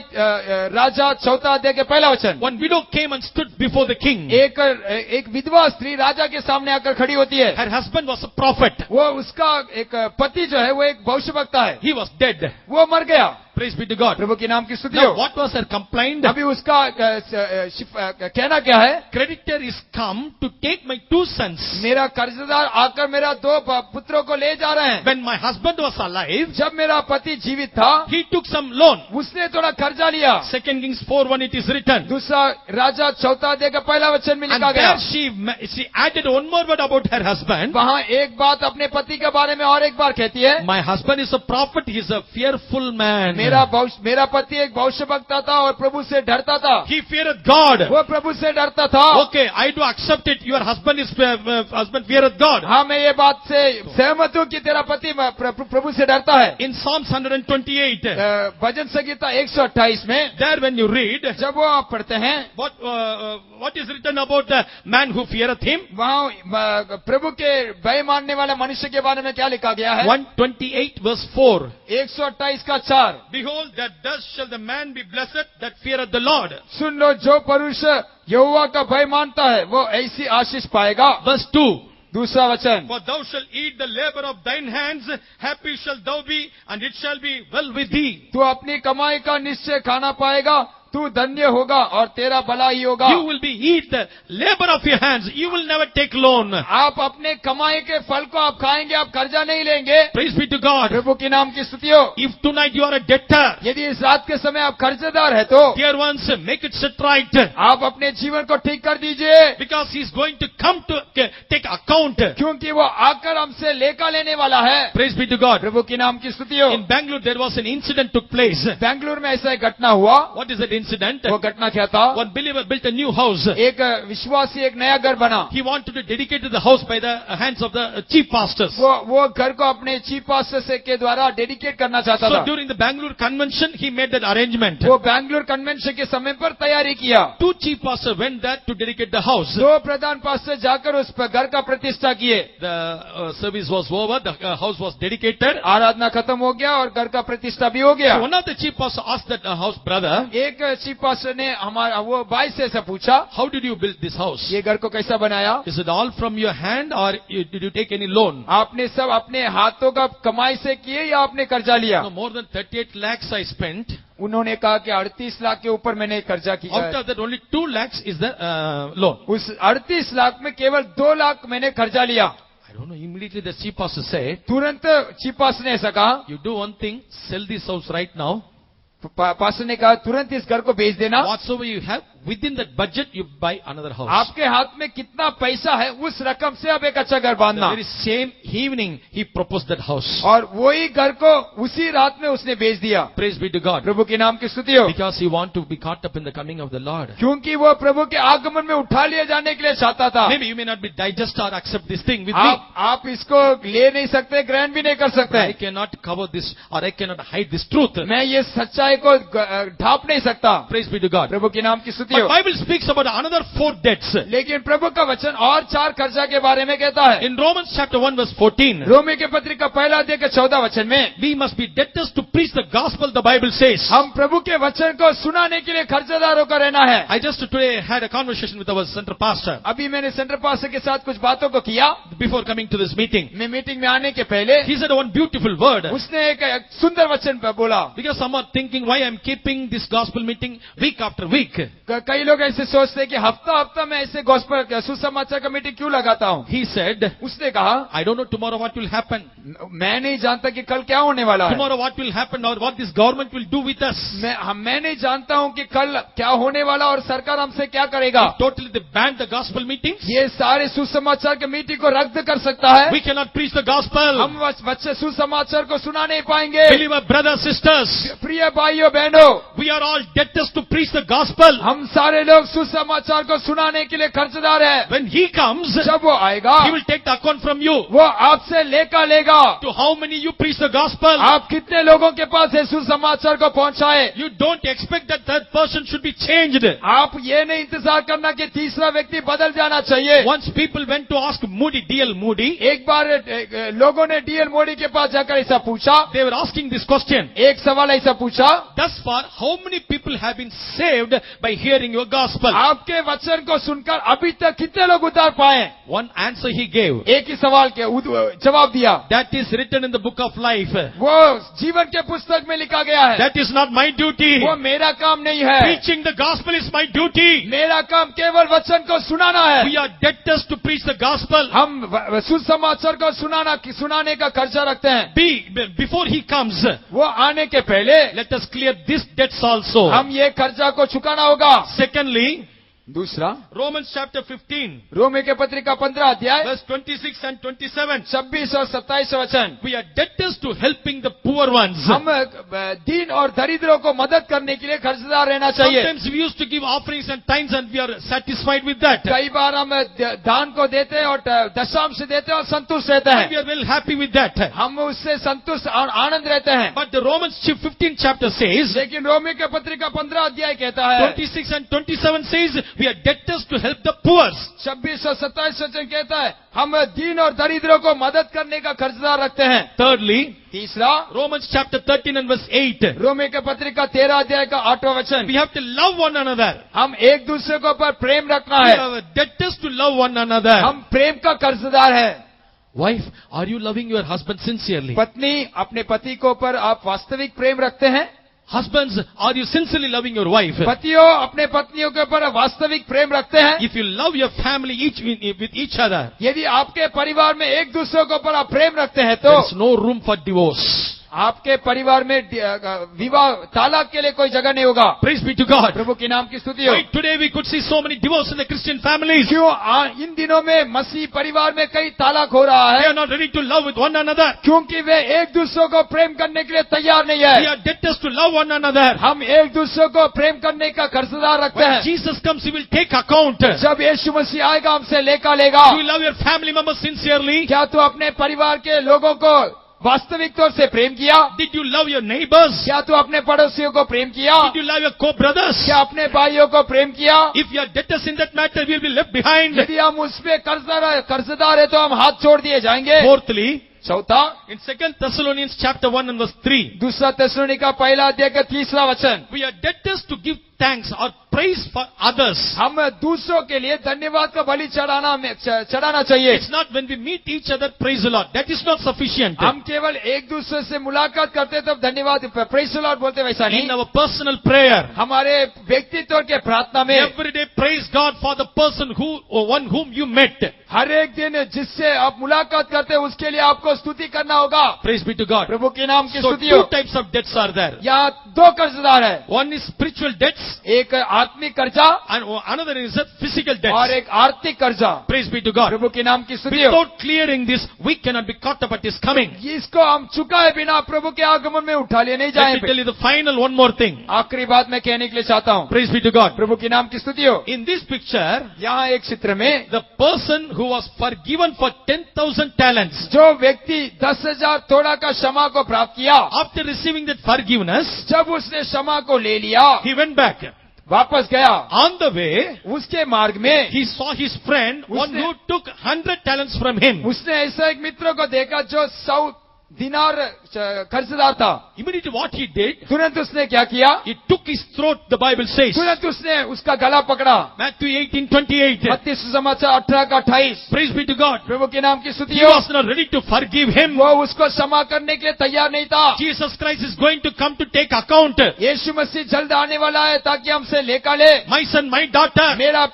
राजा 4 अध्याय के पहला वचन। One widow came and stood before the king. एक विधवा स्त्री राजा के सामने आकर खड़ी होती है। Her husband was a prophet. वो उसका एक पति जो है वो एक भविष्यवक्ता है, He was dead. वो मर गया। Praise be to God. प्रभु के नाम की स्तुति Now हो। what was her complaint? अभी उसका कहना क्या है? Creditor is come to take my 2 sons. मेरा कर्जदार आकर मेरा 2 पुत्रों को ले जा रहे हैं। When my husband was alive, जब मेरा पति जीवित था he took some loan. उसने थोड़ा कर्जा लिया। 2 Kings 4:1 it is written. दूसरा राजा 4 अध्याय का पहला वचन में And लिखा गया। there she added one more word about her husband. वहाँ एक बात अपने पति के बारे में और एक बार कहती है, My husband is a prophet. He is a fearful man. मेरा पति एक भविष्यवक्ता था और प्रभु से डरता था। He feareth God. वो प्रभु से डरता था। Okay, I do accept it. Your husband is husband feareth God. हाँ, मैं ये बात से सहमत हूँ कि तेरा पति प्रभु से डरता है। In Psalms 128, भजन संगीता 128 में there when you read, जब वो आप पढ़ते हैं what is written about the man who feareth him? वहाँ प्रभु के भय मानने वाले मनुष्य के बारे में क्या लिखा गया है? 128 verse 4. 128 का 4। Behold, that thus shall the man be blessed that feareth the Lord. सुन लो, जो पुरुष यहोवा का भय मानता है वो ऐसी आशीष पाएगा। Verse 2. दूसरा वचन, For thou shalt eat the labor of thine hands, happy shalt thou be, and it shall be well with thee. तू अपनी कमाई का निश्चय खाना पाएगा, तू धन्य होगा और तेरा भला ही होगा। You will be eat the labor of your hands. You will never take loan. आप अपने कमाई के फल को आप खाएंगे, आप कर्जा नहीं लेंगे। Praise be to God. प्रभु के नाम की स्तुति हो। If tonight you are a debtor, यदि इस रात के समय आप कर्जदार है तो dear ones, make it set right. आप अपने जीवन को ठीक कर दीजिए, Because he is going to come to take account. क्योंकि वो आकर हमसे लेखा लेने वाला है। Praise be to God. प्रभु के नाम की स्तुति हो। In Bangalore there was an incident took place. Bengaluru में ऐसा एक घटना हुआ। What is that incident? वो घटना क्या था? One believer built a new house. एक विश्वासी एक नया घर बना। He wanted to dedicate the house by the hands of the chief pastors. वो घर को अपने चीफ पास्टर से के द्वारा डेडिकेट करना चाहता So था। during the Bangalore convention, he made that arrangement. वो बैंगलोर कन्वेंशन के समय पर तैयारी किया। 2 chief pastors went there to dedicate the house. 2 Pradhan pastor जाकर उस घर का प्रतिष्ठा किए। The service was over. The house was dedicated. आराधना खत्म हो गया और घर का प्रतिष्ठा भी हो गया। So one of the chief pastors asked that house brother, एक चीफ पास्टर ने हमारा वो 22 से ऐसा पूछा, how did you build this house? ये घर को कैसा बनाया? Is it all from your hand or did you take any loan? आपने सब अपने हाथों का कमाई से किए या आपने कर्जा लिया? No, more than 38 lakhs I spent. उन्होंने कहा कि 38 लाख के ऊपर मैंने कर्जा किया। Out of that, only 2 lakhs is the loan. उस 38 लाख में केवल 2 लाख मैंने कर्जा लिया। I don't know. Immediately the chief pastor said, तुरंत चीफ पास्टर ने ऐसा कहा, you do one thing, sell this house right now. Pastor ने कहा तुरंत इस घर को बेच देना। Whatsoever you have, within that budget, you buy another house. आपके हाथ में कितना पैसा है उस रकम से अब एक अच्छा घर बांधना। The very same evening, he proposed that house. और वही घर को उसी रात में उसने बेच दिया। Praise be to God. प्रभु के नाम की स्तुति हो। Because he want to be caught up in the coming of the Lord. क्योंकि वो प्रभु के आगमन में उठा लिए जाने के लिए चाहता था। Maybe you may not be digest or accept this thing with me. आप इसको ले नहीं सकते, ग्रहण भी नहीं कर सकते। I cannot cover this or I cannot hide this truth. मैं ये सच्चाई को ढांप नहीं सकता। Praise be to God. प्रभु के नाम की स्तुति But हो। Bible speaks about another 4 debts. लेकिन प्रभु का वचन और 4 कर्जा के बारे में कहता है। In Romans chapter 1 verse 14, रोमी के पत्री का पहला अध्याय के 14 वचन में, we must be debtors to preach the gospel, the Bible says. हम प्रभु के वचन को सुनाने के लिए कर्जदारों का रहना है। I just today had a conversation with our center pastor अभी मैंने सेंटर पास्टर के साथ कुछ बातों को किया। before coming to this meeting. मैं मीटिंग में आने के पहले He said one beautiful word. उसने एक सुंदर वचन बोला। Because some are thinking why I'm keeping this gospel meeting week after week. कई लोग ऐसे सोचते हैं कि हफ्ता हफ्ता मैं ऐसे गॉस्पेल सुसमाचार का मीटिंग क्यों लगाता हूँ। He said, उसने कहा I don't know tomorrow what will happen. मैं नहीं जानता कि कल क्या होने वाला है। Tomorrow what will happen or what this government will do with us. मैं नहीं जानता हूँ कि कल क्या होने वाला और सरकार हमसे क्या करेगा। Totally they banned the gospel meetings. ये सारे सुसमाचार के मीटिंग को रद्द कर सकता है। We cannot preach the gospel. हम बच्चे सुसमाचार को सुना नहीं पाएंगे। Believer brothers, sisters, प्रिय भाइयों बहनों, we are all debtors to preach the gospel. हम सारे लोग सुसमाचार को सुनाने के लिए कर्जदार हैं। When he comes, जब वो आएगा he will take the account from you. वो आपसे लेकर लेगा। To how many you preach the gospel. आप कितने लोगों के पास है सुसमाचार को पहुंचाए। You don't expect that third person should be changed. आप ये नहीं इंतजार करना कि तीसरा व्यक्ति बदल जाना चाहिए। Once people went to ask Moody, D.L. Moody, एक बार लोगों ने डीएल मोदी के पास जाकर ऐसा पूछा। they were asking this question. एक सवाल ऐसा पूछा, Thus far, how many people have been saved by hearing your gospel? आपके वचन को सुनकर अभी तक कितने लोग उतार पाए। One answer he gave. एक ही सवाल के जवाब दिया, That is written in the book of life. वो जीवन के पुस्तक में लिखा गया है। That is not my duty. वो मेरा काम नहीं है। Preaching the gospel is my duty. मेरा काम केवल वचन को सुनाना है। We are debtors to preach the gospel. हम सुसमाचार को सुनाने का कर्जा रखते हैं। Before he comes, वो आने के पहले let us clear this debts also. हम ये कर्जा को चुकाना होगा। Secondly, दूसरा, Romans chapter 15, रोमी के पत्रिका 15 अध्याय verse 26 and 27. 26 और 27 वचन, We are debtors to helping the poor ones. हम दीन और दरिद्रों को मदद करने के लिए कर्जदार रहना चाहिए। Sometimes we used to give offerings and tithes and we are satisfied with that. कई बार हम दान को देते हैं और दशांश देते हैं और संतुष्ट रहते And we हैं। are well happy with that. हम उससे संतुष्ट और आनंद रहते हैं। But the Romans 15 chapter says, लेकिन रोमी के पत्रिका 15 अध्याय कहता है, 26 and 27 says, we are debtors to help the poor. 26 और 27 वचन कहता है, हम दीन और दरिद्रों को मदद करने का कर्जदार रखते हैं। Thirdly, तीसरा, Romans chapter 13 and verse 8. रोमी के पत्रिका 13 अध्याय का 8वां वचन, We have to love one another. हम एक दूसरे के ऊपर प्रेम रखना We है। are debtors to love one another. हम प्रेम का कर्जदार है। Wife, are you loving your husband sincerely? पत्नी, अपने पति के ऊपर आप वास्तविक प्रेम रखते हैं? Husbands, are you sincerely loving your wife? पतियों, अपने पत्नियों के ऊपर वास्तविक प्रेम रखते हैं? If you love your family with each other, यदि आपके परिवार में एक दूसरे के ऊपर आप प्रेम रखते हैं तो there is no room for divorce. आपके परिवार में विवाह तालाक के लिए कोई जगह नहीं होगा। Praise be to God. प्रभु के नाम की स्तुति हो। Right, today we could see so many divorce in the Christian families. क्यों इन दिनों में मसीह परिवार में कई तालाक हो रहा They है? are not ready to love with one another. क्योंकि वे एक दूसरे को प्रेम करने के लिए तैयार नहीं We है। are debtors to love one another. हम एक दूसरे को प्रेम करने का कर्जदार रखते When हैं। Jesus comes, He will take account. जब यीशु मसीह आएगा हमसे लेकर लेगा। Do you love your family members sincerely? क्या तू अपने परिवार के लोगों को वास्तविक तौर से प्रेम किया? Did you love your neighbors? क्या तू अपने पड़ोसियों को प्रेम किया? Did you love your co-brothers? क्या अपने भाइयों को प्रेम किया? If you are debtors in that matter, we will be left behind. यदि हम उसमें कर्जदार है तो हम हाथ छोड़ दिए जाएंगे। Fourthly, चौथा, in 2 Thessalonians chapter 1 and verse 3, दूसरा थिस्सलुनीका पहला अध्याय का 3रा वचन, we are debtors to give thanks or praise for others. हम दूसरों के लिए धन्यवाद का बलि चढ़ाना चाहिए. It's not when we meet each other, praise the Lord. That is not sufficient. हम केवल एक दूसरे से मुलाकात करते तब धन्यवाद प्रेज द लॉर्ड बोलते वैसा In नहीं. our personal prayer, हमारे व्यक्तित्व के प्रार्थना में every day praise God for the person one whom you met. हर एक दिन जिससे आप मुलाकात करते हैं उसके लिए आपको स्तुति करना होगा. Praise be to God. प्रभु के नाम की So स्तुति two हो. types of debts are there. यहाँ दो कर्जदार है. One is spiritual debts एक आत्मिक कर्जा and another is a physical और debt. एक आर्थिक कर्जा. Praise be to God. प्रभु के नाम की स्तुति हो. Without clearing this, we cannot be caught up at His coming. इसको हम चुकाए बिना प्रभु के आगमन में उठा लिए नहीं Let me जाएंगे. tell you the final one more thing. आखिरी बात मैं कहने के लिए चाहता हूँ. Praise be to God. प्रभु के नाम की स्तुति हो. In this picture, यहाँ एक चित्र में the person who was forgiven for 10,000 talents, जो व्यक्ति 10,000 तोड़ा का क्षमा को प्राप्त किया, after receiving that forgiveness, जब उसने क्षमा को ले लिया, he went back. वापस गया. On the way, उसके मार्ग में he saw his friend, one उसने- who took 100 talents from him. उसने ऐसा एक मित्र को देखा जो 100 दिनार कर्जदार था. Immediately what he did, तुरंत उसने क्या किया? he took his throat, the Bible says. तुरंत उसने उसका गला पकड़ा. Matthew 18:28. मत्ती सुसमाचार 18 का 28. Praise be to God. प्रभु के नाम की स्तुति He हो. was not ready to forgive him. वो उसको क्षमा करने के लिए तैयार नहीं था. Jesus Christ is going to come to take account. यीशु मसीह जल्द आने वाला है ताकि हमसे लेकर ले. My son, my daughter, मेरा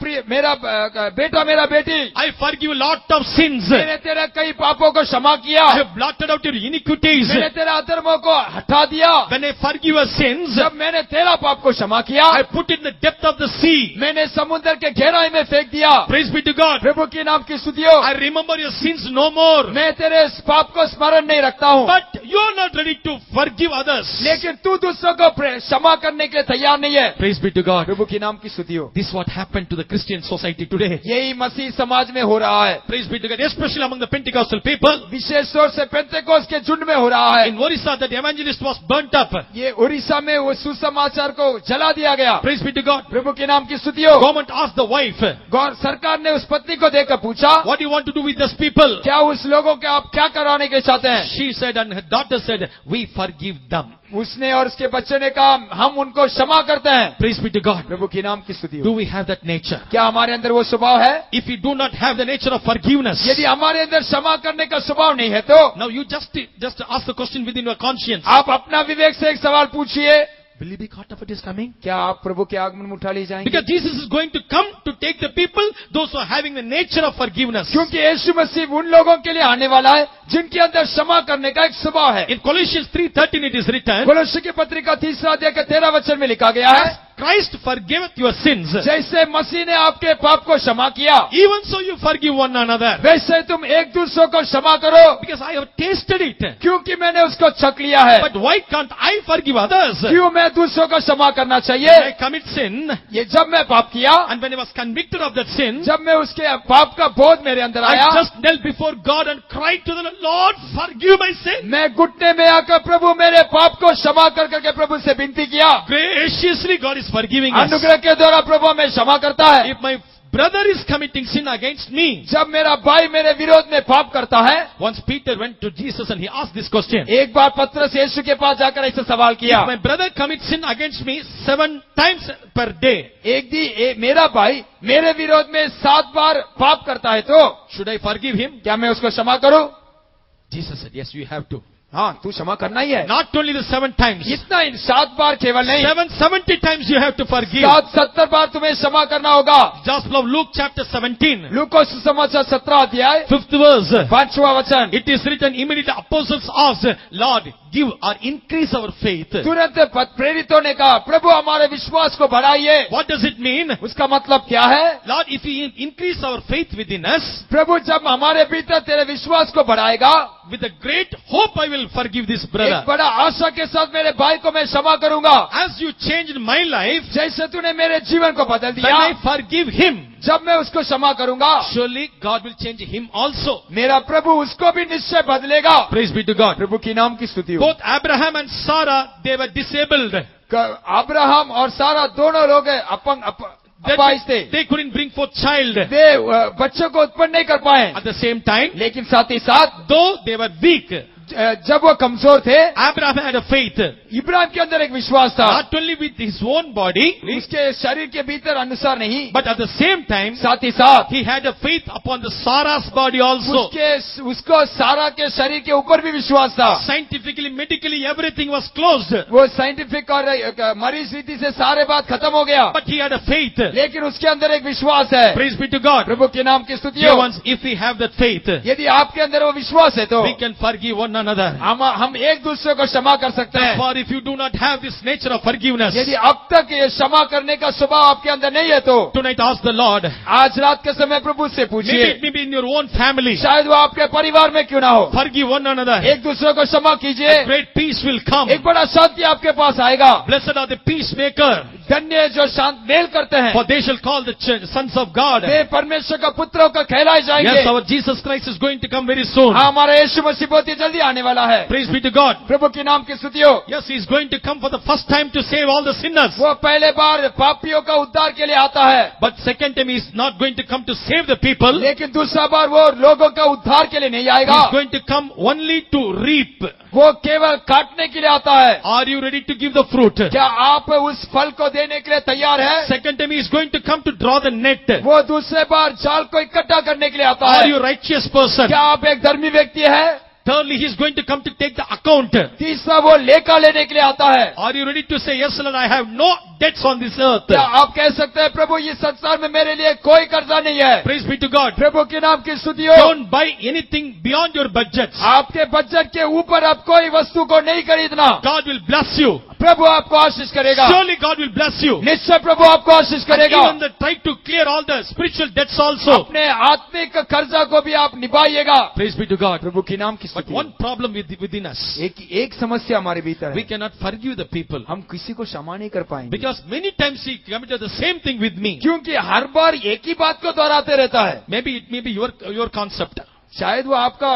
बेटा मेरा बेटी, I forgive a lot of sins. मैंने तेरे कई पापों को क्षमा किया. I have blotted out your iniquities. मैंने तेरा अधर्मों को हटा दिया. When I forgive your sins, जब मैंने तेरा पाप को क्षमा किया, I put in the depth of the sea. मैंने समुद्र के गहराई में फेंक दिया. Praise be to God. प्रभु के नाम की स्तुति हो. I remember your sins no more. मैं तेरे इस पाप को स्मरण नहीं रखता हूँ. But you are not ready to forgive others. लेकिन तू दूसरों को क्षमा करने के लिए तैयार नहीं है. Praise be to God. प्रभु के नाम की स्तुति हो. This is what happened to the Christian society today. यही मसीह समाज में हो रहा है. Praise be to God. Especially among the Pentecostal people. विशेष तौर से पेंतेकोस के झुंड में हो रहा है. In Orissa, that evangelist was burnt up. ये उड़ीसा में वो सुसमाचार को जला दिया गया. Praise be to God. प्रभु के नाम की स्तुति हो. Government asked the wife, सरकार ने उस पत्नी को देखकर पूछा, what do you want to do with these people? क्या उस लोगों के आप क्या कराने के चाहते हैं? She said, and her daughter said, we forgive them. उसने और उसके बच्चे ने कहा, हम उनको क्षमा करते हैं. Praise be to God. प्रभु के नाम की स्तुति Do हो. we have that nature? क्या हमारे अंदर वो स्वभाव है? If we do not have the nature of forgiveness, यदि हमारे अंदर क्षमा करने का स्वभाव नहीं है तो now you just ask the question within your conscience. आप अपना विवेक से एक सवाल पूछिए, Will you be caught up at His coming? क्या आप प्रभु के आगमन में उठा लिए जाएंगे? Because Jesus is going to come to take the people, those who are having the nature of forgiveness. क्योंकि यीशु मसीह उन लोगों के लिए आने वाला है जिनके अंदर क्षमा करने का एक स्वभाव है. In Colossians 3:13 it is written, कोलोसी की पत्रिका 3 अध्याय के 13 वचन में लिखा गया है, Christ forgiveth your sins. जैसे मसीह ने आपके पाप को क्षमा किया, Even so you forgive one another. वैसे तुम एक दूसरे को क्षमा करो. Because I have tasted it. क्योंकि मैंने उसको चख लिया है. But why can't I forgive others? क्यों मैं दूसरों को क्षमा करना When I चाहिए? commit sin, ये जब मैं पाप किया, and when I was convicted of that sin, जब मैं उसके पाप का बोध मेरे अंदर I आया, just knelt before God and cried to the Lord, forgive my sin. मैं घुटने में आकर प्रभु मेरे पाप को क्षमा कर करके प्रभु से विनती किया. Graciously God is forgiving us. अनुग्रह के द्वारा प्रभु हमें क्षमा करता है. If my brother is committing sin against me, जब मेरा भाई मेरे विरोध में पाप करता है, once Peter went to Jesus and he asked this question. एक बार पत्रस यीशु के पास जाकर ऐसा सवाल किया, If my brother commits sin against me 7 times per day, मेरा भाई मेरे विरोध में 7 बार पाप करता है तो should I forgive him? क्या मैं उसको क्षमा करूं? Jesus said, yes, you have to. हाँ, तू क्षमा करना ही है. Not only the 7 times. इतना 7 बार केवल नहीं, 770 times you have to forgive. 70 बार तुम्हें क्षमा करना होगा. Gospel of Luke chapter 17. लूका सुसमाचार 17 अध्याय 5th verse. 5वां वचन. It is written, immediately apostles asked, Lord, give or increase our faith. तुरंत प्रेरितों ने कहा, प्रभु हमारे विश्वास को बढ़ाइए. What does it mean? उसका मतलब क्या है? Lord, if you increase our faith within us, प्रभु जब हमारे भीतर तेरे विश्वास को बढ़ाएगा, with a great hope I will forgive this brother. एक बड़ा आशा के साथ मेरे भाई को मैं क्षमा करूंगा. As you changed my life, जैसे तूने मेरे जीवन को बदल when दिया, I forgive him, जब मैं उसको क्षमा करूंगा, surely God will change him also. मेरा प्रभु उसको भी निश्चय बदलेगा. Praise be to God. प्रभु की नाम की स्तुति हो. Both Abraham and Sarah, they were disabled. Abraham और सारा दोनों लोग अपाहिज थे. They couldn't bring forth child. वे बच्चों को उत्पन्न नहीं कर पाए. At the same time, लेकिन साथ ही साथ though they were weak, जब वो कमजोर थे, Abraham had a faith, Ibrahim के अंदर एक विश्वास था, not only with his own body, उसके शरीर के भीतर अनुसार नहीं, but at the same time, साथ ही साथ he had a faith upon the Sarah's body also. उसको सारा के शरीर के ऊपर भी विश्वास था। Scientifically, medically, everything was closed. वो साइंटिफिक और मरीज रीति से सारे बात खत्म हो गया, But he had a faith. लेकिन उसके अंदर एक विश्वास है। Praise be to God. प्रभु के नाम की स्तुति Dear हो। ones, if we have that faith, यदि आपके अंदर वो विश्वास है तो we can forgive one another. हम एक दूसरे को क्षमा कर सकते हैं। For if you do not have this nature of forgiveness, यदि अब तक ये क्षमा करने का स्वभाव आपके अंदर नहीं है तो tonight ask the Lord. आज रात के समय प्रभु से पूछिए, Maybe in your own family, शायद वो आपके परिवार में क्यों ना हो। forgive one another. एक दूसरे को क्षमा कीजिए, Great peace will come. एक बड़ा शांति आपके पास आएगा। Blessed are the peacemaker, धन्य है जो शांत मेल करते हैं, for they shall call the sons of God. वे परमेश्वर का पुत्रों का कहलाए जाएंगे। Yes, our Jesus Christ is going to come very soon. हाँ, हमारा यीशु मसीह बहुत ही जल्दी आने वाला है। Praise be to God. प्रभु के नाम की स्तुति हो। Yes, he is going to come for the first time to save all the sinners. वो पहले बार पापियों का उद्धार के लिए आता है, But second time he is not going to come to save the people. He लेकिन दूसरा बार वो लोगों का उद्धार के लिए नहीं आएगा, is going to come only to reap. वो केवल काटने के लिए आता है। Are you ready to give the fruit? क्या आप उस फल को देने के लिए तैयार है? Second time he is going to come to draw the net. वो दूसरे बार जाल को इकट्ठा करने के लिए आता Are है। you a righteous person? क्या आप एक धर्मी व्यक्ति है? Thirdly, he is going to come to take the account. तीसरा वो लेखा लेने के लिए आता है। Are you ready to say, yes, Lord, I have no debts on this earth? क्या आप कह सकते हैं, प्रभु इस संसार में मेरे लिए कोई कर्जा नहीं है? Praise be to God. प्रभु के नाम की स्तुति हो। Don't buy anything beyond your budget. आपके बजट के ऊपर आप कोई वस्तु को नहीं खरीदना। God will bless you. प्रभु आपको आशीष करेगा। Surely God will bless you. निश्चय प्रभु आपको आशीष And करेगा। even try to clear all the spiritual debts also. अपने आत्मिक कर्जा को भी आप निभाइएगा। Praise be to God. प्रभु के नाम की But स्तुति। one problem within us, एक समस्या हमारे भीतर we है, cannot forgive the people. हम किसी को क्षमा नहीं कर पाएंगे, Because many times he committed the same thing with me. क्योंकि हर बार एक ही बात को दोहराते रहता है। Maybe it may be your concept. शायद वो आपका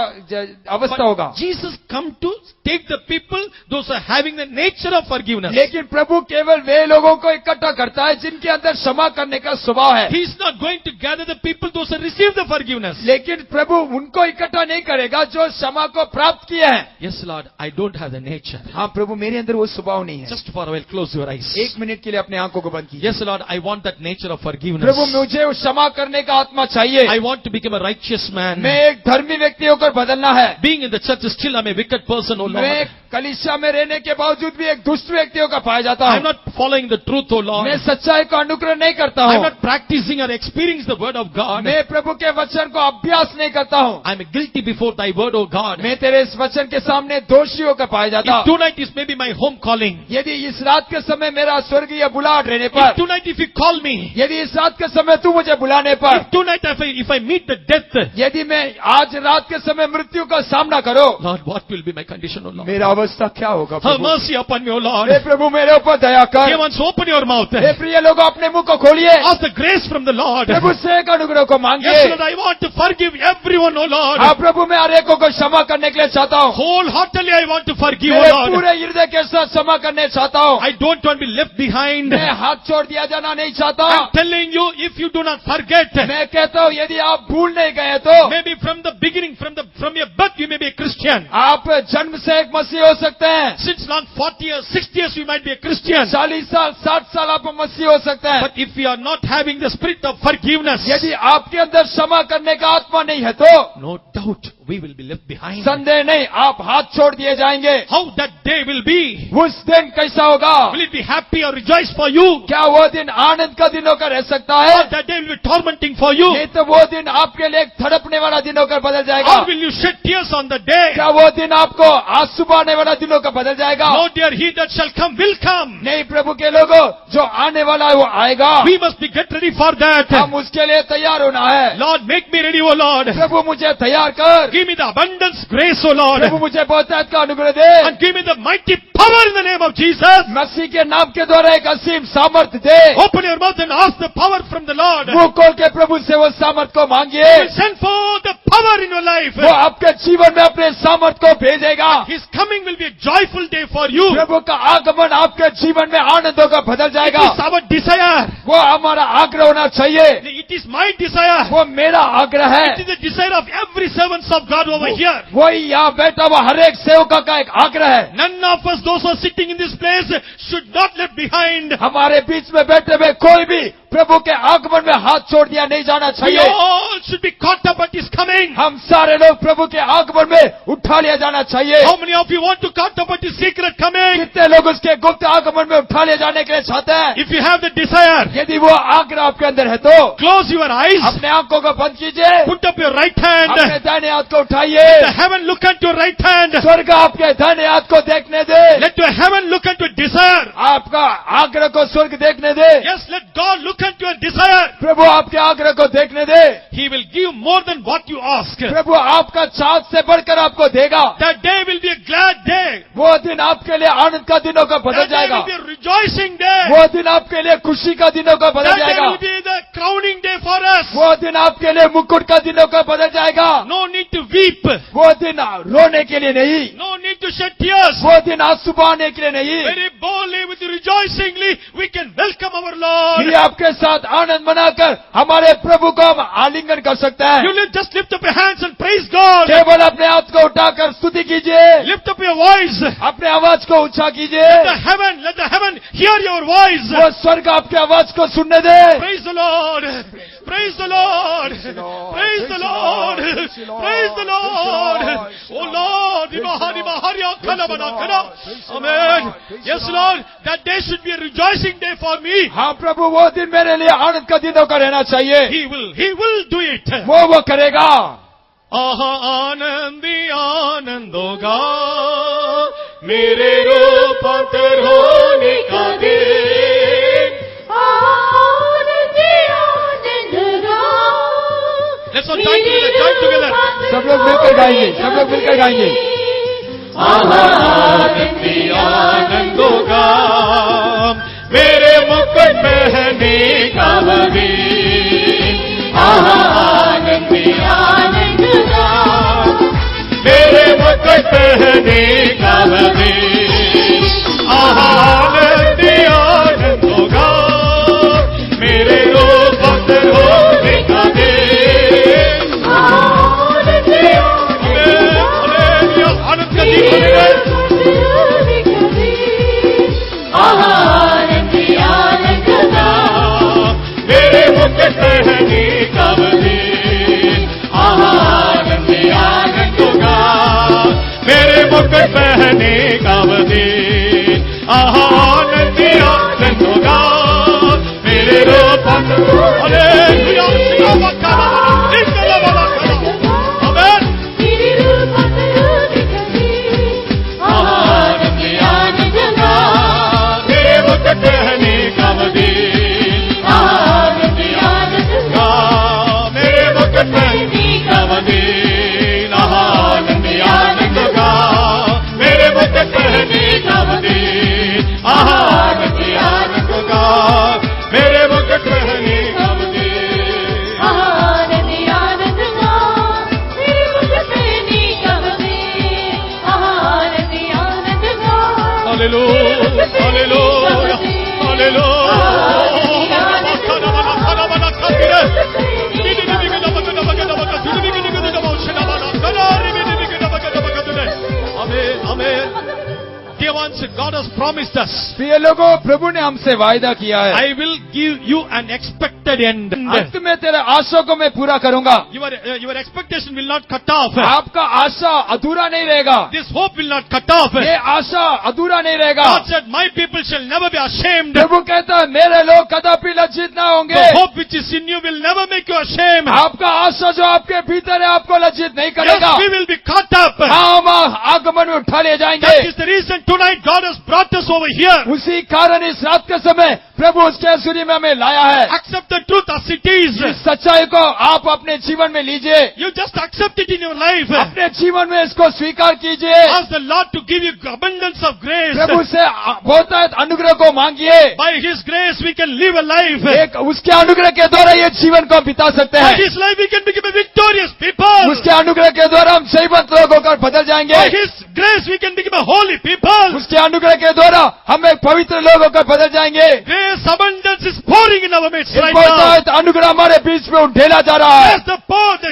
अवस्था होगा, But Jesus come to take the people, those are having the nature of forgiveness. लेकिन प्रभु केवल वे लोगों को इकट्ठा करता है जिनके अंदर क्षमा करने का स्वभाव है। He is not going to gather the people, those who receive the forgiveness. लेकिन प्रभु उनको इकट्ठा नहीं करेगा जो क्षमा को प्राप्त किए हैं। Yes, Lord, I don't have the nature. हाँ प्रभु, मेरे अंदर वो स्वभाव नहीं है। Just for a while, close your eyes. एक मिनट के लिए अपने आंखों को बंद कीजिए। Yes, Lord, I want that nature of forgiveness. प्रभु मुझे उस क्षमा करने का आत्मा चाहिए। I want to become a righteous man. मैं एक धर्मी व्यक्ति होकर बदलना है। Being in the church, still I'm a wicked person, oh मैं Lord. कलीसिया में रहने के बावजूद भी एक दुष्ट व्यक्ति होकर पाया जाता I'm हूँ। not following the truth, oh Lord. मैं सच्चाई को अनुग्रह नहीं करता I'm हूँ। not practicing or experiencing the word of God. मैं प्रभु के वचन को अभ्यास नहीं करता हूँ। I'm guilty before thy word, oh God. मैं तेरे इस वचन के सामने दोषी होकर पाया जाता If हूँ। tonight is maybe my home calling. यदि इस रात के समय मेरा स्वर्गीय बुलाहट रहने If पर, tonight if you call me. यदि इस रात के समय तू मुझे बुलाने पर, If tonight if I meet the death. यदि मैं आज रात के समय मृत्यु का सामना करो, Lord, what will be my condition, oh Lord? मेरा अवस्था क्या होगा Have Prabhu? mercy upon me, oh Lord. हे प्रभु मेरे ऊपर दया कर। Dear ones, open your mouth. हे प्रिय लोगों, अपने मुंह को खोलिए। Ask the grace from the Lord. प्रभु से एक अनुग्रह को मांगिए। Yes, Lord, I want to forgive everyone, oh Lord. हाँ प्रभु, मैं हर एक को क्षमा करने के लिए चाहता हूँ। Wholeheartedly I want to forgive, मेरे oh Lord. पूरे हृदय के साथ क्षमा करने चाहता हूँ। I don't want to be left behind. मैं हाथ छोड़ दिया जाना नहीं चाहता। I'm telling you, if you do not forget, मैं कहता हूँ यदि आप भूल नहीं गए तो maybe from the beginning, from your birth, you may be a Christian. आप जन्म से एक मसीह हो सकते हैं। Since long 40 years, 60 years, you might be a Christian. 40 साल 60 साल आप मसीह हो सकते हैं। But if you are not having the spirit of forgiveness, यदि आपके अंदर क्षमा करने का आत्मा नहीं है तो no doubt we will be left behind. संदेह नहीं, आप हाथ छोड़ दिए जाएंगे। How that day will be? उस दिन कैसा होगा? Will it be happy or rejoice for you? क्या वो दिन आनंद का दिन होकर रह सकता Or है? that day will be tormenting for you? नहीं तो वो दिन आपके लिए एक धड़पने वाला दिन होकर बदल जाएगा। Or will you shed tears on the day? क्या वो दिन आपको आंसू बहाने वाला दिन होकर बदल जाएगा? No, dear, he that shall come will come. नहीं प्रभु के लोगों, जो आने वाला है वो आएगा। We must be get ready for that. हम उसके लिए तैयार होना है। Lord, make me ready, O Lord. प्रभु मुझे तैयार कर। Give me the abundance grace, O Lord. प्रभु मुझे बहुतायत का अनुग्रह दे। And give me the mighty power in the name of Jesus. मसीह के नाम के द्वारा एक असीम सामर्थ दे। Open your mouth and ask the power from the Lord. मुंह खोल के प्रभु से वो सामर्थ को He मांगिए। will send forth the power in your life. वो आपके जीवन में अपने सामर्थ को भेजेगा। His coming will be a joyful day for you. प्रभु का आगमन आपके जीवन में आनंदों का बदल It जाएगा। is our desire. वो हमारा आग्रह होना चाहिए। It is my desire. वो मेरा आग्रह It है, is the desire of every servants of God over here. वही यहाँ बैठा हुआ हर एक सेवका का एक आग्रह है। None of us, those who are sitting in this place, should not left behind. हमारे बीच में बैठे हुए कोई भी प्रभु के आगमन में हाथ छोड़ दिया नहीं जाना We चाहिए। all should be caught up at His coming. हम सारे लोग प्रभु के आगमन में उठा लिया जाना चाहिए। How many of you want to caught up at His secret coming? कितने लोग उसके गुप्त आगमन में उठा लिया जाने के लिए चाहते हैं? If you have the desire, यदि वो आग्रह आपके अंदर है तो close your eyes, अपने आंखों को बंद कीजिए, put up your right hand. अपने दाहिने हाथ को उठाइए, The heaven look at your right hand. स्वर्ग आपके दाहिने हाथ को देखने दे, Let your heaven look at your desire. आपका आग्रह को स्वर्ग देखने दे, Yes, let God look at your desire. प्रभु आपके आग्रह को देखने दे। He will give more than what you ask. प्रभु आपका चाहत से बढ़कर आपको देगा। That day will be a glad day. वो दिन आपके लिए आनंद का दिनों का बदल That day जाएगा। will be a rejoicing day. वो दिन आपके लिए खुशी का दिनों का बदल That day जाएगा। will be the crowning day for us. वो दिन आपके लिए मुकुट का दिनों का बदल जाएगा। No need to weep. वो दिन रोने के लिए नहीं, No need to shed tears. वो दिन आंसू बहाने के लिए नहीं, Very boldly, with rejoicingly, we can welcome our Lord. ये आपके साथ आनंद मनाकर हमारे प्रभु को हम आलिंगन कर सकते हैं। You just lift up your hands and praise God. केवल अपने हाथ को उठाकर स्तुति कीजिए, Lift up your voice. अपने आवाज को ऊंचा कीजिए। Let the heaven hear your voice. वो स्वर्ग आपके आवाज को सुनने दे। Praise the Lord. Praise the Lord. Praise the Lord. Praise the Lord. Oh Lord. Amen. Yes, Lord. That day should be a rejoicing day for me. हाँ प्रभु, वो दिन मेरे लिए आनंद का दिनों का रहना चाहिए। He will do it. वो करेगा। आहा आनंदी आनंद होगा मेरे रूपांतर होने का दिन। Let's all join together. सब लोग मिलकर गाएंगे, सब लोग मिलकर गाएंगे। आहा आनंदी आनंद होगा मेरे मुकुट पहनने का दिन। आहा आनंदी आनंद मेरे मुकुट पहने का दिन। आहा आनंदी आनंद होगा मेरे रूपांतर होने का दिन। आनंद का दिन बनेगा। आहा आनंदी आनंद मेरे मुकुट पहने का दिन। आहा आनंदी आनंद मेरे मुकुट पहने का दिन। आहा आनंदी आनंद होगा मेरे रूपांतर। हालेलुया। आमेन। आहा आनंदी आनंद होगा मेरे मुकुट पहने का दिन। आहा आनंदी आनंद होगा मेरे मुकुट पहने का दिन। आहा आनंदी आनंद होगा मेरे मुकुट पहने का दिन। आहा आनंदी आनंद होगा मेरे मुकुट पहने का दिन। आहा आनंदी आनंद होगा मेरे मुकुट पहने का दिन। आहा आनंदी आनंद होगा। Hallelujah hallelujah hallelujah. Amen. Amen. Dear ones, God has promised us. प्रिय लोगों, प्रभु ने हमसे वायदा किया है, I will give you an expected end. अंत में तेरे आशा को मैं पूरा करूंगा। Your expectation will not cut off. आपका आशा अधूरा नहीं रहेगा, This hope will not cut off. ये आशा अधूरा नहीं रहेगा। God said, my people shall never be ashamed. प्रभु कहता है, मेरे लोग कदापि लज्जित ना होंगे। The hope which is in you will never make you ashamed. आपका आशा जो आपके भीतर है आपको लज्जित नहीं करेगा। Yes, we will be caught up. हम आगमन में उठा ले जाएंगे। That is the reason tonight God has brought us over here. उसी कारण इस रात के समय प्रभु उसके आसुरी में हमें लाया है। Accept the truth as it is. इस सच्चाई को आप अपने जीवन में लीजिए, You just accept it in your life. अपने जीवन में इसको स्वीकार कीजिए। Ask the Lord to give you abundance of grace. प्रभु से बहुतायत अनुग्रह को मांगिए। By His grace we can live a life. एक उसके अनुग्रह के द्वारा ये जीवन को बिता सकते By हैं। His life we can become a victorious people. उसके अनुग्रह के द्वारा हम सहीवंत लोग होकर बदल जाएंगे। By His grace we can become a holy people. उसके अनुग्रह के द्वारा हम एक पवित्र लोग होकर बदल जाएंगे। Grace abundance is is pouring in our midst right एक now. बहुत अनुग्रह हमारे बीच में उंडेला जा रहा है। Yes,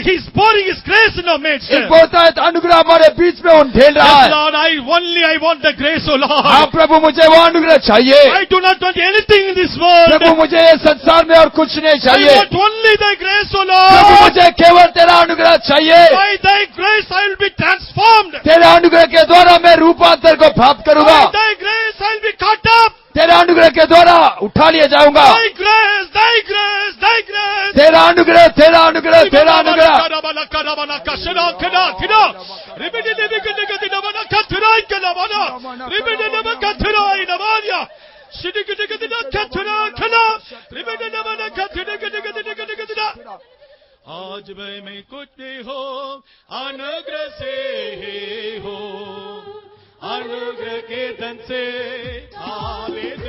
He's pouring His grace in our midst. एक बहुत अनुग्रह हमारे बीच में उंडेल रहा Yes, है। Lord, I want the grace, O Lord. हाँ प्रभु, मुझे वो अनुग्रह चाहिए। I do not want anything in this world. प्रभु, मुझे ये संसार में और कुछ नहीं I चाहिए। want only Thy grace, O प्रभु, Lord. मुझे केवल तेरा अनुग्रह चाहिए। By Thy grace I will be transformed. तेरे अनुग्रह के द्वारा मैं रूपांतर को प्राप्त करूंगा। By Thy grace I will be caught up. तेरे अनुग्रह के द्वारा उठा लिया जाऊंगा। Thy grace, Thy grace, Thy grace. तेरा अनुग्रह, तेरा अनुग्रह, तेरा अनुग्रह। आज मैं कुछ भी हो, अनुग्रह से ही हो, अनुग्रह के धन से हालेलुया।